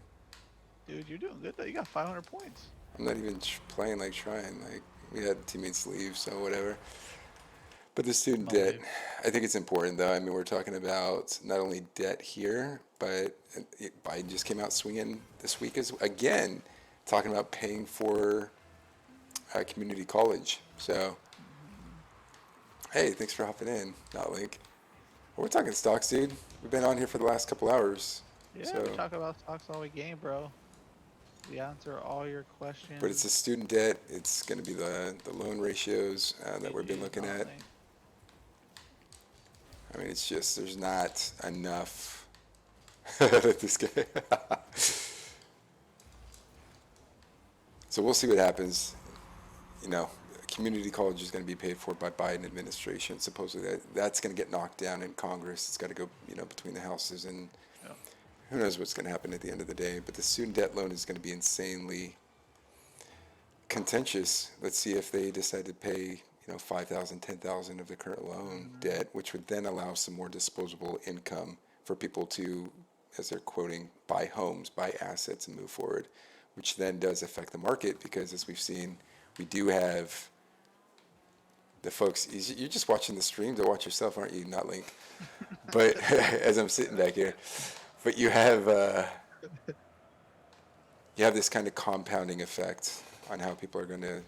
Dude, you're doing good though. You got 500 points. I'm not even playing like trying. Like, we had teammates leave, so whatever. But the student debt, Motive. I think it's important though. I mean, we're talking about not only debt here, but Biden just came out swinging this week as again, talking about paying for community college. So, Hmm. hey, thanks for hopping in, not Link. We're talking stocks, dude. We've been on here for the last couple hours. Yeah, we So, talk about stocks all we game, bro. We answer all your but it's the questions. student debt. It's going to be the loan ratios that we've been STG is looking not at. linked. I mean, it's just there's not enough. This guy. So we'll see what happens. You know, community college is going to be paid for by Biden administration. Supposedly that's going to get knocked down in Congress. It's got to go, between the houses, and Yep. who knows what's going to happen at the end of the day. But the student debt loan is going to be insanely contentious. Let's see if they decide to pay, 5,000, 10,000 of the current loan Hmm. debt, which would then allow some more disposable income for people to, as they're quoting, buy homes, buy assets, and move forward, which then does affect the market because, as we've seen, we do have the folks. You're just watching the stream to watch yourself, aren't you? Not Link. But as I'm sitting back here, but you have this kind of compounding effect on how people are going to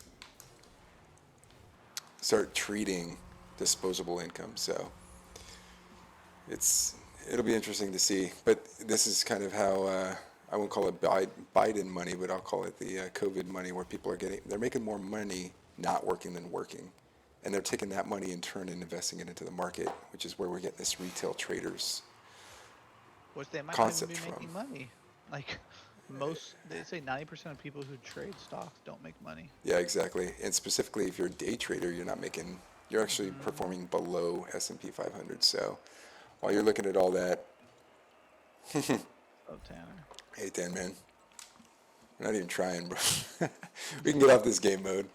start treating disposable income. So it's it'll be interesting to see. But this is kind of how I won't call it Biden money, but I'll call it the COVID money, where people they're making more money not working than working, and they're taking that money in turn and investing it into the market, which is where we're getting this retail traders Which they might not even concept be from. making money. Like they say 90% of people who trade stocks don't make money. Yeah, exactly. And specifically, if you're a day trader, you're actually Hmm. performing below S&P 500. So while you're looking at all that, Oh, Tanner. hey Dan, man, We're not even trying, bro. We can get off this game mode.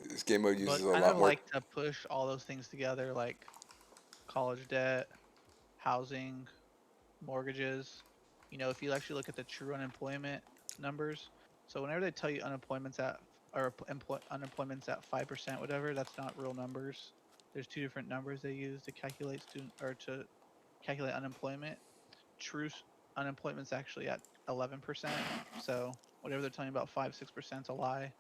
This game mode But uses a kind lot of more. like to push all those things together, like college debt, housing, mortgages. If you actually look at the true unemployment numbers, so whenever they tell you unemployment's at or unemployment's at 5%, whatever, that's not real numbers. There's two different numbers they use to calculate student or to calculate unemployment. True unemployment's actually at 11%. So whatever they're telling you about 5-6% is a lie.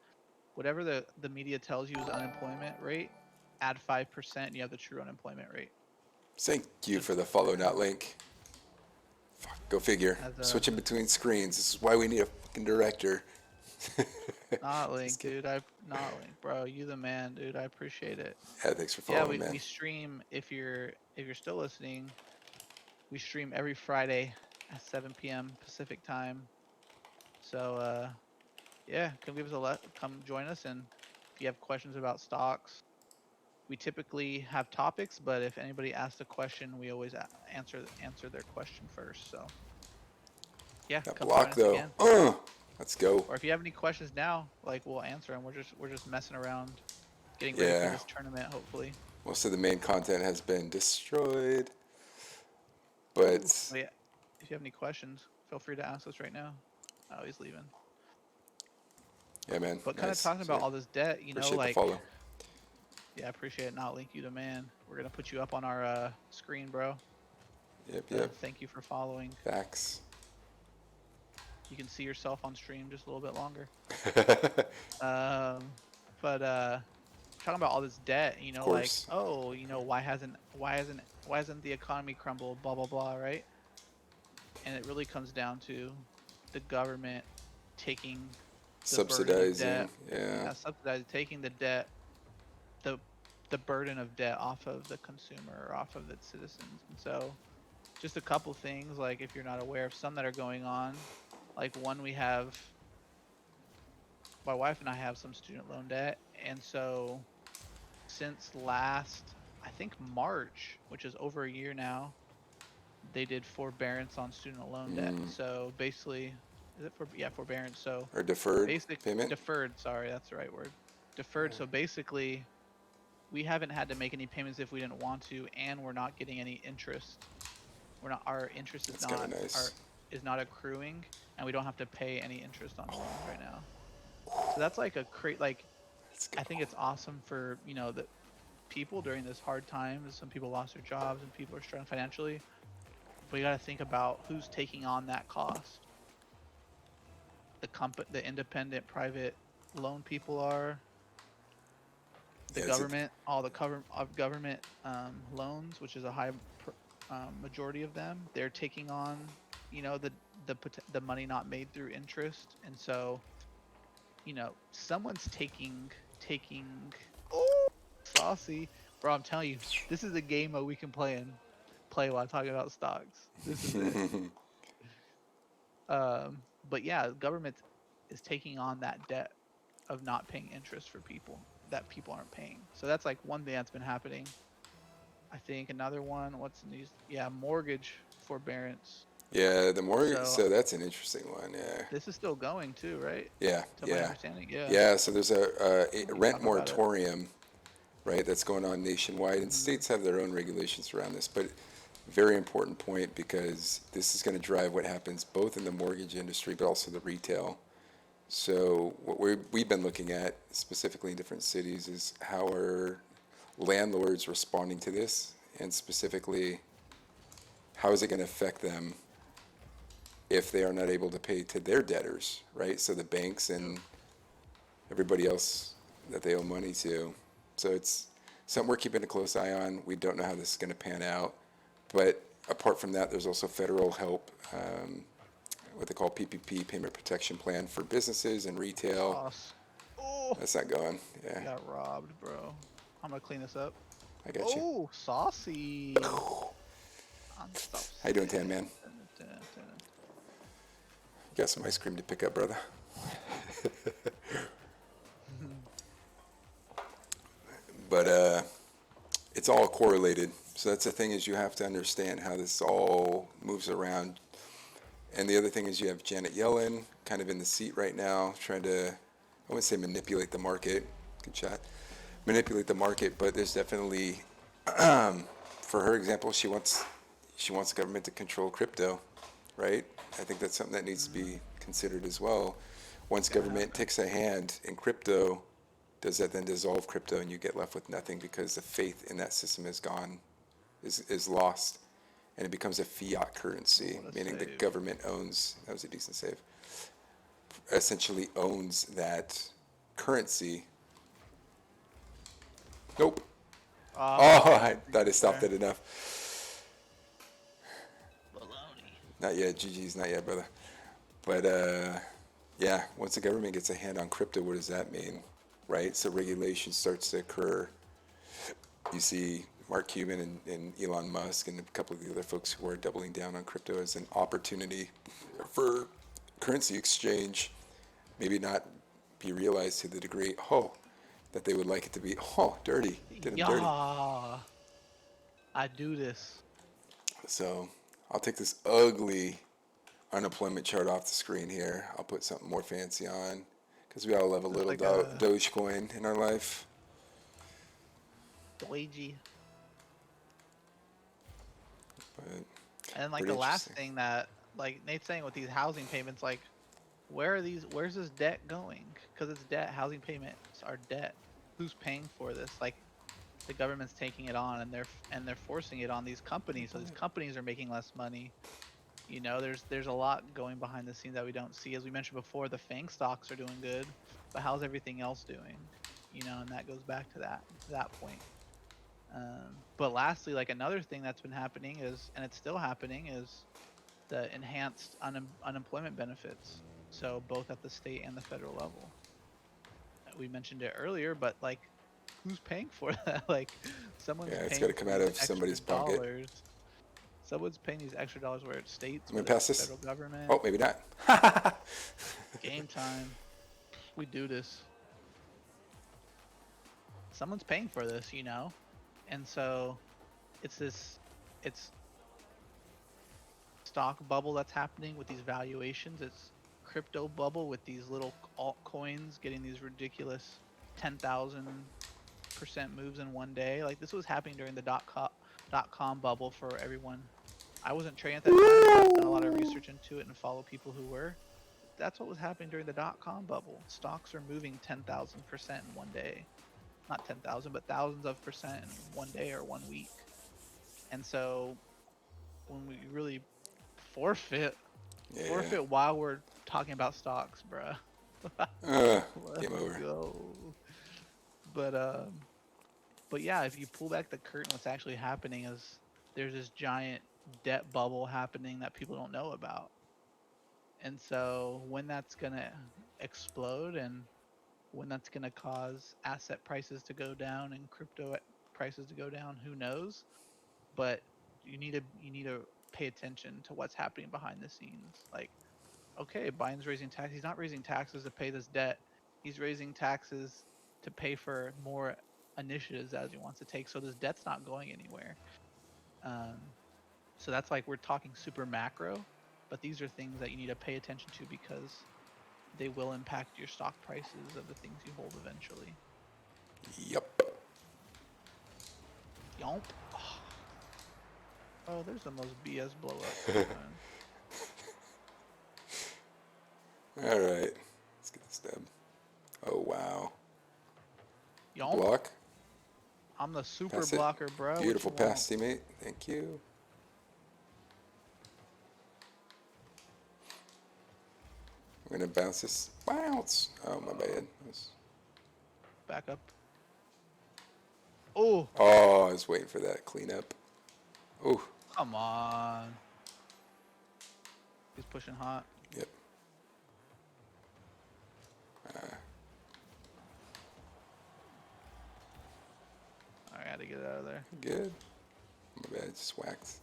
Whatever the media tells you is unemployment rate, add 5%, and you have the true unemployment rate. Thank you Just for the follow, not link. Fuck, go figure. as a Switching between screens. This is why we need a fucking director. not Just link, kidding. dude. Not link, bro. You the man, dude. I appreciate it. Yeah, thanks for Yeah, following, we man. stream if you're still listening, we stream every Friday at 7 p.m. Pacific time. So yeah, come join us, and if you have questions about stocks, we typically have topics, but if anybody asks a question, we always answer their question first. So yeah, That come join block us though. again. Let's go. Or if you have any questions now, like we'll answer them. We're just messing around, getting ready for Yeah, this tournament, hopefully. most of the main content has been destroyed, Ooh, but but yeah, if you have any questions, feel free to ask us right now. Oh, he's leaving. yeah, man, But kind of nice. talking So, about all this debt, appreciate the like, follow. yeah, I appreciate it. Not link you to man. We're gonna put you up on our screen, bro. Yep, To yep. thank you for following. Facts. You can see yourself on stream just a little bit longer. Of Um, but talking about all this debt, like, course. oh, why hasn't the economy crumbled? Blah blah blah, right? And it really comes down to the government taking the burden of Subsidizing. debt. Yeah. Yeah, subsidizing, taking the debt, the the burden of debt off of the consumer or off of the citizens. And so, just a couple things, like if you're not aware of some that are going on, like one we have, my wife and I have some student loan debt, and so since last, I think March, which is over a year now, they did forbearance on student loan debt. Mm. So basically, is it forbearance? So Or deferred basic payment. deferred. Sorry, that's the right word. Deferred. So basically, we haven't had to make any payments if we didn't want to, and we're not getting any interest. Our interest That's kind of nice. is not accruing, and we don't have to pay any interest on the loans right now. So that's like like Let's I go. think it's awesome for the people during this hard time. Some people lost their jobs and people are struggling financially. But you got to think about who's taking on that cost. The independent private loan people are, the Yeah, it's a, government, all the cover of government loans, which is a high majority of them. They're taking on, the money not made through interest, and so someone's taking. Oh, saucy, bro! I'm telling you, this is a game mode we can play while talking about stocks. This is it. But yeah, government is taking on that debt of not paying interest for people that people aren't paying. So that's like one thing that's been happening. I think another one, what's the news? Yeah, mortgage forbearance. yeah, the mortgage. So So that's an interesting one. Yeah. this is still going too, right? Yeah. To my Yeah. understanding, yeah. Yeah. So there's Let a me rent talk about it. moratorium, right? That's going on nationwide, and Hmm. states have their own regulations around this. But very important point because this is going to drive what happens both in the mortgage industry, but also the retail. So what we've been looking at specifically in different cities is how are landlords responding to this, and specifically how is it going to affect them if they are not able to pay to their debtors, right? So the banks Yep. and everybody else that they owe money to. So it's something we're keeping a close eye on. We don't know how this is going to pan out, but apart from that, there's also federal help, what they call PPP, Payment Protection Plan for businesses and retail. Sauce. Oh, That's not going. Yeah, we got robbed, bro. I'm gonna clean this up. I got you. Oh, saucy. I'm How you doing, saucy. Tan Man? Got some ice cream to pick up, brother. But it's all correlated. So that's the thing is you have to understand how this all moves around. And the other thing is you have Janet Yellen kind of in the seat right now, trying to, I wouldn't say manipulate the market. Good chat. Manipulate the market, but there's definitely, for her example, she wants the government to control crypto, right? I think that's something that needs to be considered as well. Once government takes a hand in crypto, does that then dissolve crypto and you get left with nothing because the faith in that system is gone, is lost, and it becomes a fiat currency, What a meaning the save. government owns, that was a decent save, essentially owns that currency. Nope. Oh, Oh, okay. I thought I stopped There. it enough. Baloney. Not yet, GG's not yet, brother. But yeah, once the government gets a hand on crypto, what does that mean, right? So regulation starts to occur. You see Mark Cuban and Elon Musk and a couple of the other folks who are doubling down on crypto as an opportunity for currency exchange, maybe not be realized to the degree, that they would like it to be, dirty, did them dirty. Yeah. I do this. So I'll take this ugly unemployment chart off the screen here. I'll put something more fancy on because we all love a Looks little like a Dogecoin in our life. doiji. But And like pretty the last interesting. thing that, like Nate's saying with these housing payments, like where's this debt going? Because it's debt. Housing payments are debt. Who's paying for this? Like the government's taking it on, and they're forcing it on these companies. So these companies are making less money. There's a lot going behind the scenes that we don't see. As we mentioned before, the FANG stocks are doing good, but how's everything else doing? And that goes back to that point. But lastly, like another thing that's been happening is, and it's still happening, is the enhanced unemployment benefits. So both at the state and the federal level. We mentioned it earlier, but like, who's paying for that? Like, someone's Yeah, it's got paying to for come out these of extra somebody's pocket. dollars. Someone's paying these extra dollars, where it's states, I'm going to whether it's pass the this. federal government. Oh, maybe not. Game time. We do this. Someone's paying for this. And so it's stock bubble that's happening with these valuations. It's crypto bubble with these little altcoins getting these ridiculous 10,000% moves in one day. Like this was happening during the dot com bubble for everyone. I wasn't trading at that time, but I've done a lot of research into it and follow people who were. That's what was happening during the dot-com bubble. Stocks are moving 10,000% in one day. Not 10,000, but thousands of percent in one day or 1 week. And so when we really forfeit Yeah. while we're talking about stocks, bruh. Game Let's over. go. But but yeah, if you pull back the curtain, what's actually happening is there's this giant debt bubble happening that people don't know about. And so when that's gonna explode, and when that's going to cause asset prices to go down and crypto prices to go down, who knows? But you need to pay attention to what's happening behind the scenes. Like, okay, Biden's raising taxes. He's not raising taxes to pay this debt. He's raising taxes to pay for more initiatives as he wants to take. So this debt's not going anywhere. Um, so that's like, we're talking super macro, but these are things that you need to pay attention to because they will impact your stock prices of the things you hold eventually. Yup. Yomp. Oh, there's the most BS blow up going. All right. Let's get this done. Oh, wow. Yomp. Block. I'm the super Pass it. blocker, bro. What Beautiful you want? pass, teammate. Thank you. I'm going to bounce this. Bounce. Oh, my bad. Back up. Oh, Oh, I was waiting for that cleanup. Oh, come on. He's pushing hot. yep. I gotta get out of there. Good. My bad. Just whacked.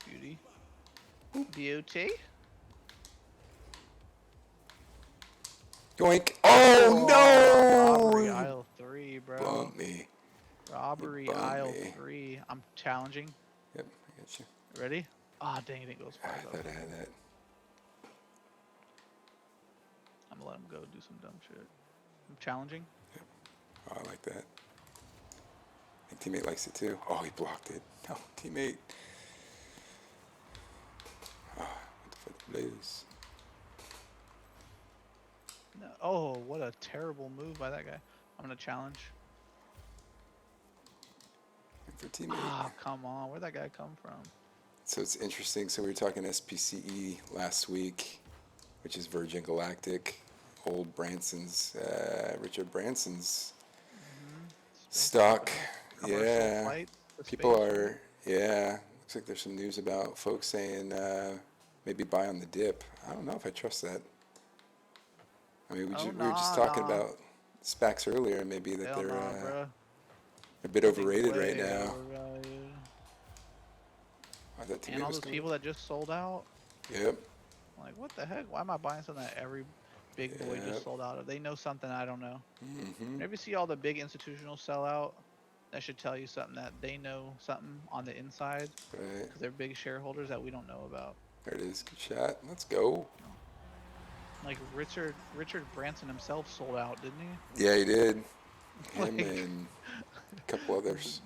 Beauty. Beauty. Yoink. Oh, Oh, robbery no. aisle 3, bro. me. Robbery Bummed aisle me. 3. I'm challenging. Yep, I got you. Ready? Ah, dang it, it goes I far though. thought I had that. I'm gonna let him go do some dumb shit. I'm challenging. Oh, I like that. I think teammate likes it too. Oh, he blocked it. No, teammate. Oh, went for the Blues. No. Oh, what a terrible move by that guy. I'm gonna challenge. Went for teammate. Ah, come on. Where'd that guy come from? So it's interesting. So we were talking SPCE last week, which is Virgin Galactic, old Branson's, Richard Branson's Space stock. company. Commercial Yeah, flights to people space, right? are. Yeah, looks like there's some news about folks saying maybe buy on the dip. I don't know if I trust that. I mean, Oh, we were just nah, talking nah. about SPACs earlier, maybe that Hell they're nah, bruh. a bit I think overrated right way now. overvalued. I thought And teammate all was those coming. people that just sold out. Yep. Like, what the heck? Why am I buying something that every big boy just Yep. sold out of? They know something I don't know. Mm-hmm. Whenever you see all the big institutional sell out, that should tell you something that they know something on the inside Right. because they're big shareholders that we don't know about. There it is. Good shot. Let's go. Like Richard Branson himself sold out, didn't he? Yeah, he did. Him Like and a couple others.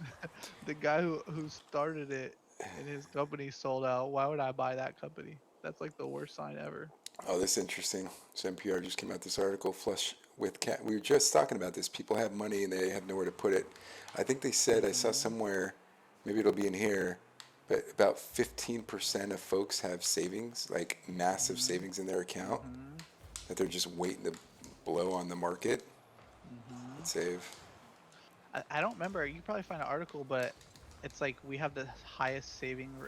the guy who started it and his company sold out. Why would I buy that company? That's like the worst sign ever. Oh, this is interesting. So NPR just came out this article, Flush with Cat. We were just talking about this. People have money and they have nowhere to put it. I think they said, I saw Mhm. somewhere, maybe it'll be in here, but about 15% of folks have savings, like massive Mhm. savings in their account, Mhm. that they're just waiting to blow on the market and Mhm. save I don't remember. You probably find an article, but it's like we have the highest saving in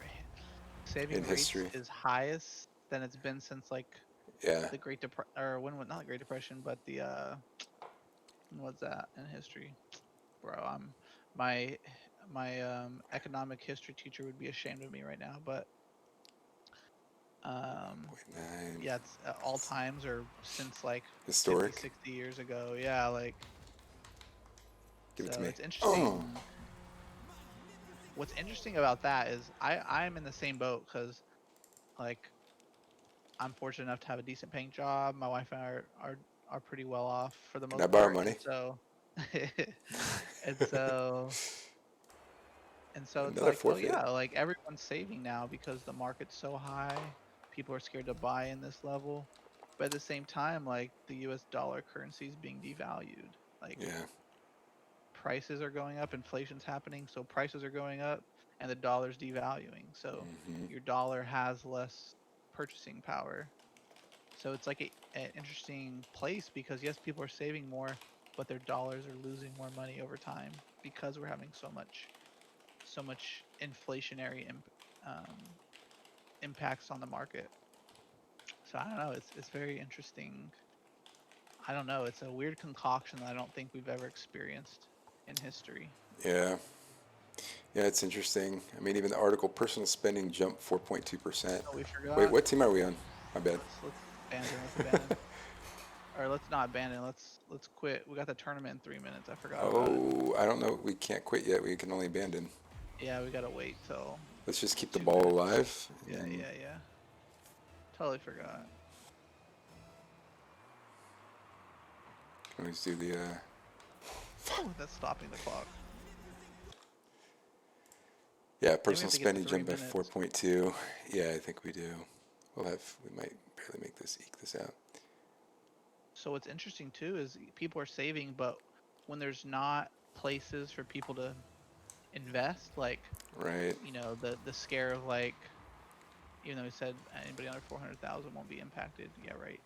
rates history. is highest than it's been since like Yeah. the Great Depression, or not the Great Depression, but the when was that in history, bro? My economic history teacher would be ashamed of me right now, but um 0.9. yeah, it's all times or since like 50, Historic. 60 years ago. Yeah, like Give it to so me. it's Oh. interesting. What's interesting about that is I'm in the same boat because like I'm fortunate enough to have a decent paying job. My wife and I are pretty well off for the Can I most borrow part, money? and so it's Another like, oh forfeit. yeah, like everyone's saving now because the market's so high. People are scared to buy in this level, but at the same time, like the U.S. dollar currency is being devalued. Like Yeah. prices are going up, inflation's happening, so prices are going up, and the dollar's devaluing. So Hmm. your dollar has less purchasing power. So it's like an interesting place because yes, people are saving more, but their dollars are losing more money over time because we're having so much inflationary um, impacts on the market. So I don't know. It's very interesting. I don't know. It's a weird concoction that I don't think we've ever experienced in history. Yeah. Yeah, it's interesting. I mean, even the article, personal spending jumped 4.2%. Oh, we Wait, forgot. what team are we on? My bad. Let's abandon. Let's abandon. Or let's not abandon. Let's quit. We got the tournament in 3 minutes. I forgot about it. Oh, I don't know. We can't quit yet. We can only abandon. Yeah, we gotta wait till Let's just keep the two ball minutes. alive. And Yeah, then yeah, yeah. Totally forgot. can always do the. Oh, that's stopping the clock. Yeah, I think we have personal to get to spending three jumped by minutes. 4.2. Yeah, I think we do. We might barely make this, eke this out. So what's interesting too is people are saving, but when there's not places for people to invest, like Right? the scare of like we said anybody under 400,000 won't be impacted. Yeah, right.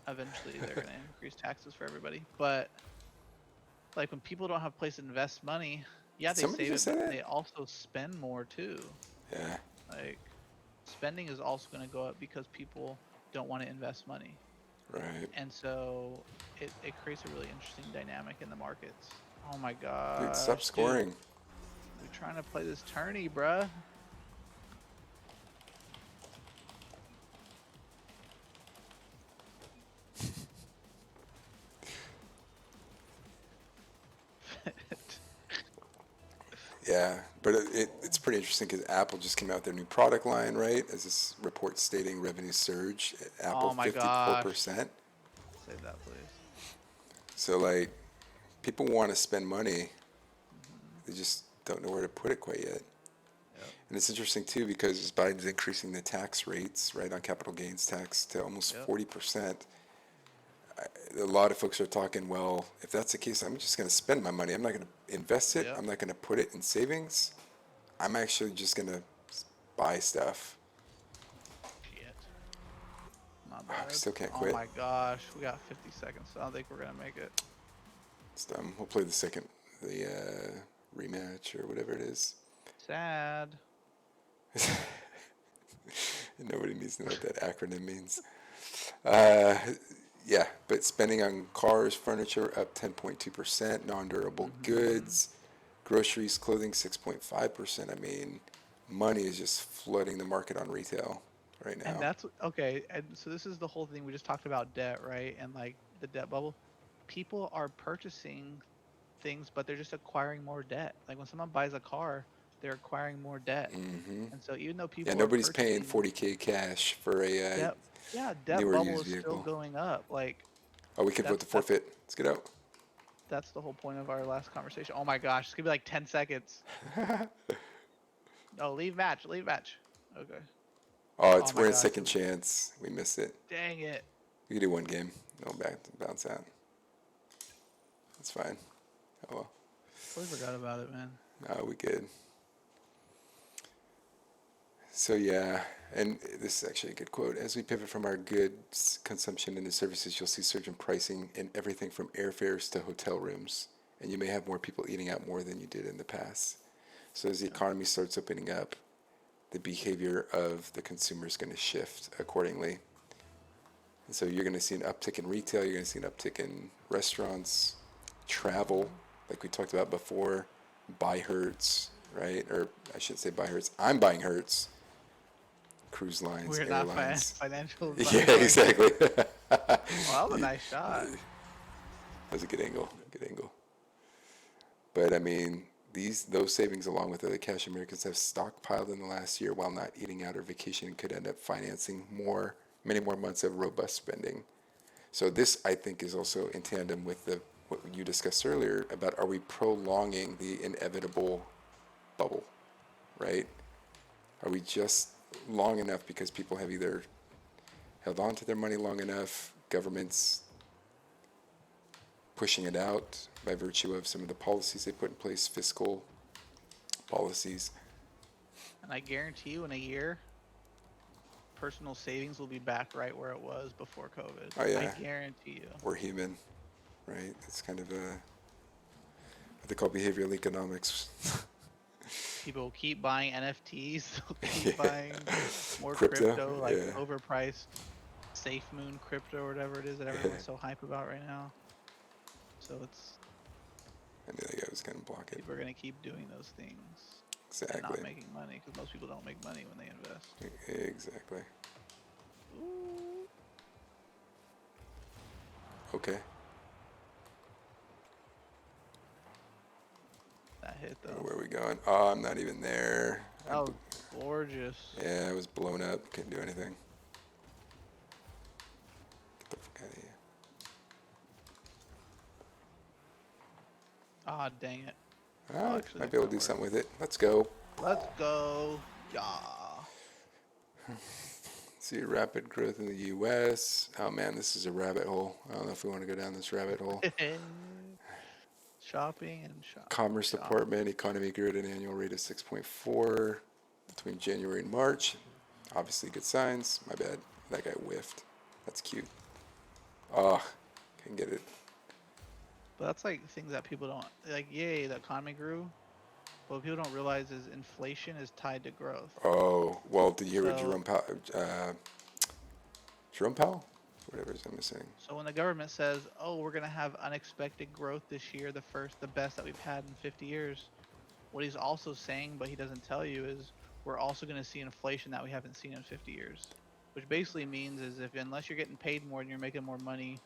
Eventually they're gonna increase taxes for everybody, but like when people don't have a place to invest money, yeah, Did they somebody save just it, say but that? they also spend more too. Yeah, Like spending is also going to go up because people don't want to invest money. right. And so it creates a really interesting dynamic in the markets. Oh my Dude, stop gosh, dude. scoring. We're trying to play this tourney, bruh. Yeah, but it's pretty interesting because Apple just came out with their new product line, right? As this report stating revenue surge, Apple Oh my gosh. 54%. Save that, please. So like, people want to spend money, Hmm. they just don't know where to put it quite yet. Yep. And it's interesting too because Biden's increasing the tax rates, right, on capital gains tax to almost Yep. 40%. A lot of folks are talking, well, if that's the case, I'm just going to spend my money. I'm not going to invest it. Yep. I'm not going to put it in savings. I'm actually just going to buy stuff. Shit. My We bad. still can't Oh quit. my gosh. We got 50 seconds. So I don't think we're gonna make it. It's dumb. We'll play the rematch or whatever it is. Sad. Nobody needs to know what that acronym means. Uh, yeah, but spending on cars, furniture up 10.2%, non-durable Hmm. goods, groceries, clothing 6.5%. I mean, money is just flooding the market on retail right And now. that's okay. And so this is the whole thing. We just talked about debt, right? And like the debt bubble. People are purchasing things, but they're just acquiring more debt. Like when someone buys a car, they're acquiring more debt. Hmm. And so even though Yeah, people are nobody's paying purchasing 40K cash for a debt, yeah, debt newer bubble used is still vehicle. going up. Like Oh, we can vote that's the that's forfeit. Let's get out. that's the whole point of our last conversation. Oh my gosh, it's gonna be like 10 seconds. No, leave match, leave match. Okay. Oh, Oh it's my we're in gosh, second chance. We missed it. dang it. We can do one game. No bounce out. That's fine. Oh well. Totally forgot about it, man. No, we good. So yeah, and this is actually a good quote. As we pivot from our goods consumption into services, you'll see surge in pricing in everything from airfares to hotel rooms, and you may have more people eating out more than you did in the past. So as the Yep. economy starts opening up, the behavior of the consumer is going to shift accordingly. And so you're going to see an uptick in retail. You're going to see an uptick in restaurants, travel, Hmm. like we talked about before. Buy Hertz, right? Or I shouldn't say buy Hertz. I'm buying Hertz. Cruise lines, We're not airlines. financial Yeah, advisors. exactly. Oh, that was a nice shot. That's a good angle. Good angle. But I mean, those savings, along with other cash Americans have stockpiled in the last year while not eating out or vacationing, could end up financing many more months of robust spending. So this, I think, is also in tandem with the what you discussed earlier about, are we prolonging the inevitable bubble, right? Are we just long enough because people have either held on to their money long enough, governments pushing it out by virtue of some of the policies they put in place, fiscal policies. And I guarantee you in a year, personal savings will be back right where it was before COVID. Oh I yeah, guarantee you. we're human, right? It's kind of what they call behavioral economics. People will keep buying NFTs, they'll keep Yeah, buying more crypto. crypto, like Yeah, overpriced Safe Moon crypto or whatever it is that yeah. everyone's so hype about right now. So it's I knew that guy was gonna block it. people are gonna keep doing those things and not Exactly. making money because most people don't make money when they invest. Exactly. Ooh, Okay. that hit though. Where are we going? Oh, I'm not even there. That was gorgeous. Yeah, I was blown up. Couldn't do anything. Get the fuck out of here. Ah, dang it. All Oh, right, actually, might that's be able gonna to do work. something with it. Let's go. Let's go. Yeah. See rapid growth in the U.S. Oh man, this is a rabbit hole. I don't know if we want to go down this rabbit hole. Shopping and shopping and Commerce shopping. Department economy grew at an annual rate of 6.4 between January and March. Obviously, good signs. My bad. That guy whiffed. That's cute. Oh, can get it. But that's like things that people don't like. Yay, the economy grew. But what people don't realize is inflation is tied to growth. Oh, well, did you hear what So, Jerome Powell? Whatever his name is saying. so when the government says, "Oh, we're gonna have unexpected growth this year, the best that we've had in 50 years," what he's also saying, but he doesn't tell you, is we're also gonna see inflation that we haven't seen in 50 years. Which basically means is if unless you're getting paid more and you're making more money,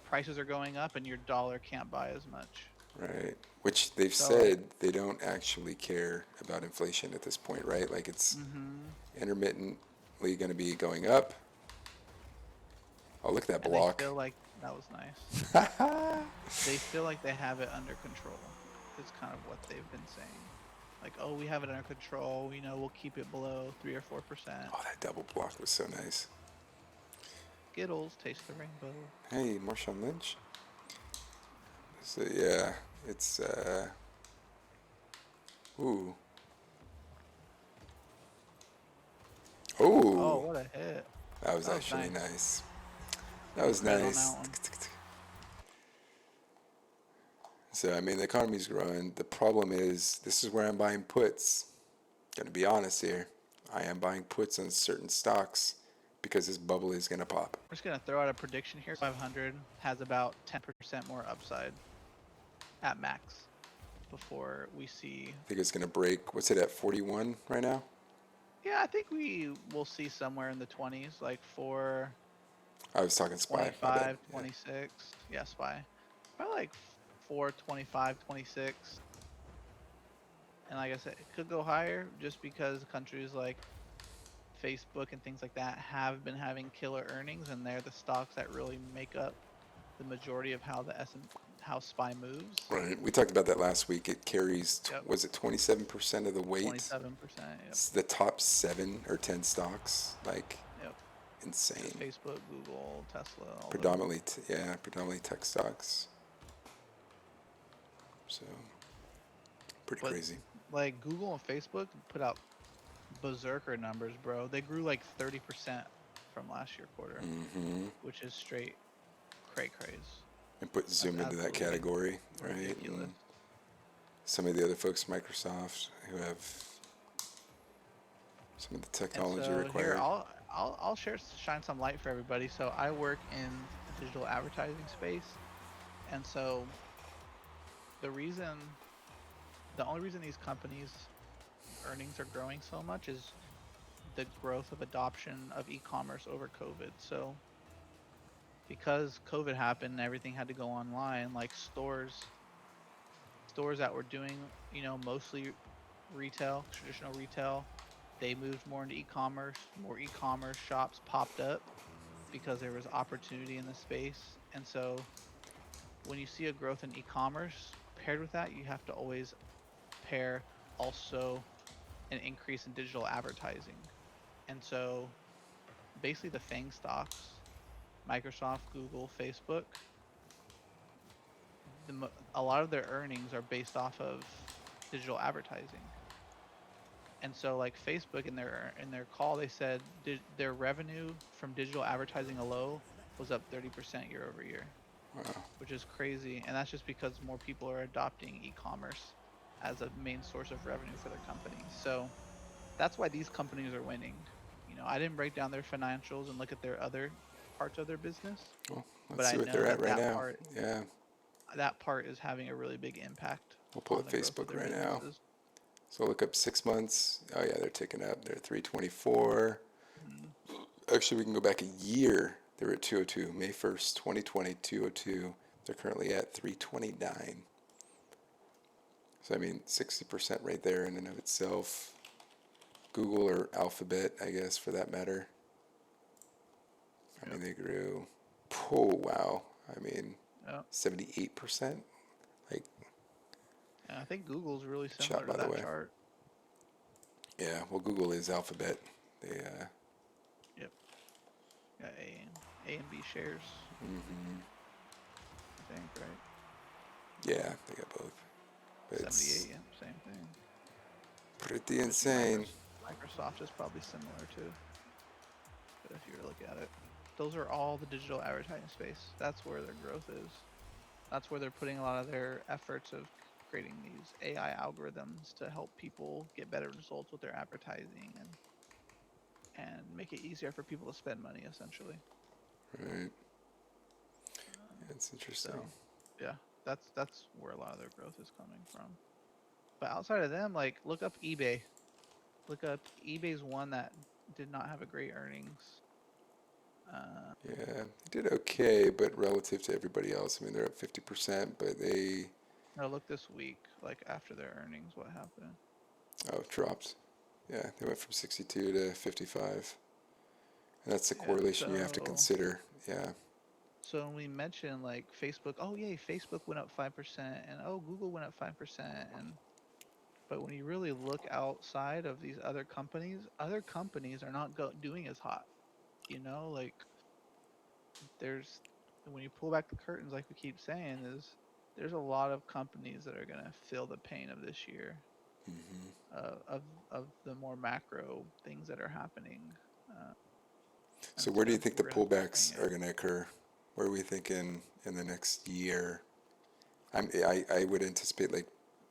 prices are going up and your dollar can't buy as much. Right. Which they've So like, said they don't actually care about inflation at this point, right? Like it's mm-hmm. intermittently going to be going up. Oh, look at that And they block. feel like that was nice. Oh, They feel like they have it under control. Is kind of what they've been saying. Like, oh, we have it under control. You know, we'll keep it below 3 or 4%. that double block was so nice. Skittles, taste the rainbow. Hey, Marshawn Lynch. So yeah, it's ooh. Oh, Oh, what a hit! that was That was actually nice. nice. That Give him was credit on nice. that one. So I mean, the economy's growing. The problem is, this is where I'm buying puts. Gonna be honest here. I am buying puts on certain stocks because this bubble is gonna pop. We're just gonna throw out a prediction here. 500 has about 10% more upside at max before we see. I think it's gonna break. What's it at? 41 right now. Yeah, I think we will see somewhere in the 20s, like for I was talking SPY. My bad. 25, Yeah. 26. Yeah, SPY. Probably like 4, 25, 26. And like I said, it could go higher just because countries like Facebook and things like that have been having killer earnings, and they're the stocks that really make up the majority of how the how SPY moves. Right. We talked about that last week. It carries. Yep, Was it 27% of the weight? 27%. Yep, It's the top 7 or 10 stocks. Like yep. Because insane. Facebook, Google, Tesla, all them. Predominantly, yeah, predominantly tech stocks. So pretty But crazy. like Google and Facebook put out berserker numbers, bro. They grew like 30% from last year quarter, Mm-hmm. which is straight cray craze. And put That's Zoom into that absolutely category, right? ridiculous. And some of the other folks, Microsoft, who have some of the And technology so here required. I'll shine some light for everybody. So I work in the digital advertising space, and so the reason the only reason these companies earnings are growing so much is the growth of adoption of e-commerce over COVID. So because COVID happened and everything had to go online, like stores that were doing, mostly retail, traditional retail, they moved more into e-commerce. More e-commerce shops popped up because there was opportunity in the space. And so when you see a growth in e-commerce, paired with that, you have to always pair also an increase in digital advertising. And so basically the FANG stocks, Microsoft, Google, Facebook, a lot of their earnings are based off of digital advertising. And so like Facebook in their call they said their revenue from digital advertising alone was up 30% year over year, Wow. which is crazy. And that's just because more people are adopting e-commerce as a main source of revenue for their companies. So that's why these companies are winning. I didn't break down their financials and look at their other parts of their business, Well, but let's I see what know they're at that right that now. part Yeah, that part is having a really big impact we'll pull on up the growth of Facebook their right now. businesses. So look up 6 months. Oh yeah, they're ticking up. They're 324. Mhm. Actually, we can go back a year. They were at 202. May 1st, 2020, 202. They're currently at 329. So I mean, 60% right there in and of itself. Google or Alphabet, I guess, for that matter. I Yep. mean, they grew. Oh wow. I mean, Yep. 78%. Like, And I think Google's really good shot, similar to by the that way. chart. Yeah, well, Google is Alphabet. They, Yep. Got A and B shares, hmm I think, right? yeah, they got both. But it's 78, yeah, same thing. pretty But I think insane. Microsoft is probably similar too. But if you were to look at it, those are all the digital advertising space. That's where their growth is. That's where they're putting a lot of their efforts of creating these AI algorithms to help people get better results with their advertising and make it easier for people to spend money essentially. Right. Um, It's interesting. so yeah, that's where a lot of their growth is coming from. But outside of them, like look up eBay. Look up eBay's one that did not have a great earnings. Uh, Yeah, they did okay, but relative to everybody else, I mean, they're up 50%, but they No, look this week, like after their earnings, what happened? Oh, it dropped. Yeah, they went from 62 to 55. And that's the Yeah, correlation you have to consider. Yeah. so when we mentioned like Facebook, oh yay, Facebook went up 5%, and oh Google went up 5%, and but when you really look outside of these other companies are not doing as hot. You know, like there's when you pull back the curtains, like we keep saying, is there's a lot of companies that are gonna feel the pain of this year, Hmm. of the more macro things that are happening, uh, So and where do you think the we're gonna start seeing pullbacks it. are going to occur? Where are we thinking in the next year? I would anticipate like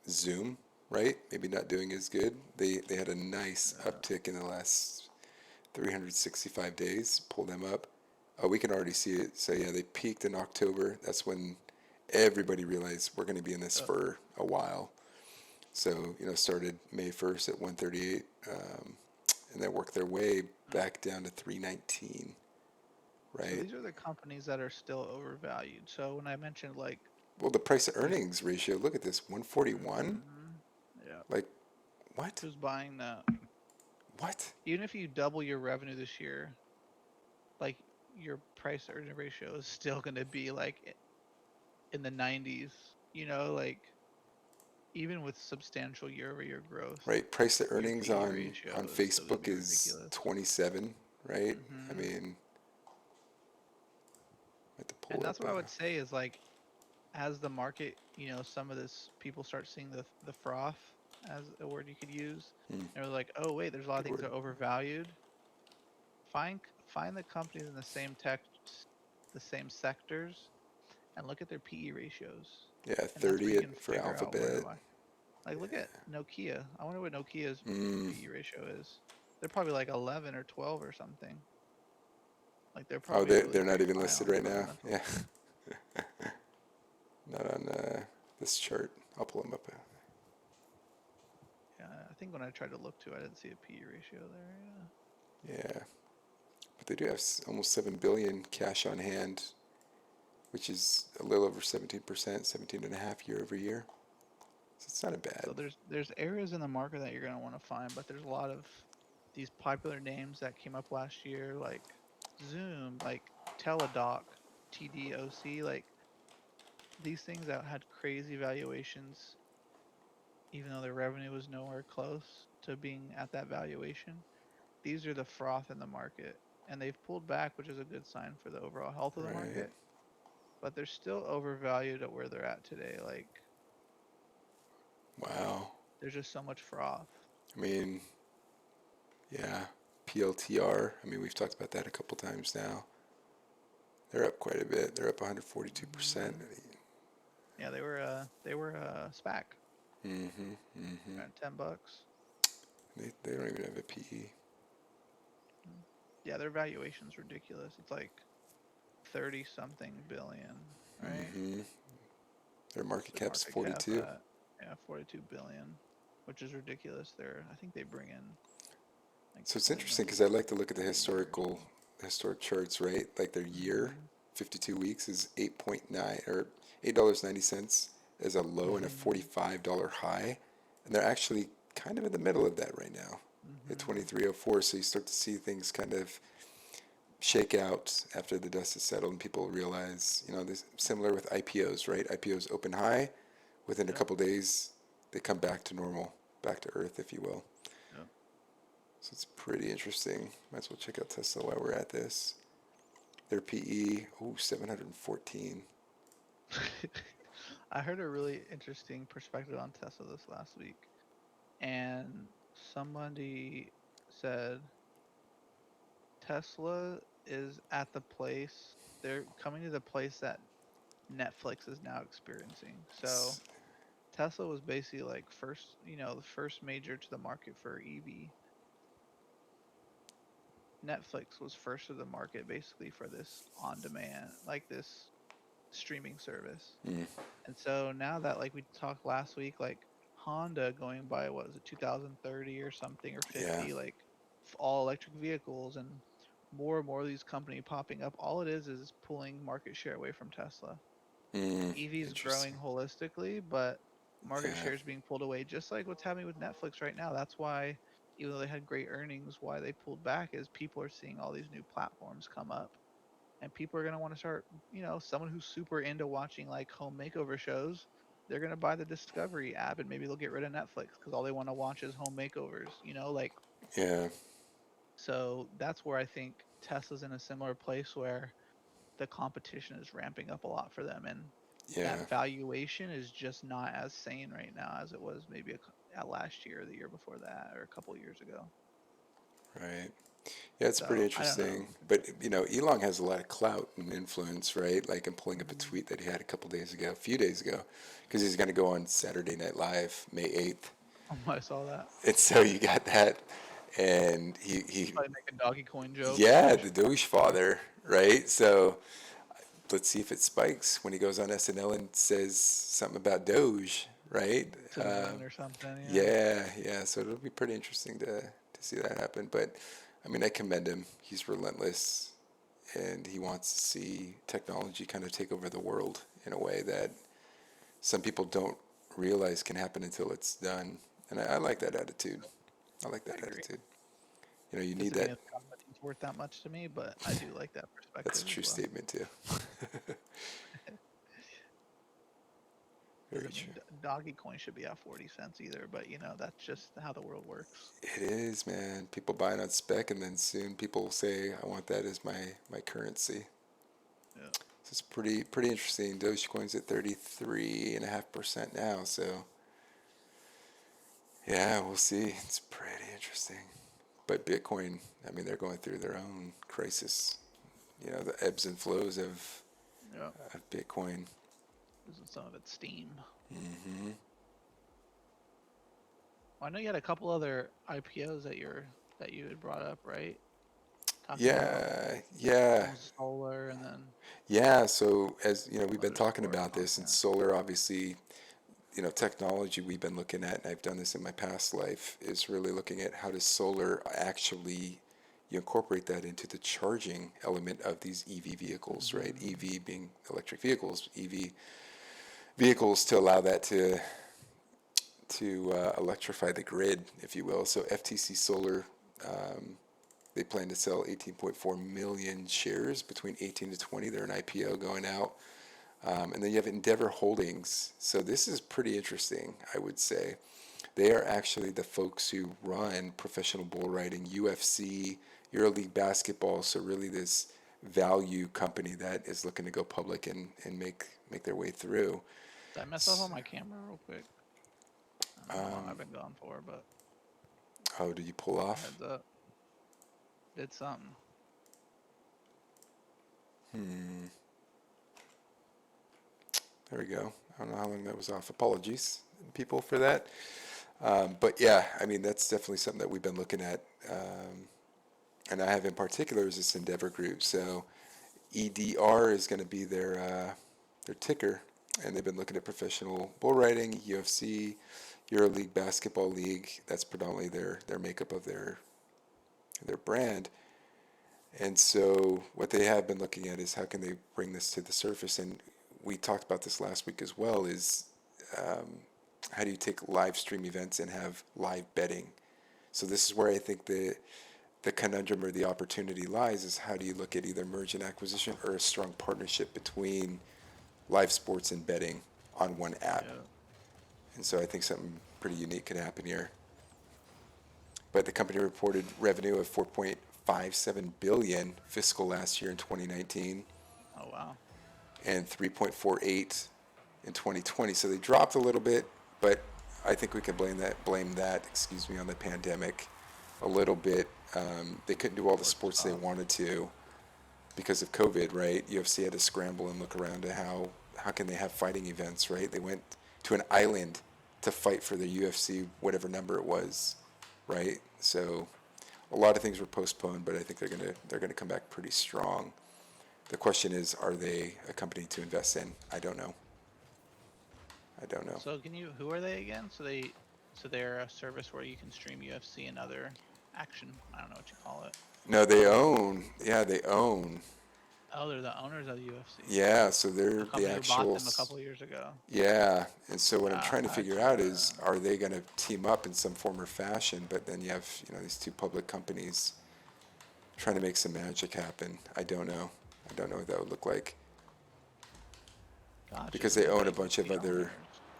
Zoom, right? Maybe not doing as good. They had a nice Uh, uptick in the last 365 days. Pull them up. Oh, we can already see it. So yeah, they peaked in October. That's when everybody realized we're going to be in this uh, for a while. So started May 1st at 138, and then worked their way uh, back down to 319. so Right. these are the companies that are still overvalued. So when I mentioned like Well, the price to these, earnings ratio. Look at this, 141. yeah, Like what? who's buying that? What? Even if you double your revenue this year, like your price to earning ratio is still going to be like in the 90s. You know, like even with substantial year-over-year growth, Right. Price to your earnings PE on ratio is still going to Facebook be is ridiculous. 27. Right. I hmm mean, I have to pull And it that's up. what I would say is like as the market, some of this people start seeing the froth as a word you could use. Hmm, And they're like, oh wait, there's a lot of good things word. that are overvalued. Find the companies in the same sectors, and look at their PE ratios. Yeah, And that's where 30 you can for figure out where to Alphabet. buy. Like look at Nokia. I wonder what Nokia's Mm. PE ratio is. They're probably like 11 or 12 or something. Like they're Oh, probably a really they're not great even buy listed on right now. fundamentals. Yeah, not on this chart. I'll pull them up. Yeah, I think when I tried to look too, I didn't see a PE ratio there. Yeah. Yeah, but they do have almost 7 billion cash on hand, which is a little over 17%, 17.5 year over year. So it's not a bad. So there's areas in the market that you're gonna want to find, but there's a lot of these popular names that came up last year, like Zoom, like Teladoc, TDOC, like these things that had crazy valuations, even though their revenue was nowhere close to being at that valuation. These are the froth in the market, and they've pulled back, which is a good sign for the overall health of the Right. market. But they're still overvalued at where they're at today. Like Wow. there's just so much froth. I mean, yeah. PLTR. I mean, we've talked about that a couple times now. They're up quite a bit. They're up 142%. hmm Yeah, they were a SPAC Mm-hmm. Mm-hmm. at $10. They don't even have a PE. Mm. Yeah, their valuation's ridiculous. It's like 30 something billion, right? Mm-hmm. Their What's market their cap's market cap 42. at? Yeah, 42 billion, which is ridiculous. I think they bring in like So it's 20 interesting because million I like to look at the a year or something. historic charts, right? Like their year, hmm 52 weeks is 8.9 or $8.90 as a low and a hmm $45 high, and they're actually kind of in the middle of that right now at hmm 2304. So you start to see things kind of shake out after the dust has settled and people realize, this similar with IPOs, right? IPOs open high, within a Yep. couple days they come back to normal, back to earth, if you will. Yep. So it's pretty interesting. Might as well check out Tesla while we're at this. Their PE, 714. I heard a really interesting perspective on Tesla this last week, and somebody said Tesla is at the place, they're coming to the place that Netflix is now experiencing. So Tesla was basically like the first major to the market for EV. Netflix was first to the market basically for this on demand, like this streaming service. Mm, And so now that like we talked last week, like Honda going by what was it 2030 or something or yeah, 50, like all electric vehicles and more of these companies popping up. All it is pulling market share away from Tesla. EV's Interesting. growing holistically, but market Yeah. share is being pulled away, just like what's happening with Netflix right now. That's why, even though they had great earnings, why they pulled back is people are seeing all these new platforms come up, and people are gonna want to start. Someone who's super into watching like home makeover shows, they're gonna buy the Discovery app, and maybe they'll get rid of Netflix because all they want to watch is home makeovers. Like Yeah. so that's where I think Tesla's in a similar place where the competition is ramping up a lot for them, and that Yeah. valuation is just not as sane right now as it was maybe last year or the year before that or a couple of years ago. Right. Yeah, it's pretty So I don't know. interesting. But Elon has a lot of clout and influence, right? Like I'm pulling up a Mhm. tweet that he had a few days ago, because he's going to go on Saturday Night Live May 8th. I saw that. And so you got that, and he Probably make a doggy coin joke or yeah, douche. the douche father, right? So let's see if it spikes when he goes on SNL and says something about Doge, right? To the moon or something. Yeah. Yeah, yeah. So it'll be pretty interesting to see that happen. But I mean, I commend him. He's relentless, and he wants to see technology kind of take over the world in a way that some people don't realize can happen until it's done. And I like that attitude. I like I that agree. attitude. You need Doesn't mean that. it's company's worth that much to me, but I do like that That's a perspective as true well. statement too. Very Doesn't mean true. doggy coin should be at 40 cents either, but that's just how the world works. It is, man. People buy it on spec, and then soon people will say, "I want that as my currency." Yeah. So it's pretty interesting. Dogecoin's at 33.5% now. So yeah, we'll see. It's pretty interesting. But Bitcoin, I mean, they're going through their own crisis. The ebbs and flows Yeah. of Bitcoin. Losing some of its steam. Hmm. Well, I know you had a couple other IPOs that you had brought up, right? Talking about Yeah, yeah, some solar and then yeah. So as we've been other talking sports about this, and content. solar, obviously, technology we've been looking at, and I've done this in my past life, is really looking at how does solar actually you incorporate that into the charging element of these EV vehicles, right? Hmm. EV being electric vehicles, EV vehicles to allow that to electrify the grid, if you will. So FTC Solar, um, they plan to sell 18.4 million shares between 18 to 20. They're an IPO going out. And then you have Endeavor Holdings. So this is pretty interesting, I would say. They are actually the folks who run professional bull riding, UFC, EuroLeague basketball. So really this value company that is looking to go public and make their way through. Did I mess up on my camera real quick? I don't know how long I've been gone for, but Oh, did you pull off? heads up. Did something. Hmm. There we go. I don't know how long that was off. Apologies, people, for that. But yeah, I mean, that's definitely something that we've been looking at. And I have in particular is this Endeavor Group. So EDR is going to be their ticker, and they've been looking at professional bull riding, UFC, EuroLeague basketball league. That's predominantly their makeup of their brand. And so what they have been looking at is how can they bring this to the surface. And we talked about this last week as well. Is how do you take live stream events and have live betting? So this is where I think the conundrum or the opportunity lies is how do you look at either merge and acquisition or a strong partnership between live sports and betting on one app. Yeah. And so I think something pretty unique could happen here. But the company reported revenue of 4.57 billion fiscal last year in 2019 Oh wow. and 3.48 in 2020. So they dropped a little bit, but I think we can blame that, excuse me, on the pandemic a little bit. They couldn't do all the Sports sports they stopped. wanted to because of COVID, right? UFC had to scramble and look around to how can they have fighting events, right? They went to an island to fight for the UFC whatever number it was, right? So a lot of things were postponed, but I think they're gonna come back pretty strong. The question is, are they a company to invest in? I don't know. I don't know. So can you? Who are they again? So they're a service where you can stream UFC and other action. I don't know what you call it. No, they own. Yeah, they own. Oh, they're the owners of the UFC. Yeah, so they're The the company who bought actual. them a couple years ago. Yeah, and so what I'm trying to figure out is, Gotcha. are they going to team up in some form or fashion? But then you have, these two public companies trying to make some magic happen. I don't know. I don't know what that would look like Gotcha. because So they they're own a like bunch of the other. owners.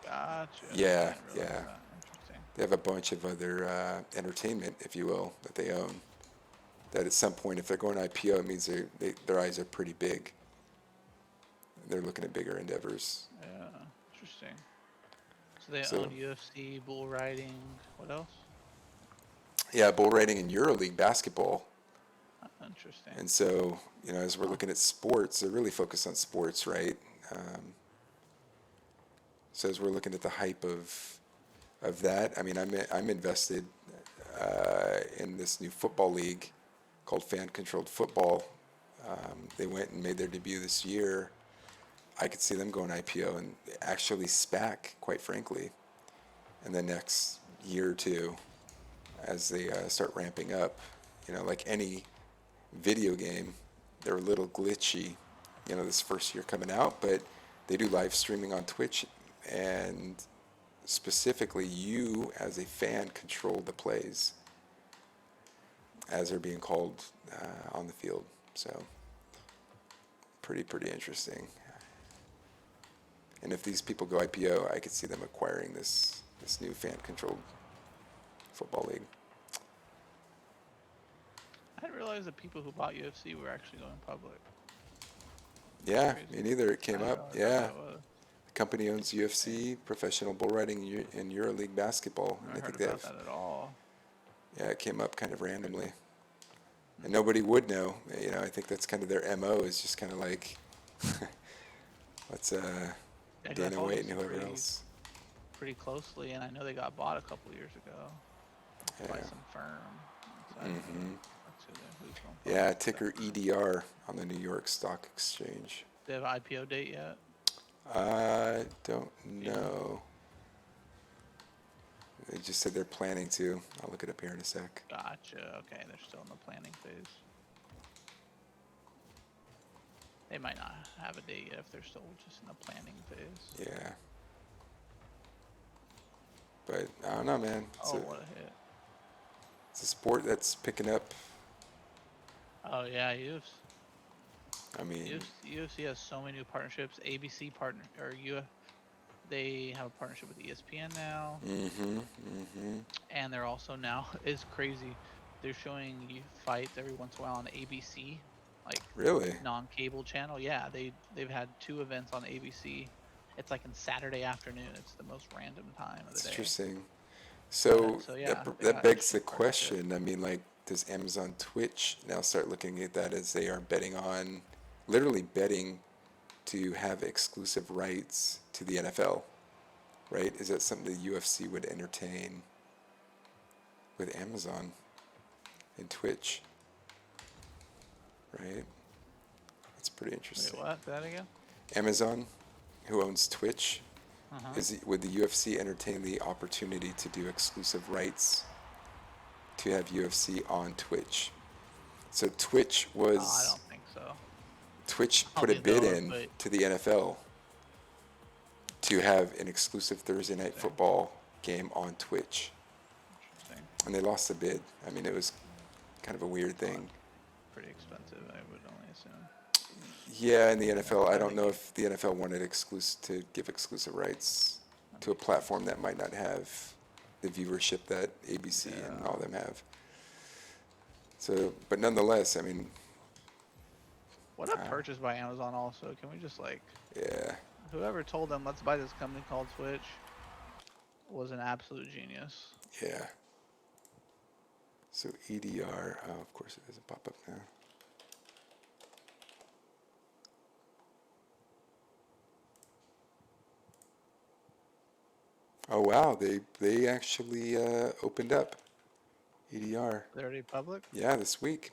Gotcha. I Yeah, didn't realize yeah. that. Interesting. They have a bunch of other entertainment, if you will, that they own. That at some point, if they're going IPO, it means their eyes are pretty big. They're looking at bigger endeavors. Yeah. Interesting. So they So own UFC, bull riding. What else? yeah, bull riding in EuroLeague basketball. Interesting. And so, as we're Huh. looking at sports, they're really focused on sports, right? Um, so as we're looking at the hype of that, I mean, I'm invested in this new football league called Fan Controlled Football. They went and made their debut this year. I could see them going IPO and actually SPAC, quite frankly, in the next year or two as they start ramping up. Like any video game, they're a little glitchy, this first year coming out, but they do live streaming on Twitch, and specifically you as a fan control the plays as they're being called on the field. So pretty interesting. And if these people go IPO, I could see them acquiring this new fan controlled football league. I didn't realize the people who bought UFC were actually going public. Yeah, me Crazy. neither. It I came didn't up. realize what Yeah, that was. the company owns Interesting. UFC, professional bull riding, and EuroLeague basketball, and Never I heard think they about have. that at all. Yeah, it came up kind of randomly, Hmm. and nobody would know. I think that's kind of their MO, is just kind of like, let's Yeah, 'cause I Dana follow White and UFC whoever else. pretty closely, and I know they got bought a couple years ago by Yeah. some firm. So I didn't know Hmm. who's going Yeah, public. ticker EDR on the New York Stock Exchange. Do they have an IPO date yet? I don't Do you know? know. They just said they're planning to. I'll look it up here in a sec. Gotcha. Okay, they're still in the planning phase. They might not have a date yet if they're still just in the planning phase. Yeah. But I don't know, man. Oh, what a hit. It's a sport that's picking up. Oh yeah, UFC. I mean, UFC has so many new partnerships. ABC partner or they have a partnership with ESPN now, and they're also now it's crazy. They're showing you fights every once in a while on ABC, like really? non-cable channel. Yeah, they've had two events on ABC. It's like on Saturday afternoon. It's the most random time of the That's day. interesting. But So so that yeah, they that got begs the interesting partnerships. question. I mean, like, does Amazon Twitch now start looking at that as they are betting on, literally betting to have exclusive rights to the NFL, right? Is that something the UFC would entertain with Amazon and Twitch, right? That's pretty Wait, interesting. what? Say that again? Amazon, who owns Twitch, Uh-huh. would the UFC entertain the opportunity to do exclusive rights to have UFC on Twitch? So Oh, I don't think so. Twitch I don't put a think they'll bid ever in put. to the NFL to have an exclusive Thursday night Interesting. football game on Twitch, Interesting. and they lost the bid. I mean, it was kind of a weird Well, thing. that's pretty expensive, I would only assume. Yeah, in the Yeah, NFL, I I don't think know you. if the NFL wanted to give exclusive rights That to a makes sense. platform that might not have the viewership that ABC and all Yeah. them have. So, but nonetheless, I mean, What a uh, purchase by Amazon also. Can we just like yeah, whoever told them let's buy this company called Twitch was an absolute genius. yeah. So EDR, oh, of course it doesn't pop up now. Oh wow, they actually opened up EDR. They're already public? Yeah, this week.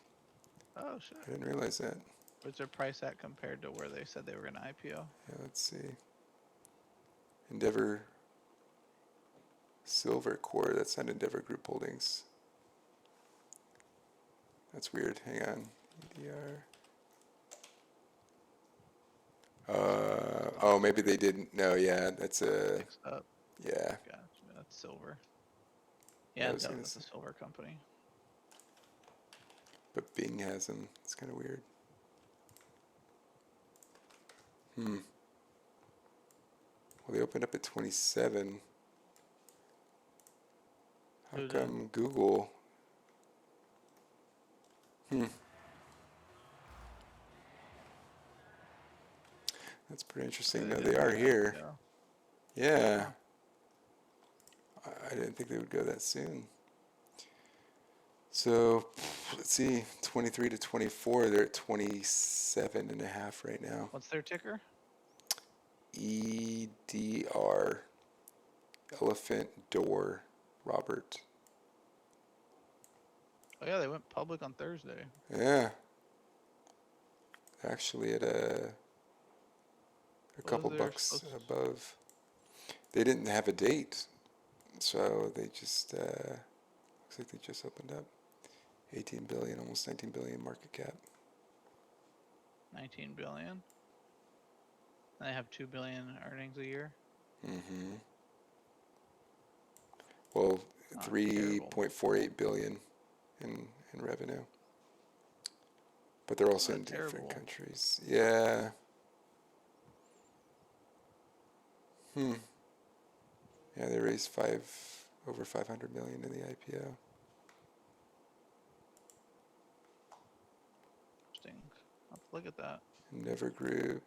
Oh shit. I didn't realize that. Where's their price at compared to where they said they were gonna IPO? Yeah, let's see. Endeavor Silver Core. That's not Endeavor Group Holdings. That's weird. Hang on. EDR. Oh, maybe they didn't. No, yeah, that's a, Mixed up. yeah. Gotcha. That's silver. I Yeah, was gonna that's say, a silver company. but Bing has them. It's kind of weird. Hmm. Well, they opened up at 27. How Who did? come Google? Hmm. That's pretty Yeah, interesting. they No, did they do are an here. IPO. Yeah. Huh. I didn't think they would go that soon. So let's see, 23 to 24. They're at 27 and a half right now. What's their ticker? EDR. Elephant Door. Robert. Oh yeah, they went public on Thursday. Yeah. Actually, at a What was couple their bucks supposed? above. They didn't have a date, so they just looks like they just opened up. 18 billion, almost 19 billion market cap. 19 billion. And they have 2 billion earnings a year. Mm-hmm. Well, Not a terrible multiple. 3.48 billion in revenue. But they're also Not a in different terrible. countries. Yeah. Hmm. Yeah, they raised over 500 million in the IPO. Interesting. Let's look at that. Never Group.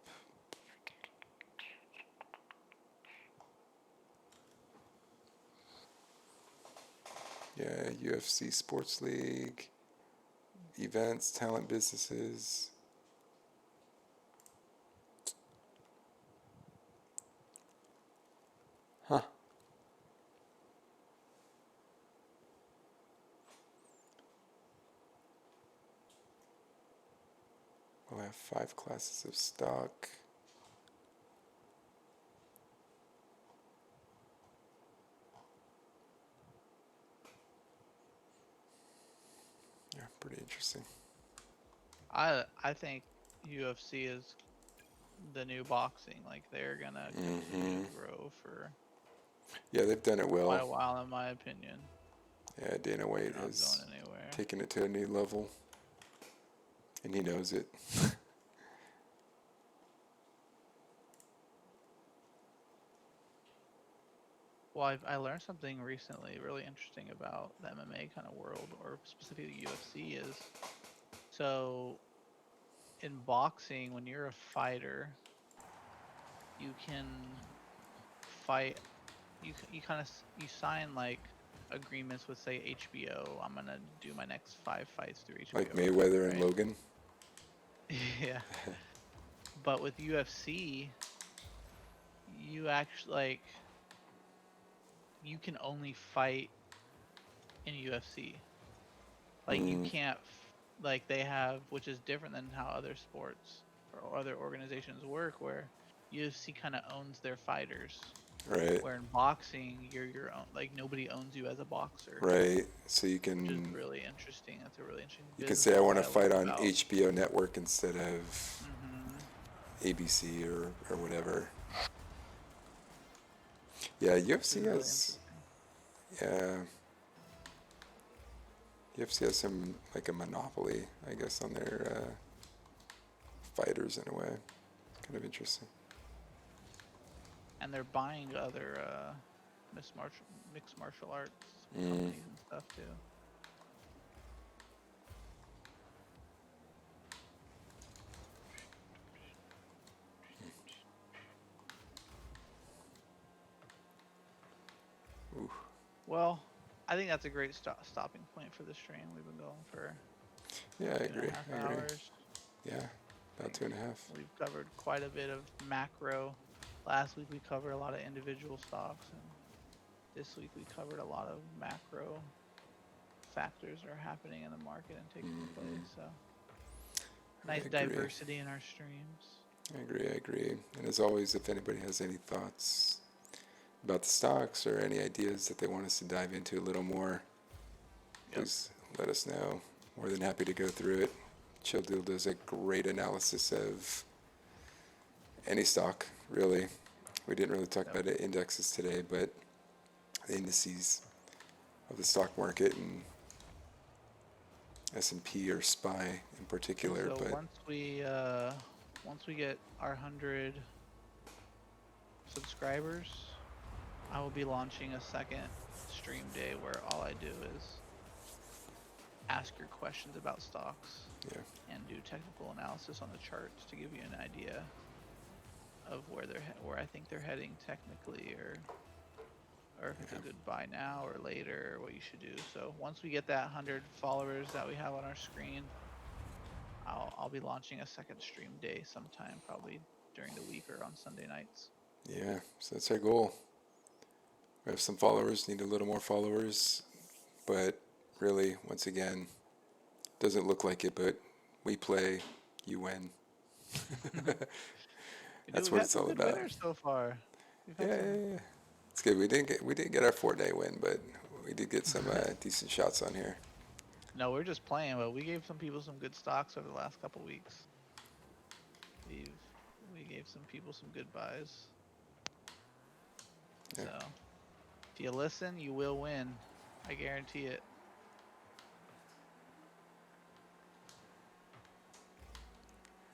Yeah, UFC Sports League, events, talent businesses. Huh. We'll have 5 classes of stock. Yeah, pretty interesting. I think UFC is the new boxing. Like they're gonna continue Mm-hmm. to grow for Yeah, they've done it quite well. a while, in my opinion. Yeah, Dana They're White not going has anywhere. taken it to a new level, and he knows it. Well, I learned something recently really interesting about the MMA kind of world, or specifically UFC, is so in boxing, when you're a fighter, you can fight. You kind of you sign like agreements with say HBO. I'm gonna do my next 5 fights through Like HBO or whatever, Mayweather and right? Logan. Yeah. But with UFC, you actually like you can only fight in UFC. Like you Mm, can't like they have, which is different than how other sports or other organizations work, where UFC kind of owns their fighters. right, Where in boxing, you're your own. Like nobody owns you as a boxer, right. So which is really interesting. That's a really interesting you can business say I model want that to I fight learned on about. HBO Network instead of Hmm. ABC or whatever. Yeah, Which UFC is really has interesting. yeah, UFC has some like a monopoly, I guess, on their fighters in a way. It's kind of interesting. And they're buying other mixed martial arts Mm, companies and stuff too. ooh. Well, I think that's a great stopping point for the stream. We've been going for Yeah, I two and a agree. half I agree. hours. Yeah, I about think 2.5. we've covered quite a bit of macro. Last week we covered a lot of individual stocks, and this week we covered a lot of macro factors that are happening in the market and taking Mm-hmm. place. So I nice agree. diversity in our streams. I agree. I agree. And as always, if anybody has any thoughts about the stocks or any ideas that they want us to dive into a little more, Yep. please let us know. More than happy to go through it. Chill Deal does a great analysis of any stock, really. We didn't really talk Yep. about the indexes today, but the indices of the stock market and S&P or SPY in particular. So But once we get our 100 subscribers, I will be launching a second stream day where all I do is ask your questions about stocks yeah, and do technical analysis on the charts to give you an idea of where I think they're heading technically, or if it's a yeah, good buy now or later, or what you should do. So once we get that 100 followers that we have on our screen, I'll be launching a second stream day sometime, probably during the week or on Sunday nights. yeah. So that's our goal. We have some followers, need a little more followers, but really, once again, doesn't look like it, but we play, you win. That's We've what had it's some all good about. winners so far. We've Yeah, had yeah, some. yeah. It's good. We didn't get our 4 day win, but we did get some decent shots on here. No, we're just playing, but we gave some people some good stocks over the last couple weeks. We've we gave some people some good buys. Yeah, So if you listen, you will win. I guarantee it.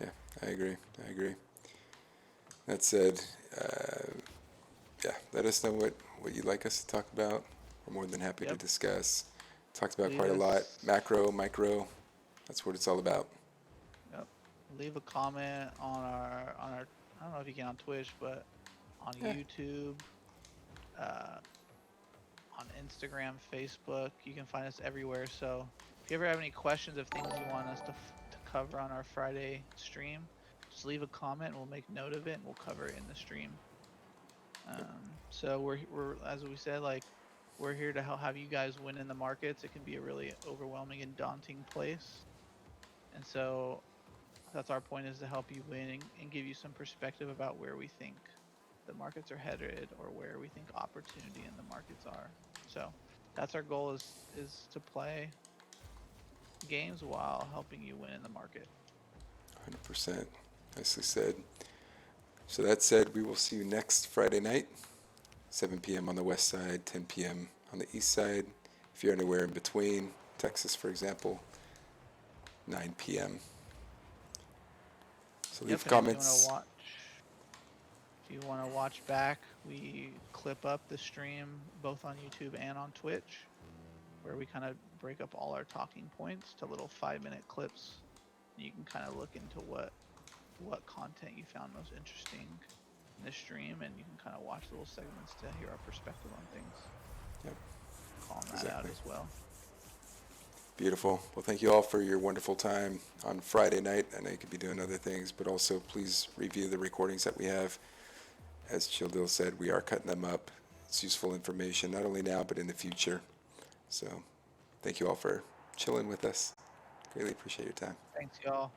yeah. I agree. I agree. That said, uh, yeah. Let us know what you'd like us to talk about. We're more than happy to Yep. discuss. Talked about Leave quite a lot. us. Macro, micro. That's what it's all about. Yep. Leave a comment on our. I don't know if you can on Twitch, but on Yeah, YouTube, uh, on Instagram, Facebook. You can find us everywhere. So if you ever have any questions of things you want us to cover on our Friday stream, just leave a comment. And we'll make note of it and we'll cover it in the stream. So we're as we said, like we're here to help have you guys win in the markets. It can be a really overwhelming and daunting place, and so that's our point, is to help you win and give you some perspective about where we think the markets are headed or where we think opportunity in the markets are. So that's our goal, is to play games while helping you win in the market. 100%. Nicely said. So that said, we will see you next Friday night, 7 p.m. on the west side, 10 p.m. on the east side. If you're anywhere in between, Texas, for example, 9 p.m. So Yep, leave and comments. if you want to watch back, we clip up the stream both on YouTube and on Twitch, where we kind of break up all our talking points to little 5-minute clips. And you can kind of look into what content you found most interesting in the stream, and you can kind of watch little segments to hear our perspective on things. Yep, Calling that out exactly. as well. Beautiful. Well, thank you all for your wonderful time on Friday night. I know you could be doing other things, but also please review the recordings that we have. As Childil said, we are cutting them up. It's useful information, not only now, but in the future. So thank you all for chilling with us. Greatly appreciate your time. Thanks, y'all.